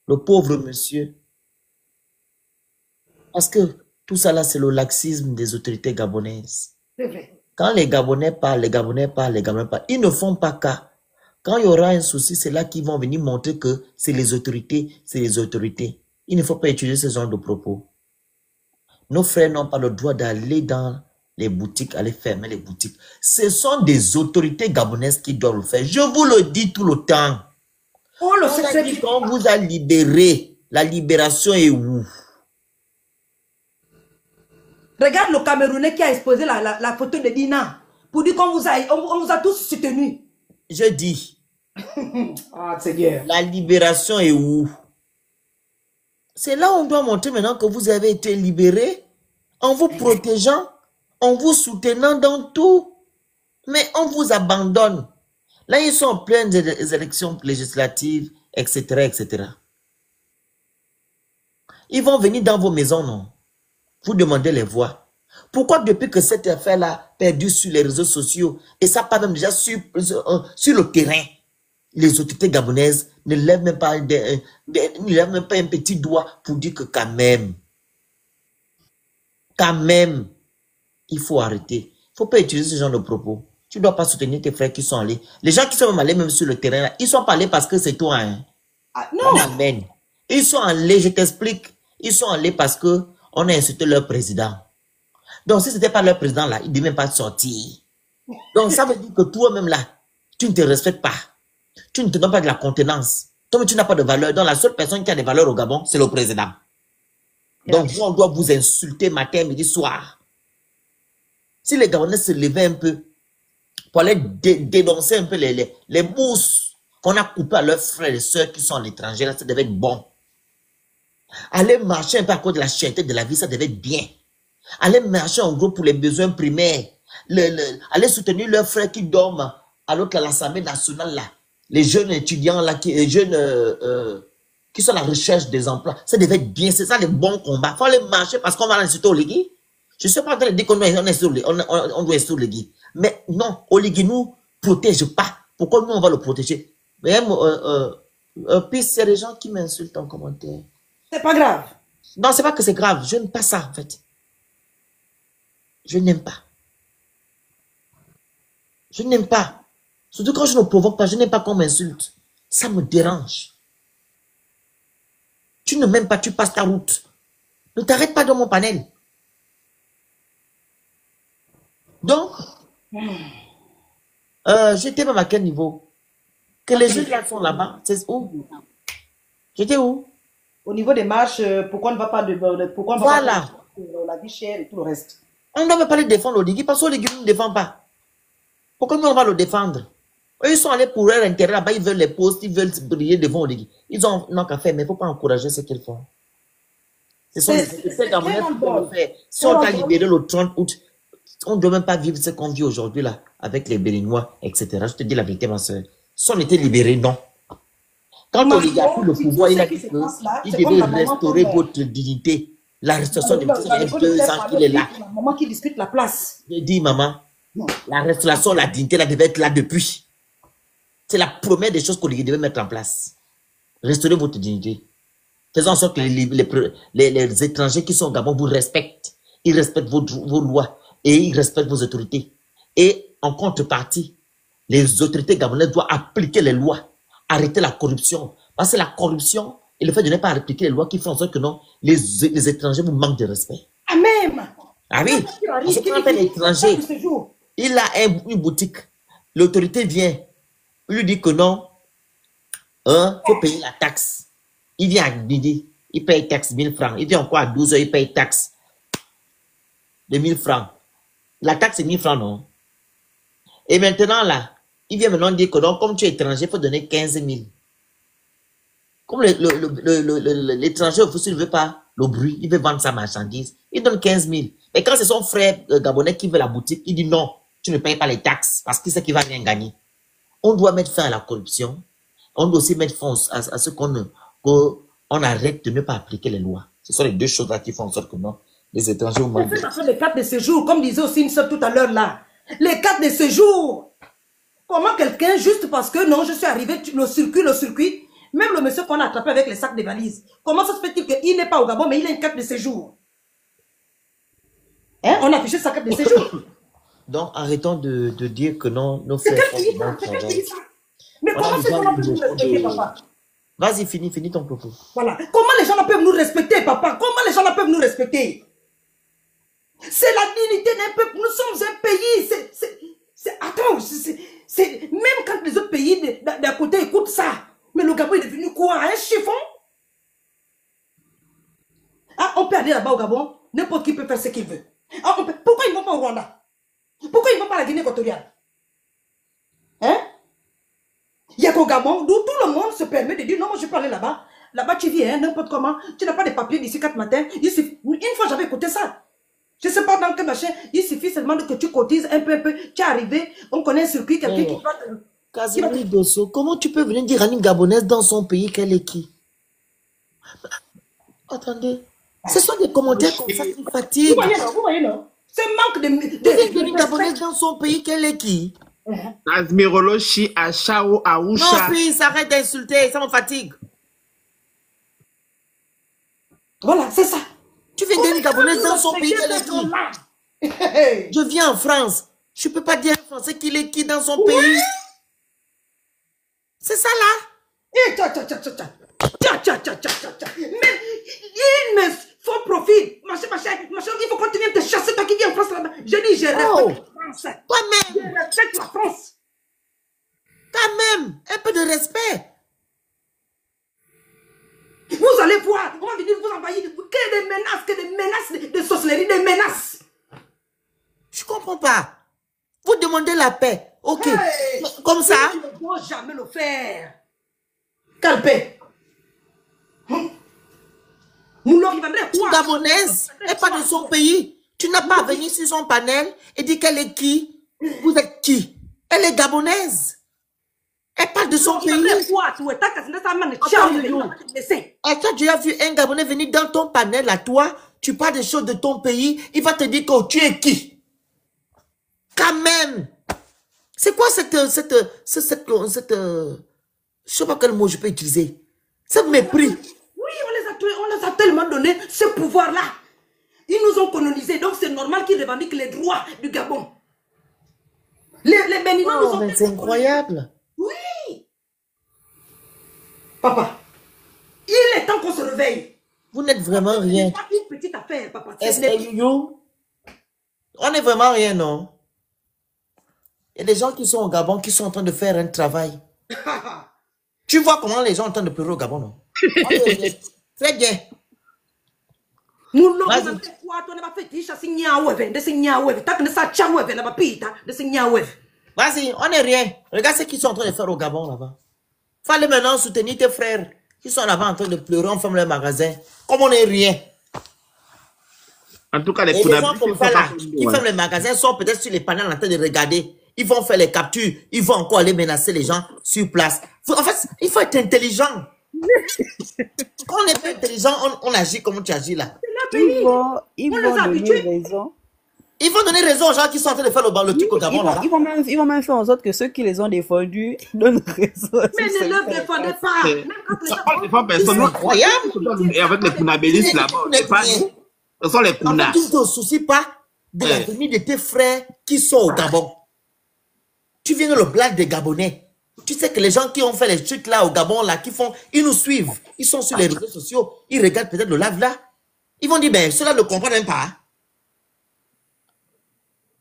Le pauvre monsieur. Parce que tout ça là, c'est le laxisme des autorités gabonaises. C'est vrai. Quand les Gabonais parlent, les Gabonais parlent, les Gabonais parlent, ils ne font pas cas. Quand il y aura un souci, c'est là qu'ils vont venir montrer que c'est les autorités, c'est les autorités. Il ne faut pas utiliser ce genre de propos. Nos frères n'ont pas le droit d'aller dans les boutiques, aller fermer les boutiques. Ce sont des autorités gabonaises qui doivent le faire. Je vous le dis tout le temps. On le sait. Quand on vous a libéré, la libération est où? Regarde le Camerounais qui a exposé la photo de Dina pour dire qu'on vous a tous soutenus. Je dis. Ah, Seigneur. La libération est où? C'est là où on doit montrer maintenant que vous avez été libéré en vous protégeant, en vous soutenant dans tout. Mais on vous abandonne. Là, ils sont en pleine des élections législatives, etc., etc. Ils vont venir dans vos maisons, non? Vous demandez les voix. Pourquoi depuis que cette affaire-là a perdu sur les réseaux sociaux, et ça part même déjà sur le terrain, les autorités gabonaises ne lèvent même pas, ne lèvent même pas un petit doigt pour dire que quand même, il faut arrêter. Il ne faut pas utiliser ce genre de propos. Tu ne dois pas soutenir tes frères qui sont allés. Les gens qui sont même allés même sur le terrain, là, ils sont pas allés parce que c'est toi. Hein. Ah, non. Amen. Ils sont allés, je t'explique, ils sont allés parce que on a insulté leur président. Donc, si ce n'était pas leur président là, il ne devait même pas sortir. Donc, ça veut dire que toi-même là, tu ne te respectes pas. Tu ne te donnes pas de la contenance. Toi, tu n'as pas de valeur. Donc, la seule personne qui a des valeurs au Gabon, c'est le président. Donc, vous, on doit vous insulter matin, midi, soir. Si les Gabonais se levaient un peu pour aller dénoncer un peu les bourses qu'on a coupées à leurs frères et sœurs qui sont à l'étranger, là, ça devait être bon. Aller marcher un peu à cause de la cherté de la vie, ça devait être bien. Aller marcher en gros pour les besoins primaires. Aller soutenir leurs frères qui dorment à l'Assemblée nationale là. Les jeunes étudiants là, les jeunes qui sont à la recherche des emplois. Ça devait être bien. C'est ça les bons combats. Il faut aller marcher parce qu'on va insulter Oligui. Je ne suis pas en train de dire qu'on doit insulter Oligui. Mais non, Oligui nous protège pas. Pourquoi nous on va le protéger? Mais puis c'est les gens qui m'insultent en commentaire. C'est pas grave. Non, c'est pas que c'est grave. Je n'aime pas ça, en fait. Je n'aime pas. Je n'aime pas. Surtout quand je ne provoque pas, je n'aime pas qu'on m'insulte. Ça me dérange. Tu ne m'aimes pas, tu passes ta route. Ne t'arrête pas dans mon panel. Donc, j'étais même à quel niveau? Que les jeunes là sont là-bas. C'est où? J'étais où? Au niveau des marches, pourquoi on ne va pas pourquoi on va Voilà. pas la vie chère et tout le reste. On ne doit même pas les défendre, Oligui, parce que Oligui ne nous défend pas. Pourquoi nous on va le défendre? Eux, ils sont allés pour leur intérêt là-bas, ils veulent les postes, ils veulent briller devant Oligui. Ils ont qu'à faire, mais il ne faut pas encourager ce qu'ils font. Ce sont les Gabonais qui doivent le faire. Si on t'a libéré le 30 août, on ne doit même pas vivre ce qu'on vit aujourd'hui là, avec les Béninois, etc. Je te dis la vérité, ma soeur. Si on était libéré, non. Quand Oligui a pris le pouvoir, il a dit qu'il devait restaurer votre dignité. La restauration des petits, il y a 2 ans qu'il est là. La maman qui discute la place. Je dis, maman, la restauration, la dignité, là, devait être là depuis. C'est la première des choses qu'Oligui devait mettre en place. Restaurer votre dignité. Faisons en sorte que les étrangers qui sont au Gabon vous respectent. Ils respectent vos lois et ils respectent vos autorités. Et en contrepartie, les autorités gabonaises doivent appliquer les lois. Arrêter la corruption. Parce que la corruption et le fait de ne pas appliquer les lois qui font en sorte que non, les étrangers vous manquent de respect. Ah même. Ah oui, parce que quand on appelle l'étranger, il a une boutique. L'autorité vient, il lui dit que non, il faut payer la taxe. Il vient à midi, il paye taxe 1000 francs. Il vient encore à 12 heures, il paye taxe de 1000 francs. La taxe c'est 1000 francs, non? Et maintenant là, il vient maintenant dire que non, comme tu es étranger, il faut donner 15 000. Comme l'étranger, s'il ne veut pas le bruit, il veut vendre sa marchandise, il donne 15 000. Et quand c'est son frère gabonais qui veut la boutique, il dit non, tu ne payes pas les taxes parce qu'il sait qu'il va rien gagner. On doit mettre fin à la corruption. On doit aussi mettre fin à ce qu'on arrête de ne pas appliquer les lois. Ce sont les 2 choses là qui font en sorte que non, les étrangers au monde. Les cartes de séjour, comme disait aussi une soeur tout à l'heure là. Les cartes de séjour. Comment quelqu'un, juste parce que non, je suis arrivé, le circuit, même le monsieur qu'on a attrapé avec les sacs de valises, comment ça se fait-il qu'il n'est pas au Gabon, mais il a une carte de séjour? Hein? On a affiché sa carte de séjour. Donc, arrêtons de dire que non, nos frères font du bon travail. Mais comment ces gens peuvent nous respecter, papa? Vas-y, finis ton propos. Voilà. Comment les gens peuvent nous respecter, papa? Comment les gens peuvent nous respecter? C'est la dignité d'un peuple. Nous sommes un pays. Attends, même quand les autres pays d'à côté écoutent ça, mais le Gabon est devenu quoi? Un chiffon? Ah, on peut aller là-bas au Gabon, n'importe qui peut faire ce qu'il veut. Ah, pourquoi ils ne vont pas au Rwanda? Pourquoi ils ne vont pas à la Guinée équatoriale? Hein? Il y a qu'au Gabon, d'où tout le monde se permet de dire non, moi je peux aller là-bas. Là-bas, tu vis, hein, n'importe comment. Tu n'as pas de papiers d'ici 4 matins. Une fois, j'avais écouté ça. Je ne sais pas dans quel machin. Il suffit seulement que tu cotises un peu. Tu es arrivé, on connaît un circuit, quelqu'un qui va te... Casimir Dosso, comment tu peux venir dire à une Gabonaise dans son pays qu'elle est qui? Attendez. Ce sont des commentaires comme ça qui fatiguent. Vous voyez, non? Ce manque de... Vous une Gabonaise dans son pays qu'elle est qui? Asmirolochi, Achao, Aoucha. Non, please, arrête d'insulter, ça me fatigue. Voilà, c'est ça. Tu viens d'une Gabonaise dans son pays qu'elle est qui? Je viens en France. Je ne peux pas dire à un Français qu'il est qui dans son pays. C'est ça là. Mais il me faut profit. Machin, il faut continuer de te chasser toi qui viens en France là-bas. Je dis, je respecte la France. Toi-même. Je respecte la France. Quand même, un peu de respect. Vous allez voir, on va venir vous envahir. Que des menaces de sorcellerie, des menaces. Je comprends pas. Vous demandez la paix. Ok. Hey, comme ça. Tu ne dois jamais le faire. Quelle paix? Une Gabonaise n'est pas de son pays. Tu n'as pas à venir sur son panel et dire qu'elle est qui? Vous êtes qui? Elle est Gabonaise. Elle parle de son pays. Est-ce que tu as vu un Gabonais venir dans ton panel à toi? Tu parles des choses de ton pays. Il va te dire que tu es qui? Quand même. C'est quoi cette je sais pas quel mot je peux utiliser. Ce mépris. Oui, on les a tellement donné ce pouvoir-là. Ils nous ont colonisés, donc c'est normal qu'ils revendiquent les droits du Gabon. Les Béninois nous ont... C'est incroyable. Oui. Papa, il est temps qu'on se réveille. Vous n'êtes vraiment rien. C'est une petite affaire, papa. On n'est vraiment rien, non? Il y a des gens qui sont au Gabon qui sont en train de faire un travail. Tu vois comment les gens sont en train de pleurer au Gabon, non? Très bien. Vas-y, on n'est rien. Regarde ce qu'ils sont en train de faire au Gabon là-bas. Fallait maintenant soutenir tes frères qui sont là-bas en train de pleurer, on ferme les magasins. Comme on n'est rien. En tout cas, les gens comme ça là, qui ferment les magasins sont peut-être sur les panneaux en train de regarder. Ils vont faire les captures. Ils vont encore aller menacer les gens sur place. En fait, il faut être intelligent. Quand on n'est pas intelligent, on agit comme tu agis là. Ils vont donner raison. Ils vont donner raison aux gens qui sont en train de faire le truc au Gabon là. Ils vont même faire en sorte que ceux qui les ont défendus donnent raison. Mais ne leur défendez pas. Ça ne défend personne. Et avec les Kounabélistes là-bas, ce sont les Kounas. Tu ne te soucies pas de l'avenir de tes frères qui sont au Gabon. Tu viens de le blague des Gabonais. Tu sais que les gens qui ont fait les trucs là au Gabon, là, ils nous suivent. Ils sont sur les réseaux sociaux. Ils regardent peut-être le live là. Ils vont dire, ben, cela ne comprend même pas.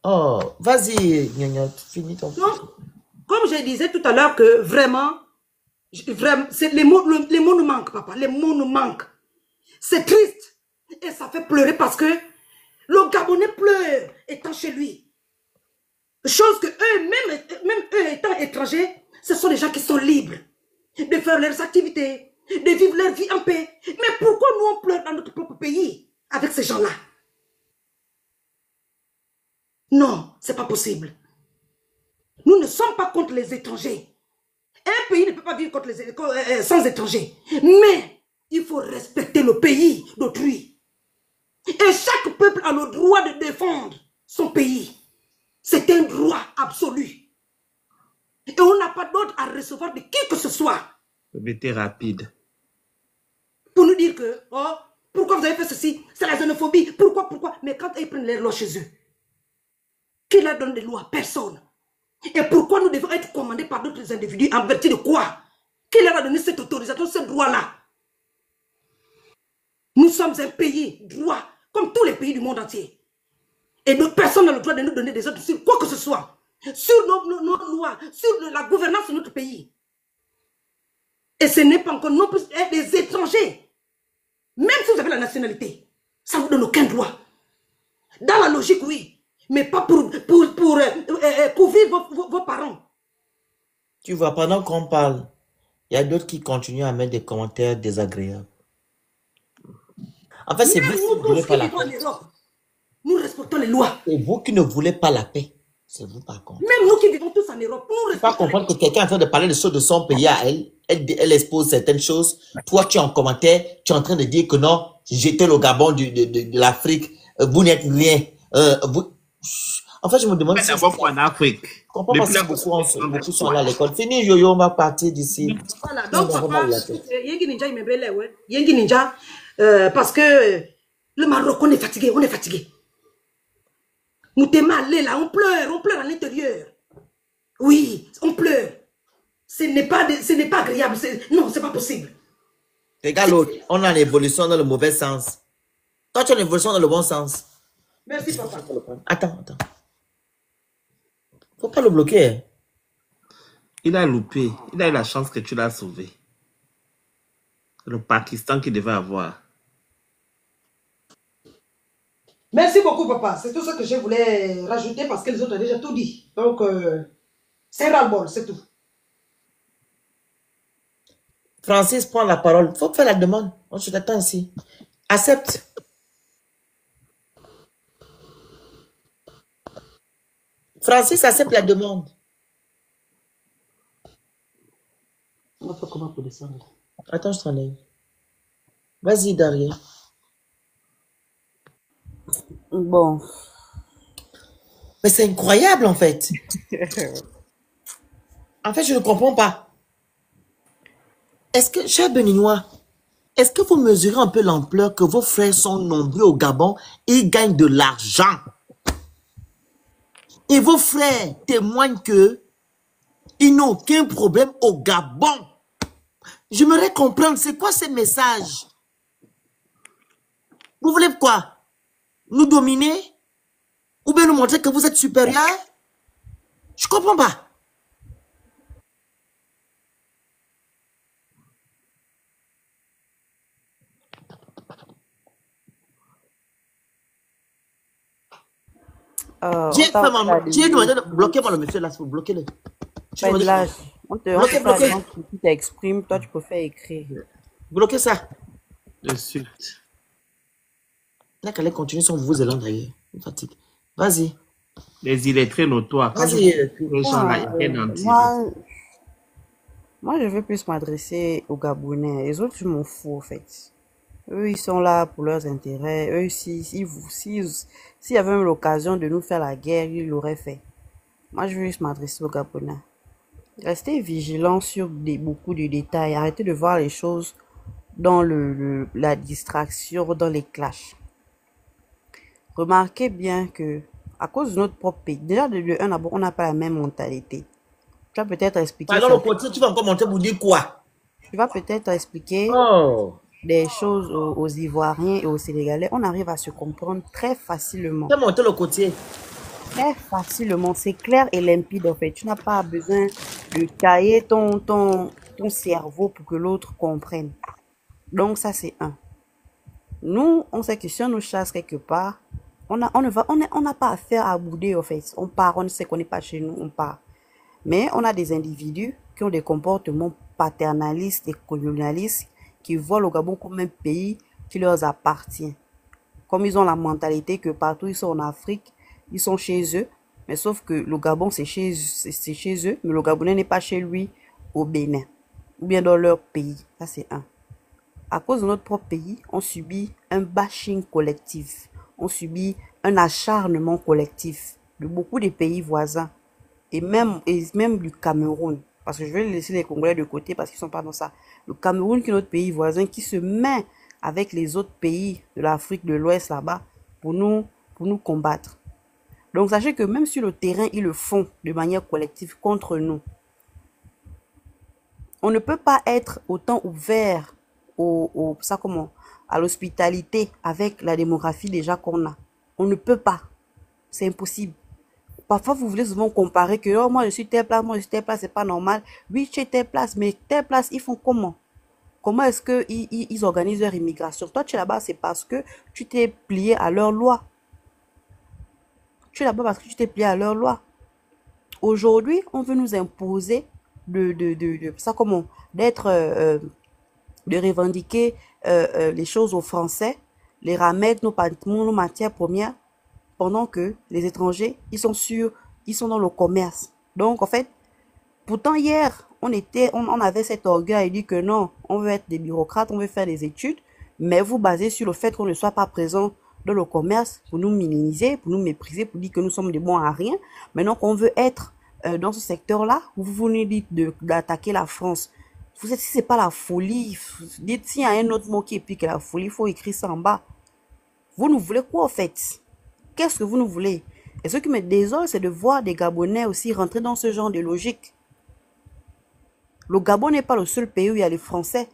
Oh, vas-y, Gnagnotte, finis ton truc. Comme je disais tout à l'heure que vraiment les mots nous manquent, papa. Les mots nous manquent. C'est triste. Et ça fait pleurer parce que le Gabonais pleure étant chez lui. Chose que même eux étant étrangers, ce sont des gens qui sont libres de faire leurs activités, de vivre leur vie en paix. Mais pourquoi nous on pleure dans notre propre pays avec ces gens-là? Non, c'est pas possible. Nous ne sommes pas contre les étrangers. Un pays ne peut pas vivre sans étrangers. Mais il faut respecter le pays d'autrui. Et chaque peuple a le droit de défendre son pays. C'est un droit absolu. Et on n'a pas d'ordre à recevoir de qui que ce soit. Mettez rapide. Pour nous dire que, oh, pourquoi vous avez fait ceci? C'est la xénophobie. Pourquoi? Mais quand ils prennent les lois chez eux, qui leur donne des lois? Personne. Et pourquoi nous devons être commandés par d'autres individus en vertu de quoi? Qui leur a donné cette autorisation, ce droit-là? Nous sommes un pays droit, comme tous les pays du monde entier. Et personne n'a le droit de nous donner des ordres sur quoi que ce soit. Sur nos lois, sur la gouvernance de notre pays. Et ce n'est pas encore non plus des étrangers. Même si vous avez la nationalité, ça ne vous donne aucun droit. Dans la logique, oui. Mais pas pour couvrir vos parents. Tu vois, pendant qu'on parle, il y a d'autres qui continuent à mettre des commentaires désagréables. En fait, c'est vous qui ne voulez pas la paix. Nous respectons les lois. C'est vous qui ne voulez pas la paix. C'est vous par contre. Même nous qui vivons tous en Europe, nous respectons. Pas comprendre que quelqu'un est en train de parler de choses de son pays à elle. Elle expose certaines choses. Toi, tu es en commentaire, tu es en train de dire que non, j'étais le Gabon de l'Afrique. Vous n'êtes rien. En fait, je me demande si... en Afrique. Je comprends pas si beaucoup sont là à l'école. Fini, Yo-Yo, on va partir d'ici. Voilà, donc papa, Yengi Ninja, il me belle, ouais. Yengi Ninja, parce que le Maroc, on est fatigué. Nous t'es malé là, on pleure à l'intérieur. Oui, on pleure. Ce n'est pas agréable. Non, c'est pas possible. Regarde l'autre, on a l'évolution dans le mauvais sens. Toi, tu as l'évolution dans le bon sens. Merci, papa. Attends. Faut pas le bloquer. Il a loupé. Il a eu la chance que tu l'as sauvé. Le Pakistan qu'il devait avoir. Merci beaucoup, papa. C'est tout ce que je voulais rajouter parce que les autres ont déjà tout dit. Donc, c'est ras-le-bol, c'est tout. Francis prend la parole. Faut faire la demande. On se t'attend ici. Accepte. Francis accepte la demande. On va faire comment pour descendre? Attends, je t'enlève. Vas-y, Daria. Bon. Mais c'est incroyable, en fait. En fait, je ne comprends pas. Est-ce que, cher Béninois, est-ce que vous mesurez un peu l'ampleur que vos frères sont nombreux au Gabon et ils gagnent de l'argent? Et vos frères témoignent que ils n'ont aucun problème au Gabon. J'aimerais comprendre, c'est quoi ces messages? Vous voulez quoi? Nous dominer? Ou bien nous montrer que vous êtes supérieurs? Je comprends pas. On J'ai t'a offert la demandé de demande. bloquer moi le monsieur là, c'est pour bloquer le. J'ai Pas de demandé l'âge. On te bloquer, fait la bloquer. demande pour que tu t'exprimes. Toi, tu peux faire écrire. Bloquez ça. Insulte. Là qu'elle continue son vous élan d'ailleurs. Une fatigue. Vas-y. Les illettrés notoires. Quand je Vas-y. tous les gens là, ils viennent en tirer. Moi, je veux plus m'adresser aux Gabonais. Les autres, je m'en fous, en fait. Eux, ils sont là pour leurs intérêts. Eux, s'il y avait même l'occasion de nous faire la guerre, ils l'auraient fait. Moi, je veux juste m'adresser aux Gabonais. Restez vigilants sur beaucoup de détails. Arrêtez de voir les choses dans la distraction, dans les clashs. Remarquez bien que, à cause de notre propre pays, déjà de un, on n'a pas la même mentalité. Tu vas peut-être expliquer. Dans le côté, tu vas encore monter pour dire quoi? Tu vas peut-être expliquer des choses aux Ivoiriens et aux Sénégalais. On arrive à se comprendre très facilement. Tu vas monter le côté. Très facilement. C'est clair et limpide en fait. Tu n'as pas besoin de tailler ton cerveau pour que l'autre comprenne. Donc ça c'est un. Nous, on sait que si on nous chasse quelque part, on n'a pas affaire à bouder en fait. On part, on sait qu'on n'est pas chez nous, on part. Mais on a des individus qui ont des comportements paternalistes et colonialistes qui voient le Gabon comme un pays qui leur appartient. Comme ils ont la mentalité que partout ils sont en Afrique, ils sont chez eux. Mais sauf que le Gabon c'est chez eux, mais le Gabonais n'est pas chez lui au Bénin. Ou bien dans leur pays. Ça c'est un. À cause de notre propre pays, on subit un bashing collectif. On subit un acharnement collectif de beaucoup des pays voisins. Et même du Cameroun, parce que je vais laisser les Congolais de côté parce qu'ils ne sont pas dans ça. Le Cameroun, qui est notre pays voisin, qui se met avec les autres pays de l'Afrique de l'Ouest là-bas pour nous combattre. Donc sachez que même sur le terrain, ils le font de manière collective contre nous. On ne peut pas être autant ouvert à l'hospitalité avec la démographie déjà qu'on a. On ne peut pas. C'est impossible. Parfois, vous voulez souvent comparer que oh, moi je suis telle place, moi je suis telle place, c'est pas normal. Oui, tu es telle place, mais telle place, ils font comment? Comment est-ce qu'ils organisent leur immigration? Toi, tu es là-bas, c'est parce que tu t'es plié à leurs lois. Tu es là-bas parce que tu t'es plié à leurs lois. Aujourd'hui, on veut nous imposer de revendiquer les choses aux Français, les remettre nos matières premières, pendant que les étrangers, ils sont dans le commerce. Donc, en fait, pourtant hier, on avait cet orgueil et dit que non, on veut être des bureaucrates, on veut faire des études, mais vous basez sur le fait qu'on ne soit pas présent dans le commerce pour nous minimiser, pour nous mépriser, pour dire que nous sommes des bons à rien. Maintenant qu'on veut être dans ce secteur-là, vous venez dites d'attaquer la France. Si c'est pas la folie, dites s'il y a un autre mot qui est pire que la folie, il faut écrire ça en bas. Vous nous voulez quoi en fait? Qu'est-ce que vous nous voulez? Et ce qui me désole, c'est de voir des Gabonais aussi rentrer dans ce genre de logique. Le Gabon n'est pas le seul pays où il y a les Français.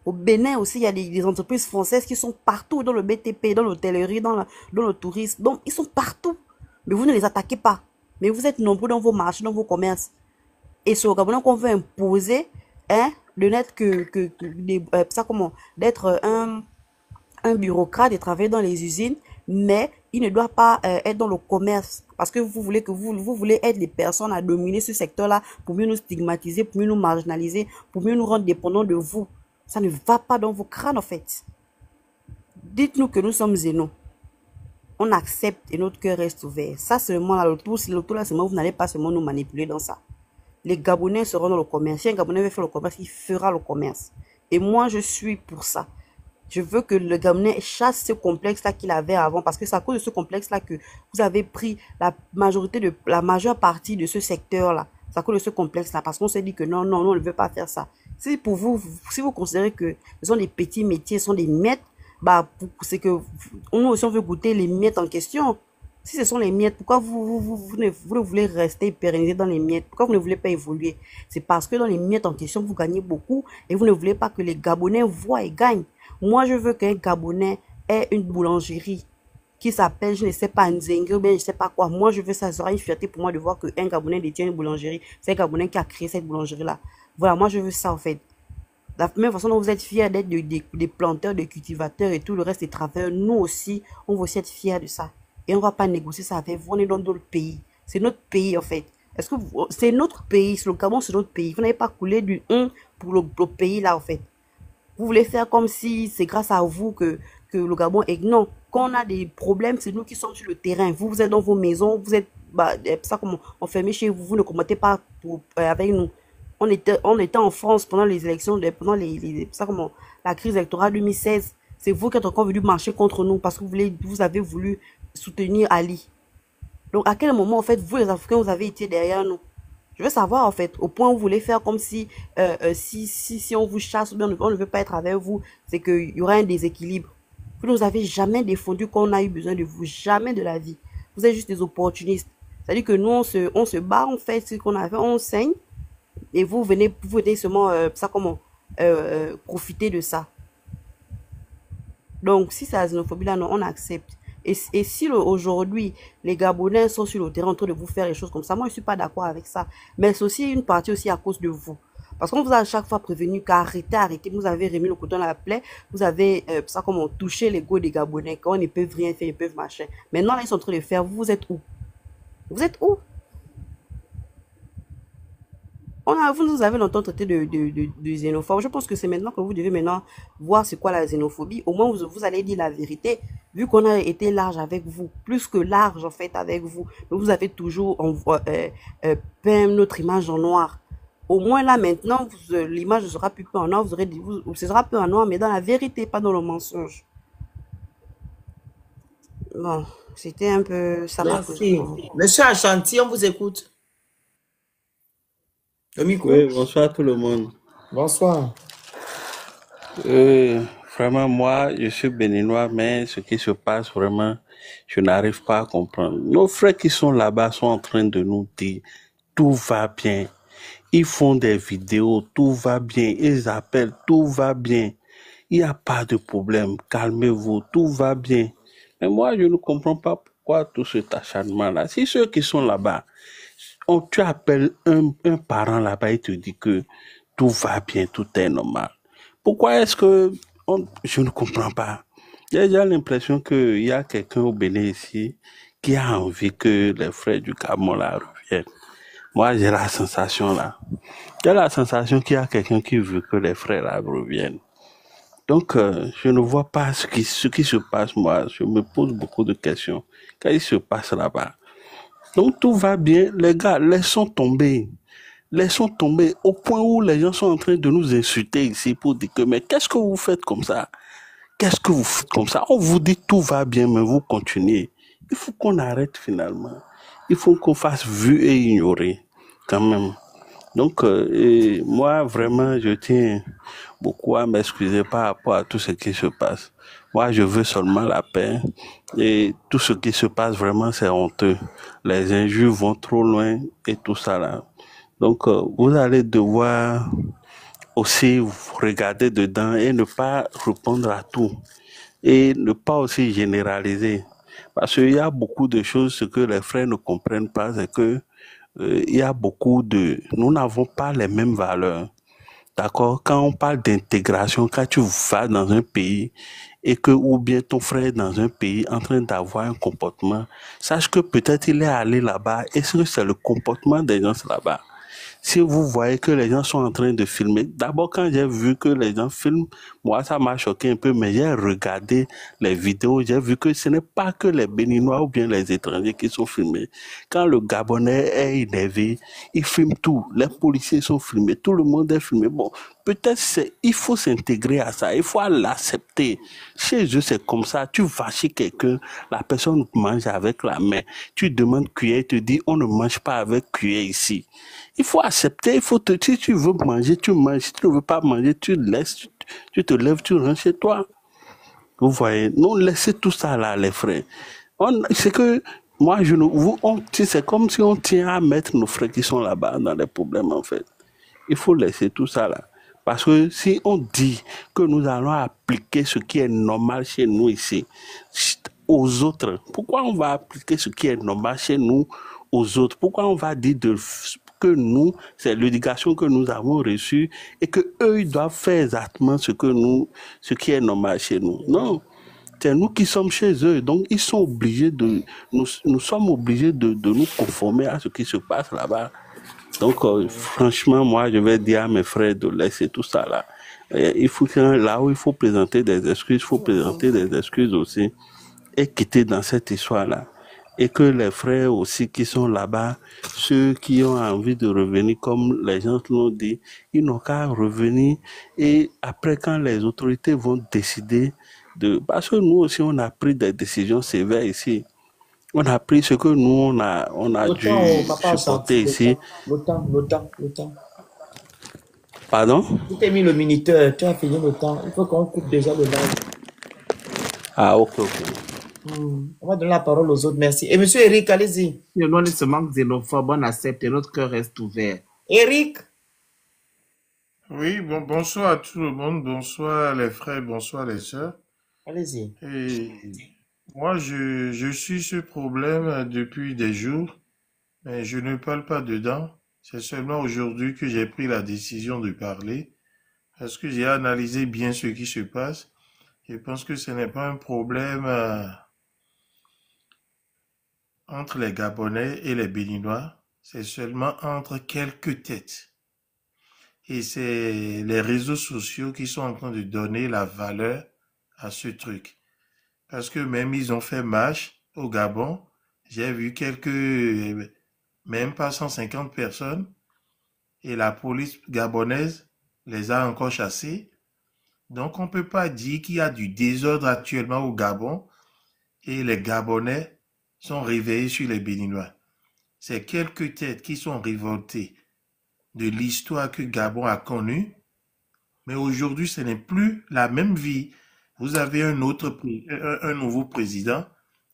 Au Bénin aussi, il y a des entreprises françaises qui sont partout, dans le BTP, dans l'hôtellerie, dans le tourisme. Donc, ils sont partout. Mais vous ne les attaquez pas. Mais vous êtes nombreux dans vos marchés, dans vos commerces. Et c'est au Gabon qu'on veut imposer de n'être d'être un bureaucrate et travailler dans les usines, mais il ne doit pas être dans le commerce parce que vous voulez être les personnes à dominer ce secteur-là pour mieux nous stigmatiser, pour mieux nous marginaliser, pour mieux nous rendre dépendants de vous. Ça ne va pas dans vos crânes en fait. Dites-nous que nous sommes zénos. On accepte et notre cœur reste ouvert. Ça seulement là, le tout là seulement, vous n'allez pas seulement nous manipuler dans ça. Les Gabonais seront dans le commerce. Si un Gabonais veut faire le commerce, il fera le commerce. Et moi, je suis pour ça. Je veux que le Gabonais chasse ce complexe-là qu'il avait avant. Parce que c'est à cause de ce complexe-là que vous avez pris la majeure partie de ce secteur-là. C'est à cause de ce complexe-là. Parce qu'on s'est dit que non, on ne veut pas faire ça. Si pour vous, si vous considérez que ce sont des petits métiers, ce sont des miettes, bah, c'est que nous aussi on veut goûter les miettes en question. Si ce sont les miettes, pourquoi vous ne voulez rester pérennisé dans les miettes? Pourquoi vous ne voulez pas évoluer? C'est parce que dans les miettes en question, vous gagnez beaucoup et vous ne voulez pas que les Gabonais voient et gagnent. Moi, je veux qu'un Gabonais ait une boulangerie qui s'appelle, je ne sais pas, Nzengue ou bien je ne sais pas quoi. Moi, je veux ça. Ça sera une fierté pour moi de voir qu'un Gabonais détient une boulangerie. C'est un Gabonais qui a créé cette boulangerie-là. Voilà, moi, je veux ça en fait. De la même façon dont vous êtes fiers d'être des planteurs, des cultivateurs et tout le reste des travailleurs, nous aussi, on veut aussi être fiers de ça. et on ne va pas négocier ça avec vous. On est dans d'autres pays. C'est notre pays, en fait. Est-ce que c'est notre pays, le Gabon, c'est notre pays. Vous n'avez pas coulé du 1 pour le pays, là, en fait. Vous voulez faire comme si c'est grâce à vous que le Gabon est... Non, quand on a des problèmes, c'est nous qui sommes sur le terrain. Vous êtes dans vos maisons, vous êtes ça comme enfermés chez vous, vous ne commentez pas avec nous. On était en France pendant les élections, pendant la crise électorale 2016. C'est vous qui êtes encore venu marcher contre nous parce que vous avez voulu soutenir Ali. Donc, à quel moment, en fait, vous, les Africains, vous avez été derrière nous? Je veux savoir, en fait, au point où vous voulez faire comme si si on vous chasse ou bien on ne veut pas être avec vous, c'est qu'il y aura un déséquilibre. Vous ne nous avez jamais défendu quand on a eu besoin de vous, jamais de la vie. Vous êtes juste des opportunistes. C'est-à-dire que nous, on se bat, on fait ce qu'on a fait, on saigne, et vous venez seulement, profiter de ça. Donc, si c'est la xénophobie là, non, on accepte. Et si aujourd'hui, les Gabonais sont sur le terrain en train de vous faire les choses comme ça, moi, je ne suis pas d'accord avec ça. Mais c'est aussi une partie aussi à cause de vous. Parce qu'on vous a à chaque fois prévenu qu'arrêtez, vous avez remis le couteau dans la plaie, vous avez touché l'ego des Gabonais, quand ils ne peuvent rien faire, ils peuvent marcher. Maintenant, là, ils sont en train de faire, vous êtes où? Vous êtes où? Vous nous avez longtemps traité de xénophobe. Je pense que c'est maintenant que vous devez maintenant voir c'est quoi la xénophobie. Au moins, vous allez dire la vérité. Vu qu'on a été large avec vous, plus que large en fait avec vous, mais vous avez toujours peint notre image en noir. Au moins là maintenant, l'image ne sera plus en noir, ce sera plus en noir, mais dans la vérité, pas dans le mensonge. Bon, c'était un peu... ça. Merci. Monsieur Ashanti, on vous écoute. Oui, bonsoir tout le monde. Bonsoir. Vraiment, moi, je suis béninois, mais ce qui se passe, vraiment, je n'arrive pas à comprendre. Nos frères qui sont là-bas sont en train de nous dire, tout va bien. Ils font des vidéos, tout va bien. Ils appellent, tout va bien. Il n'y a pas de problème, calmez-vous, tout va bien. Mais moi, je ne comprends pas pourquoi tout cet acharnement-là. Si ceux qui sont là-bas, tu appelles un parent là-bas et te dit que tout va bien, tout est normal. Pourquoi est-ce que... je ne comprends pas. J'ai déjà l'impression qu'il y a quelqu'un au Bénin ici qui a envie que les frères du Gabon là reviennent. Moi, j'ai la sensation là. J'ai la sensation qu'il y a quelqu'un qui veut que les frères là reviennent. Donc, je ne vois pas ce qui se passe, moi. Je me pose beaucoup de questions. Qu'est-ce qui se passe là-bas? Donc, tout va bien. Les gars, laissons tomber. Laissons tomber au point où les gens sont en train de nous insulter ici pour dire que, mais qu'est-ce que vous faites comme ça? Qu'est-ce que vous faites comme ça? On vous dit tout va bien, mais vous continuez. Il faut qu'on arrête finalement. Il faut qu'on fasse vu et ignorer quand même. Donc, moi, vraiment, je tiens beaucoup à m'excuser par rapport à tout ce qui se passe. Moi, je veux seulement la paix. Et tout ce qui se passe, vraiment, c'est honteux. Les injures vont trop loin et tout ça là. Donc, vous allez devoir aussi regarder dedans et ne pas répondre à tout. Et ne pas aussi généraliser. Parce qu'il y a beaucoup de choses, ce que les frères ne comprennent pas, c'est que il y a beaucoup de... Nous n'avons pas les mêmes valeurs. D'accord? Quand on parle d'intégration, quand tu vas dans un pays et que, ou bien ton frère est dans un pays en train d'avoir un comportement, sache que peut-être il est allé là-bas et c'est le comportement des gens là-bas. Si vous voyez que les gens sont en train de filmer, d'abord quand j'ai vu que les gens filment, moi ça m'a choqué un peu, mais j'ai regardé les vidéos, j'ai vu que ce n'est pas que les Béninois ou bien les étrangers qui sont filmés. Quand le Gabonais est énervé, il filme tout. Les policiers sont filmés, tout le monde est filmé. Bon, peut-être il faut s'intégrer à ça, il faut l'accepter. Chez eux, c'est comme ça. Tu vas chez quelqu'un, la personne mange avec la main. Tu demandes cuillère, il te dit on ne mange pas avec cuillère ici. Il faut accepter, si tu veux manger, tu manges. Si tu ne veux pas manger, tu laisses, tu te lèves, tu rentres chez toi. Vous voyez, non, laissez tout ça là, les frères. C'est que, moi, c'est comme si on tient à mettre nos frères qui sont là-bas dans les problèmes, en fait. Il faut laisser tout ça là. Parce que si on dit que nous allons appliquer ce qui est normal chez nous ici, aux autres, pourquoi on va appliquer ce qui est normal chez nous aux autres? Pourquoi on va dire que nous, c'est l'éducation que nous avons reçue et que eux ils doivent faire exactement ce qui est normal chez nous? Non, C'est nous qui sommes chez eux. Donc, ils sont obligés de... Nous sommes obligés de nous conformer à ce qui se passe là-bas. Donc, franchement, moi, je vais dire à mes frères de l'Est et tout ça là, il faut que là où il faut présenter des excuses, il faut présenter des excuses aussi et quitter dans cette histoire-là. Et que les frères aussi qui sont là-bas, ceux qui ont envie de revenir, comme les gens l'ont dit, ils n'ont qu'à revenir. Et après, quand les autorités vont décider de... Parce que nous aussi, on a pris des décisions sévères ici. On a pris ce que nous, on a dû supporter ici. Le temps. Pardon? Tu t'es mis le minuteur, tu as fini le temps. Il faut qu'on coupe déjà le live. Ah, ok. On va donner la parole aux autres, merci. Et monsieur Eric, allez-y. Non, on est seulement xénophobe, on accepte et notre cœur reste ouvert. Eric. Oui, bonsoir à tout le monde, bonsoir les frères, bonsoir les sœurs. Allez-y. Et moi, je suis ce problème depuis des jours, mais je ne parle pas dedans. C'est seulement aujourd'hui que j'ai pris la décision de parler, parce que j'ai analysé bien ce qui se passe. Je pense que ce n'est pas un problème entre les Gabonais et les Béninois, c'est seulement entre quelques têtes. Et c'est les réseaux sociaux qui sont en train de donner la valeur à ce truc. Parce que même ils ont fait marche au Gabon, j'ai vu même pas 150 personnes, et la police gabonaise les a encore chassés. Donc on ne peut pas dire qu'il y a du désordre actuellement au Gabon, et les Gabonais sont réveillés sur les Béninois. C'est quelques têtes qui sont révoltées de l'histoire que Gabon a connue, mais aujourd'hui ce n'est plus la même vie. Vous avez un nouveau président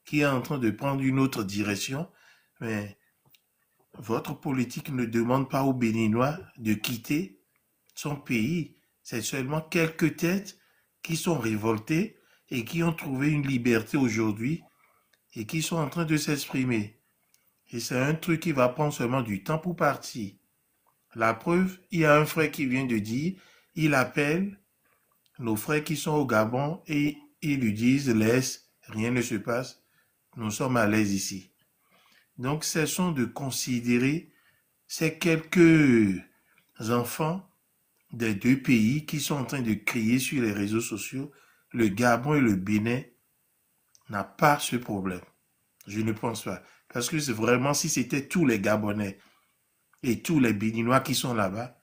qui est en train de prendre une autre direction, mais votre politique ne demande pas aux Béninois de quitter son pays. C'est seulement quelques têtes qui sont révoltées et qui ont trouvé une liberté aujourd'hui et qui sont en train de s'exprimer. Et c'est un truc qui va prendre seulement du temps pour partir. La preuve, il y a un frère qui vient de dire, il appelle nos frères qui sont au Gabon et ils lui disent, laisse, rien ne se passe, nous sommes à l'aise ici. Donc, cessons de considérer ces quelques enfants des deux pays qui sont en train de crier sur les réseaux sociaux. Le Gabon et le Bénin n'ont pas ce problème. Je ne pense pas. Parce que c'est vraiment, si c'était tous les Gabonais et tous les Béninois qui sont là-bas,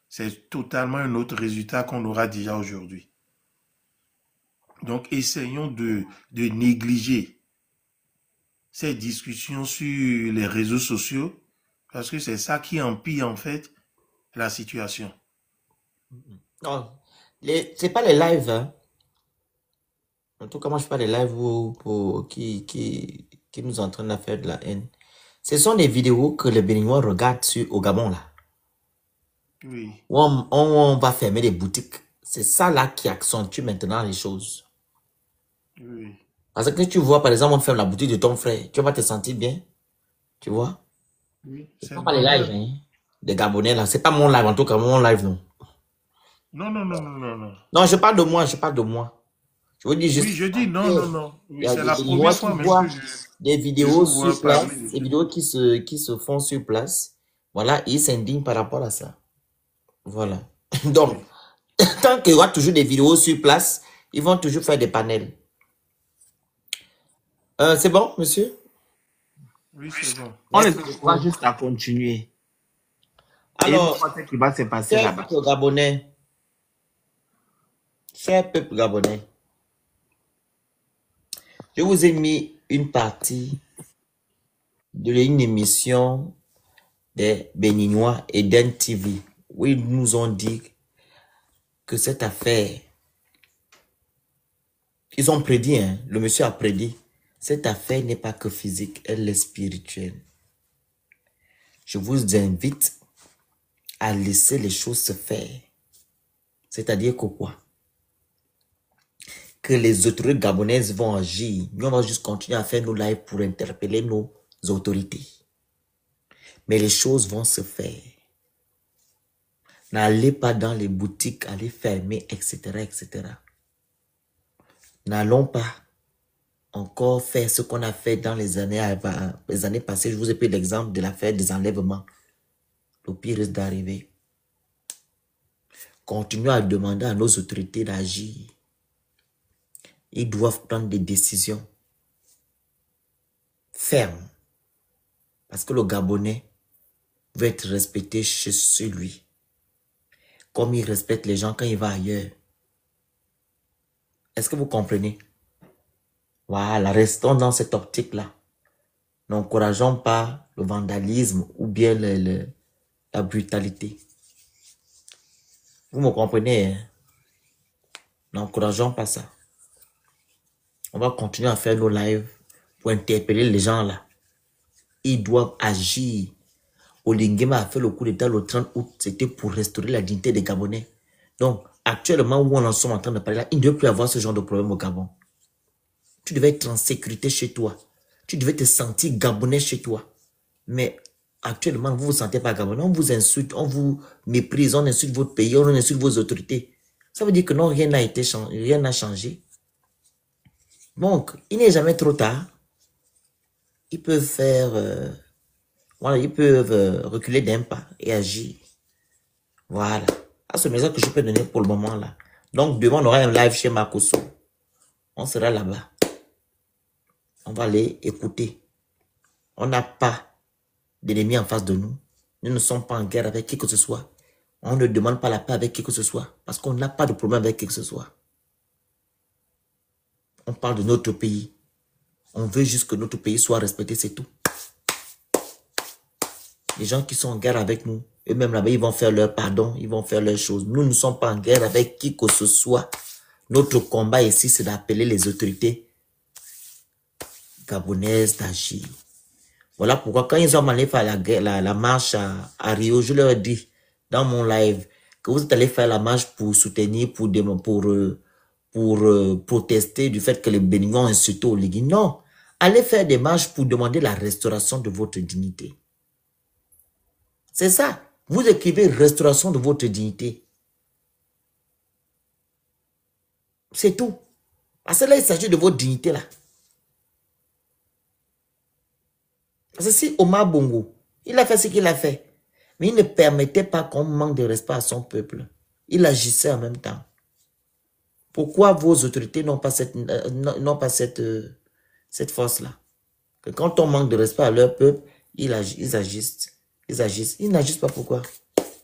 c'est totalement un autre résultat qu'on aura déjà aujourd'hui. Donc, essayons de négliger ces discussions sur les réseaux sociaux parce que c'est ça qui empire en fait la situation. Non, c'est pas les lives. Hein. En tout cas, moi, je parle des lives qui nous entraînent à faire de la haine. Ce sont des vidéos que les Béninois regardent au Gabon, là. Oui. Où on va fermer des boutiques. C'est ça, là, qui accentue maintenant les choses. Oui. Parce que tu vois, par exemple, on ferme la boutique de ton frère. Tu vas te sentir bien. Tu vois? Oui. C'est pas les lives, hein. Des Gabonais, là. C'est pas mon live, en tout cas, mon live, non. Non. Non, je parle de moi, Je vous dis juste. Oui, je dis non. Oui, c'est la Béninois première fois voient même que des vidéos sur place, parler. des vidéos qui se font sur place. Voilà, ils s'indignent par rapport à ça. Voilà. Donc, tant qu'il y aura toujours des vidéos sur place, ils vont toujours faire des panels. C'est bon, monsieur? Oui, c'est bon. On les encourage juste à continuer. Alors, ce qui va se passer cher là-bas. peuple gabonais, je vous ai mis une partie d'une émission des Béninois et d'NTV où ils nous ont dit que cette affaire, ils ont prédit, hein, le monsieur a prédit, cette affaire n'est pas que physique, elle est spirituelle. Je vous invite à laisser les choses se faire. C'est-à-dire que quoi? Que les autorités gabonaises vont agir. Nous, on va juste continuer à faire nos lives pour interpeller nos autorités. Mais les choses vont se faire. N'allez pas dans les boutiques, allez fermer, etc., etc. N'allons pas encore faire ce qu'on a fait dans les années passées. Je vous ai pris l'exemple de l'affaire des enlèvements. Le pire risque d'arriver. Continuons à demander à nos autorités d'agir. Ils doivent prendre des décisions fermes. Parce que le Gabonais veut être respecté chez lui. Comme il respecte les gens quand il va ailleurs. Est-ce que vous comprenez? Voilà, restons dans cette optique-là. N'encourageons pas le vandalisme ou bien la brutalité. Vous me comprenez, hein? N'encourageons pas ça. On va continuer à faire nos lives pour interpeller les gens là. Ils doivent agir. Olinguema a fait le coup d'état le 30 août. C'était pour restaurer la dignité des Gabonais. Donc, actuellement où on en sommes en train de parler là, il ne devait plus avoir ce genre de problème au Gabon. Tu devais être en sécurité chez toi. Tu devais te sentir Gabonais chez toi. Mais actuellement, vous ne vous sentez pas Gabonais. On vous insulte, on vous méprise, on insulte votre pays, on insulte vos autorités. Ça veut dire que non, rien n'a changé. Donc, il n'est jamais trop tard. Ils peuvent faire... voilà, ils peuvent reculer d'un pas et agir. Voilà. C'est le message que je peux donner pour le moment là. Donc, demain, on aura un live chez Makoso. On sera là-bas. On va aller écouter. On n'a pas d'ennemis en face de nous. Nous ne sommes pas en guerre avec qui que ce soit. On ne demande pas la paix avec qui que ce soit. Parce qu'on n'a pas de problème avec qui que ce soit. On parle de notre pays. On veut juste que notre pays soit respecté, c'est tout. Les gens qui sont en guerre avec nous, eux-mêmes là-bas, ils vont faire leur pardon, ils vont faire leurs choses. Nous ne sommes pas en guerre avec qui que ce soit. Notre combat ici, c'est d'appeler les autorités gabonaises d'agir. Voilà pourquoi quand ils ont allé faire la marche à Rio, je leur ai dit dans mon live que vous êtes allés faire la marche pour soutenir, pour protester du fait que les Béninois ont insulté Oligui. Non, allez faire des marches pour demander la restauration de votre dignité. C'est ça. Vous écrivez restauration de votre dignité. C'est tout. Parce que là, il s'agit de votre dignité là. Parce que si Omar Bongo, il a fait ce qu'il a fait, mais il ne permettait pas qu'on manque de respect à son peuple. Il agissait en même temps. Pourquoi vos autorités n'ont pas cette force-là? Que quand on manque de respect à leur peuple, ils agissent. Ils agissent. Ils n'agissent pas pourquoi?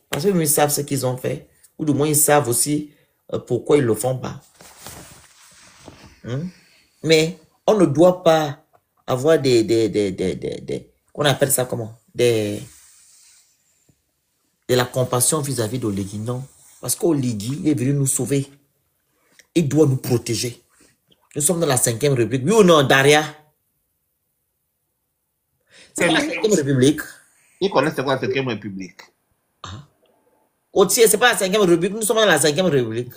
Parce qu'ils savent ce qu'ils ont fait. Ou du moins, ils savent aussi pourquoi ils ne le font pas. Mais on ne doit pas avoir qu'on appelle ça comment? De la compassion vis-à-vis d'Oligui, non. Parce qu'Oligui est venu nous sauver. Il doit nous protéger. Nous sommes dans la 5e République. Oui ou non, Daria? C'est la 5e République. Ils connaissent c'est quoi la 5e République? Otier, c'est pas la 5e République. Nous sommes dans la 5e République.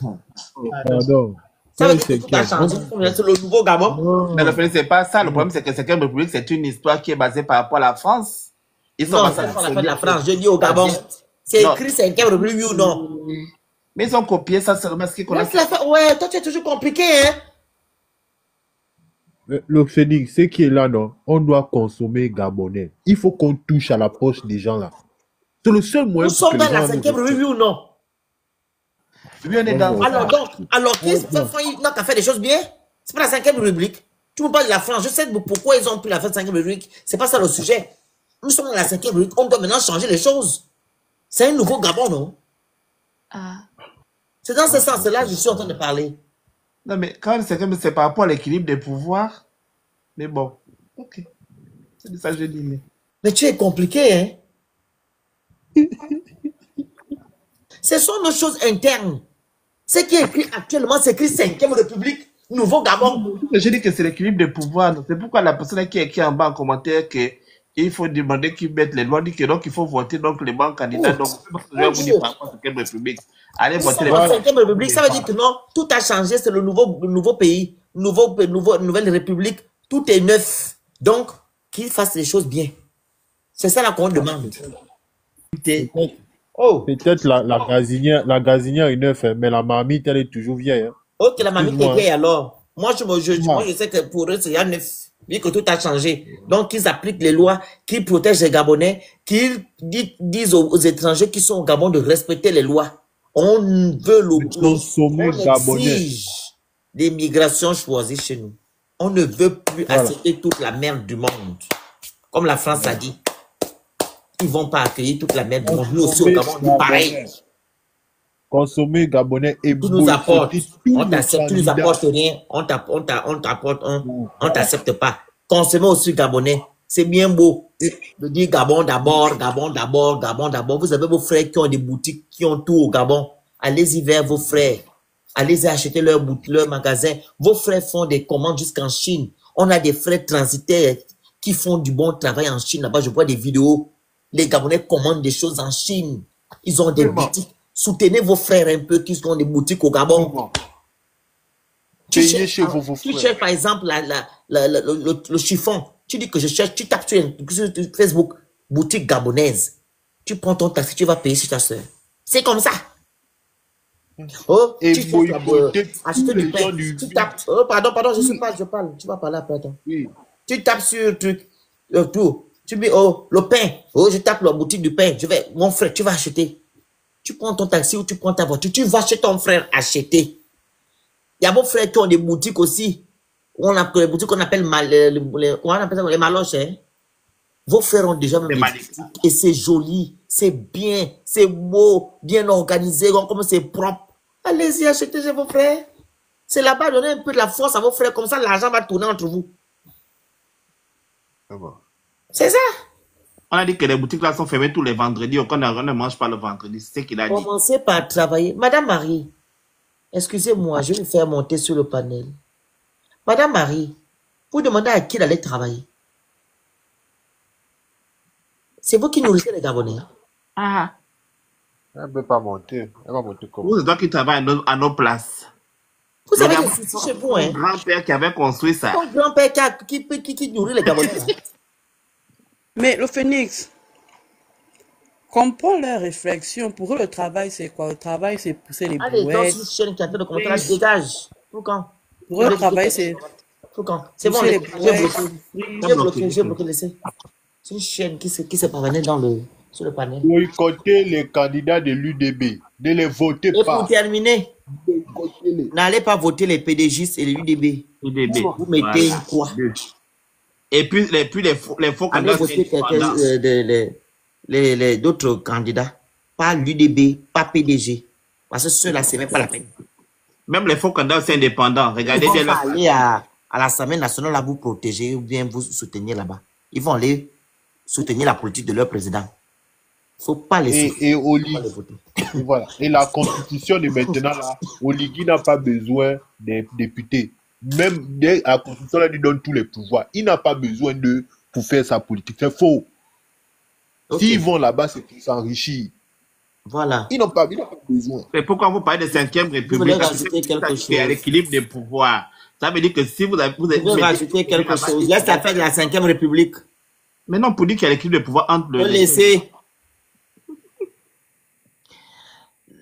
Pardon. Ça veut dire que tout a changé. C'est le nouveau Gabon. Mais le problème, c'est pas ça. Le problème, c'est que la 5e République, c'est une histoire qui est basée par rapport à la France. Ils sont non, c'est pas la fin de la France. Je dis au Gabon. C'est écrit 5e République, oui ou non? Mais ils ont copié ça seulement ce qu'ils connaissent. Ouais, toi, tu es toujours compliqué, hein? Le Phoenix, ce qui est là, non, on doit consommer gabonais. Il faut qu'on touche à la poche des gens là. C'est le seul moyen. Nous sommes dans la 5e République, oui ou non? Oui, on est dans. Alors, qu'est-ce qu'ils n'a qu'à faire des choses bien? C'est pas la 5e République. Tu me parles de la France. Je sais pourquoi ils ont pris la fin de la 5e République. C'est pas ça le sujet. Nous sommes dans la 5e République. On doit maintenant changer les choses. C'est un nouveau Gabon, non? C'est dans ce sens-là que je suis en train de parler. Non, mais quand c'est par rapport à l'équilibre des pouvoirs. Mais bon, ok. C'est ça que je dis. Mais tu es compliqué, hein? Ce sont nos choses internes. Ce qui est écrit actuellement, c'est écrit 5e République, Nouveau Gabon. Je dis que c'est l'équilibre des pouvoirs. C'est pourquoi la personne qui est écrit en bas en commentaire qu'il faut demander qu'ils mettent les lois, dit que donc il faut voter donc les bons candidats. Donc, je vais vous dire par rapport à la 5e République. Allez voter les bons. La 5e République, ça veut dire que non, tout a changé, c'est le nouveau pays, nouvelle République, tout est neuf. Donc, qu'ils fassent les choses bien. C'est ça qu'on demande. Peut-être la gazinière est neuve, mais la marmite, elle est toujours vieille. Hein. Ok, la marmite est vieille alors. Moi, je sais que pour eux, c'est il y a 9, vu que tout a changé. Donc, ils appliquent les lois qui protègent les Gabonais, qui disent aux étrangers qui sont au Gabon de respecter les lois. On veut on exige des migrations choisies chez nous. On ne veut plus accepter toute la merde du monde. Comme la France a dit. Ils ne vont pas accueillir toute la merde du monde. Nous aussi au Gabon, nous pareil. Consommer gabonais et tu nous apportes, on t'accepte, tu nous apportes rien, on t'apporte, on t'accepte pas. Consommer aussi gabonais, c'est bien beau de dire Gabon d'abord, Gabon d'abord, Gabon d'abord. Vous avez vos frères qui ont des boutiques, qui ont tout au Gabon. Allez-y vers vos frères. Allez-y acheter leur magasin. Vos frères font des commandes jusqu'en Chine. On a des frères transitaires qui font du bon travail en Chine. Là-bas, je vois des vidéos. Les Gabonais commandent des choses en Chine. Ils ont des boutiques. Soutenez vos frères un peu qui ont des boutiques au Gabon. Tu cherches par exemple le chiffon. Tu dis que je cherche, tu tapes sur Facebook, boutique gabonaise. Tu prends ton taxi, tu vas payer sur ta soeur. C'est comme ça. Oh, tu cherches acheter du pain. Tu tapes. Oh, pardon, je parle. Tu vas parler après. Oui. Tu tapes sur tout. Tu dis, oh, le pain. Oh, je tape la boutique du pain. Mon frère, tu vas acheter. Tu prends ton taxi ou tu prends ta voiture, tu vas chez ton frère acheter. Il y a vos frères qui ont des boutiques aussi. On a des boutiques qu'on appelle les maloches. Hein? Vos frères ont déjà même des boutiques et c'est joli, c'est bien, c'est beau, bien organisé, comme c'est propre. Allez-y, achetez chez vos frères. C'est là-bas, donnez un peu de la force à vos frères, comme ça l'argent va tourner entre vous. C'est ça. On a dit que les boutiques là sont fermées tous les vendredis, qu'on ne mange pas le vendredi. C'est ce qu'il a dit. Commencez par travailler. Madame Marie, excusez-moi, je vais me faire monter sur le panel. Madame Marie, vous demandez à qui d'aller travailler. C'est vous qui nourrissez les Gabonais. Elle ne peut pas monter. Elle va monter comment? Vous, c'est toi qui travaille à nos places. Vous savez que c'est chez vous, hein? Mon grand-père qui avait construit ça. Ton grand-père qui nourrit les Gabonais. Mais le Phénix, comprends leur réflexion. Pour eux, le travail, c'est quoi? Le travail, c'est pousser les brouettes. Allez, dans une chaîne qui a fait le commentaire, dégage. Pour quand? Pour eux, le travail, c'est... Pour quand? C'est bon, j'ai bloqué, laissez. C'est une chaîne qui s'est parvenue sur le panel. Boycotter les candidats de l'UDB. Ne les votez pas. Et pour terminer, n'allez pas voter les PDGistes et les UDB. Vous mettez une croix. Et puis les faux candidats. Allez voter d'autres candidats. Pas l'UDB, pas PDG. Parce que ceux-là, c'est même pas la peine. Même les faux candidats, c'est indépendant. Regardez bien. Ils vont aller à l'Assemblée nationale là, vous protéger ou bien vous soutenir là-bas. Ils vont aller soutenir la politique de leur président. Il ne faut pas les voter. Et voilà. Et la constitution de maintenant, là, Oligui n'a pas besoin des députés. Même la constitution là, lui donne tous les pouvoirs. Il n'a pas besoin d'eux pour faire sa politique. C'est faux. Okay. S'ils vont là-bas, c'est pour s'enrichir. Voilà. Ils n'ont pas besoin. Mais pourquoi vous parlez de 5e République? C'est à l'équilibre des pouvoirs. Ça veut dire que si vous avez... Vous rajouter quelque chose. Laisse la fin de la 5e République. Mais non, pour dire qu'il y a l'équilibre des pouvoirs entre le... Laissez.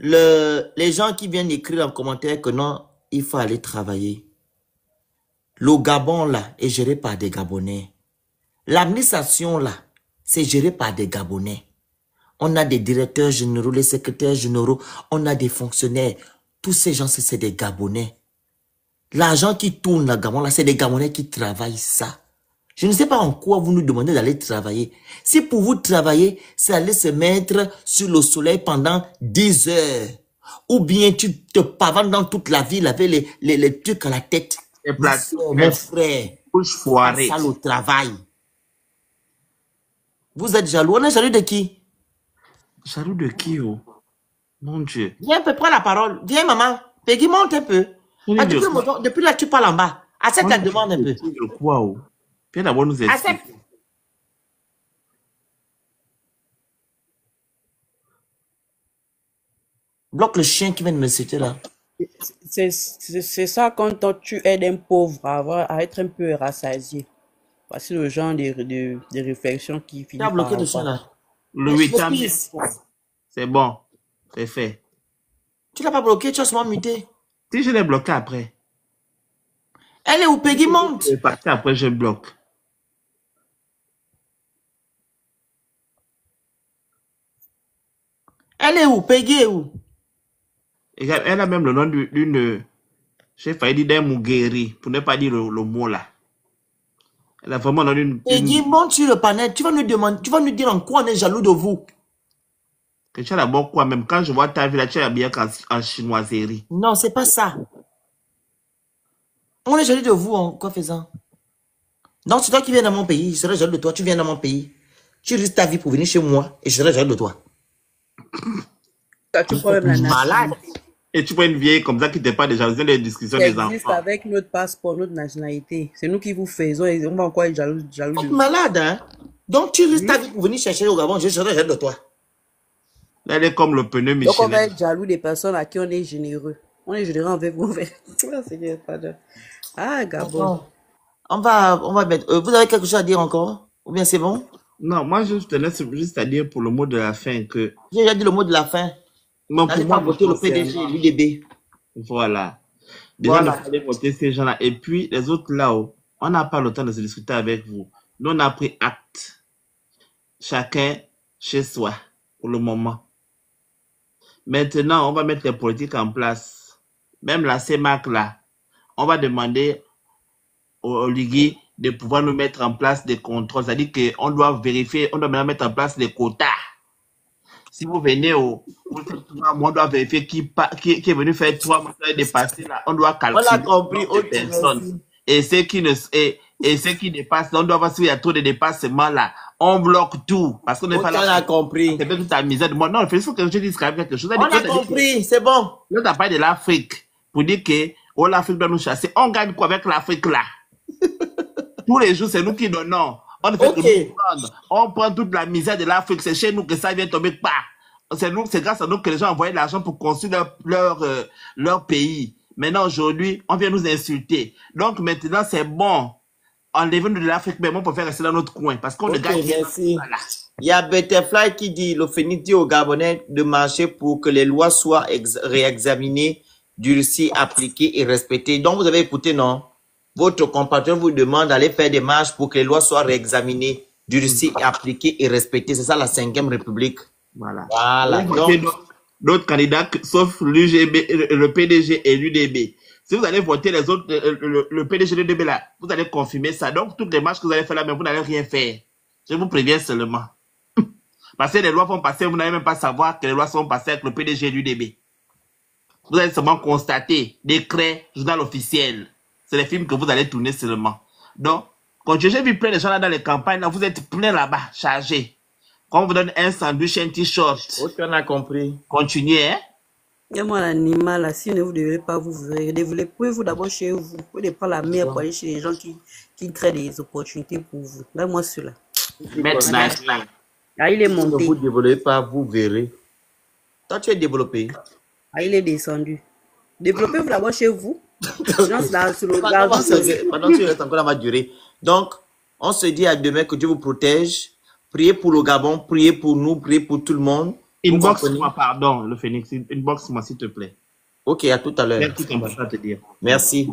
Les gens qui viennent écrire en commentaire que non, il faut aller travailler. Le Gabon, là, est géré par des Gabonais. L'administration, là, c'est géré par des Gabonais. On a des directeurs généraux, les secrétaires généraux, on a des fonctionnaires. Tous ces gens, c'est des Gabonais. L'argent qui tourne là, Gabon, là, c'est des Gabonais qui travaillent ça. Je ne sais pas en quoi vous nous demandez d'aller travailler. Si pour vous travailler, c'est aller se mettre sur le soleil pendant 10 heures. Ou bien tu te pavanes dans toute la ville avec les trucs à la tête. Mon frère, ça le travail. Vous êtes jaloux. On est jaloux de qui? Jaloux de qui, oh? Mon Dieu. Viens un peu, prends la parole. Viens, maman. Peggy, monte un peu. Depuis là, tu parles en bas. Accepte la demande un peu. Wow. Viens d'abord nous aider. Accepte. Bloque le chien qui vient de me citer là. C'est ça quand tu aides un pauvre à être un peu rassasié. Voici le genre de réflexion qui finit par... bloqué le chien là. Le 8e. C'est bon. C'est fait. Tu l'as pas bloqué, tu as seulement muté. Si je l'ai bloqué après. Elle est où, Peggy? Monte. Parce qu'après, je bloque. Elle est où? Peggy est où? Elle a même le nom d'une... J'ai failli dire d'un Mugueri, pour ne pas dire le mot là. Elle a vraiment le nom d'une... Peggy, monte sur le panel. Tu vas nous demander, tu vas nous dire en quoi on est jaloux de vous. Que tu as d'abord quoi, même quand je vois ta vie là, tu es habillée en chinoiserie. Non, c'est pas ça. On est jaloux de vous en quoi faisant? Non, c'est toi qui viens dans mon pays. Je serai jaloux de toi. Tu viens dans mon pays. Tu risques ta vie pour venir chez moi et je serai jaloux de toi. Tu prends même la malade. Et tu prends une vieille comme ça qui t'est pas déjà dans les discussions des enfants. Existe avec notre passeport, notre nationalité. C'est nous qui vous faisons et on va encore être jaloux de vous. Malade, hein? Donc tu risques ta vie pour venir chercher au Gabon, je serai jaloux de toi. Elle est comme le pneu Michelin. Donc on va être jaloux des personnes à qui on est généreux. On est généreux envers vous. Ah, Gabon. On va mettre. Vous avez quelque chose à dire encore? Ou bien c'est bon? Non, moi je tenais juste à dire pour le mot de la fin que... J'ai déjà dit le mot de la fin. Non, pour moi, voter le PDG et l'UDB. Voilà. Déjà, il fallait voter ces gens-là. Et puis, les autres là-haut, on n'a pas le temps de se discuter avec vous. Nous, on a pris acte. Chacun chez soi, pour le moment. Maintenant, on va mettre les politiques en place. Même la CEMAC là, on va demander aux Ligui de pouvoir nous mettre en place des contrôles. C'est-à-dire qu'on doit vérifier, on doit maintenant mettre en place les quotas. Si vous venez on doit vérifier qui est venu faire 3 mois dépasser là. On doit calculer. On a compris les personnes. Et ceux qui dépassent, on doit voir s'il y a trop de dépassements là. On bloque tout. Parce qu'on n'est pas là. On a compris. C'est toute ta misère de moi. Non, il faut que je dise quand même quelque chose. On a compris, c'est bon. Là, t'as parlé de l'Afrique. Pour dire que l'Afrique doit nous chasser. On gagne quoi avec l'Afrique là? Tous les jours, c'est nous qui donnons. On ne fait que nous prendre. On prend toute la misère de l'Afrique. C'est chez nous que ça vient tomber pas. C'est grâce à nous que les gens envoient de l'argent pour construire leur pays. Maintenant, aujourd'hui, on vient nous insulter. Donc, maintenant, c'est bon. Enlevez-nous de l'Afrique, mais on peut faire rester dans notre coin. Parce qu'on ne gagne rien. Merci. Voilà. Il y a Butterfly qui dit, le Phénix dit aux Gabonais de marcher pour que les lois soient réexaminées, durcies, appliquées et respectées. Donc, vous avez écouté, non? Votre compatriote vous demande d'aller faire des marches pour que les lois soient réexaminées, durcies, appliquées et respectées. C'est ça la 5e République. Voilà. Donc, d'autres candidats, sauf l'UGB, le PDG et l'UDB. Si vous allez voter les autres, le PDG et l'UDB là, vous allez confirmer ça. Donc, toutes les marches que vous allez faire là, mais vous n'allez rien faire. Je vous préviens seulement. Parce que les lois vont passer, vous n'allez même pas savoir que les lois sont passées avec le PDG et l'UDB. Vous allez seulement constater, décret, journal officiel. C'est les films que vous allez tourner seulement. Donc, quand j'ai vu plein de gens là dans les campagnes, là, vous êtes plein là-bas, chargés. Quand on vous donne un sandwich, un t-shirt. Ok, on a compris. Continuez, hein. Et moi, l'animal, là, si vous ne devez pas vous pouvez-vous d'abord chez vous. Vous pouvez prendre la mer pour aller chez les gens qui créent des opportunités pour vous. Là, moi, celui-là. Maintenant, ah, il est monté. Si vous ne vous développez pas, vous verrez. Toi, tu es développé. Ah, il est descendu. Développez-vous d'abord chez vous. Pendant tu restes encore dans ma durée. Donc, on se dit à demain que Dieu vous protège. Priez pour le Gabon, priez pour nous, priez pour tout le monde. Inbox-moi, pardon, le Phénix. Inbox-moi, s'il te plaît. Ok, à tout à l'heure. Merci, qu'on va te dire. Merci.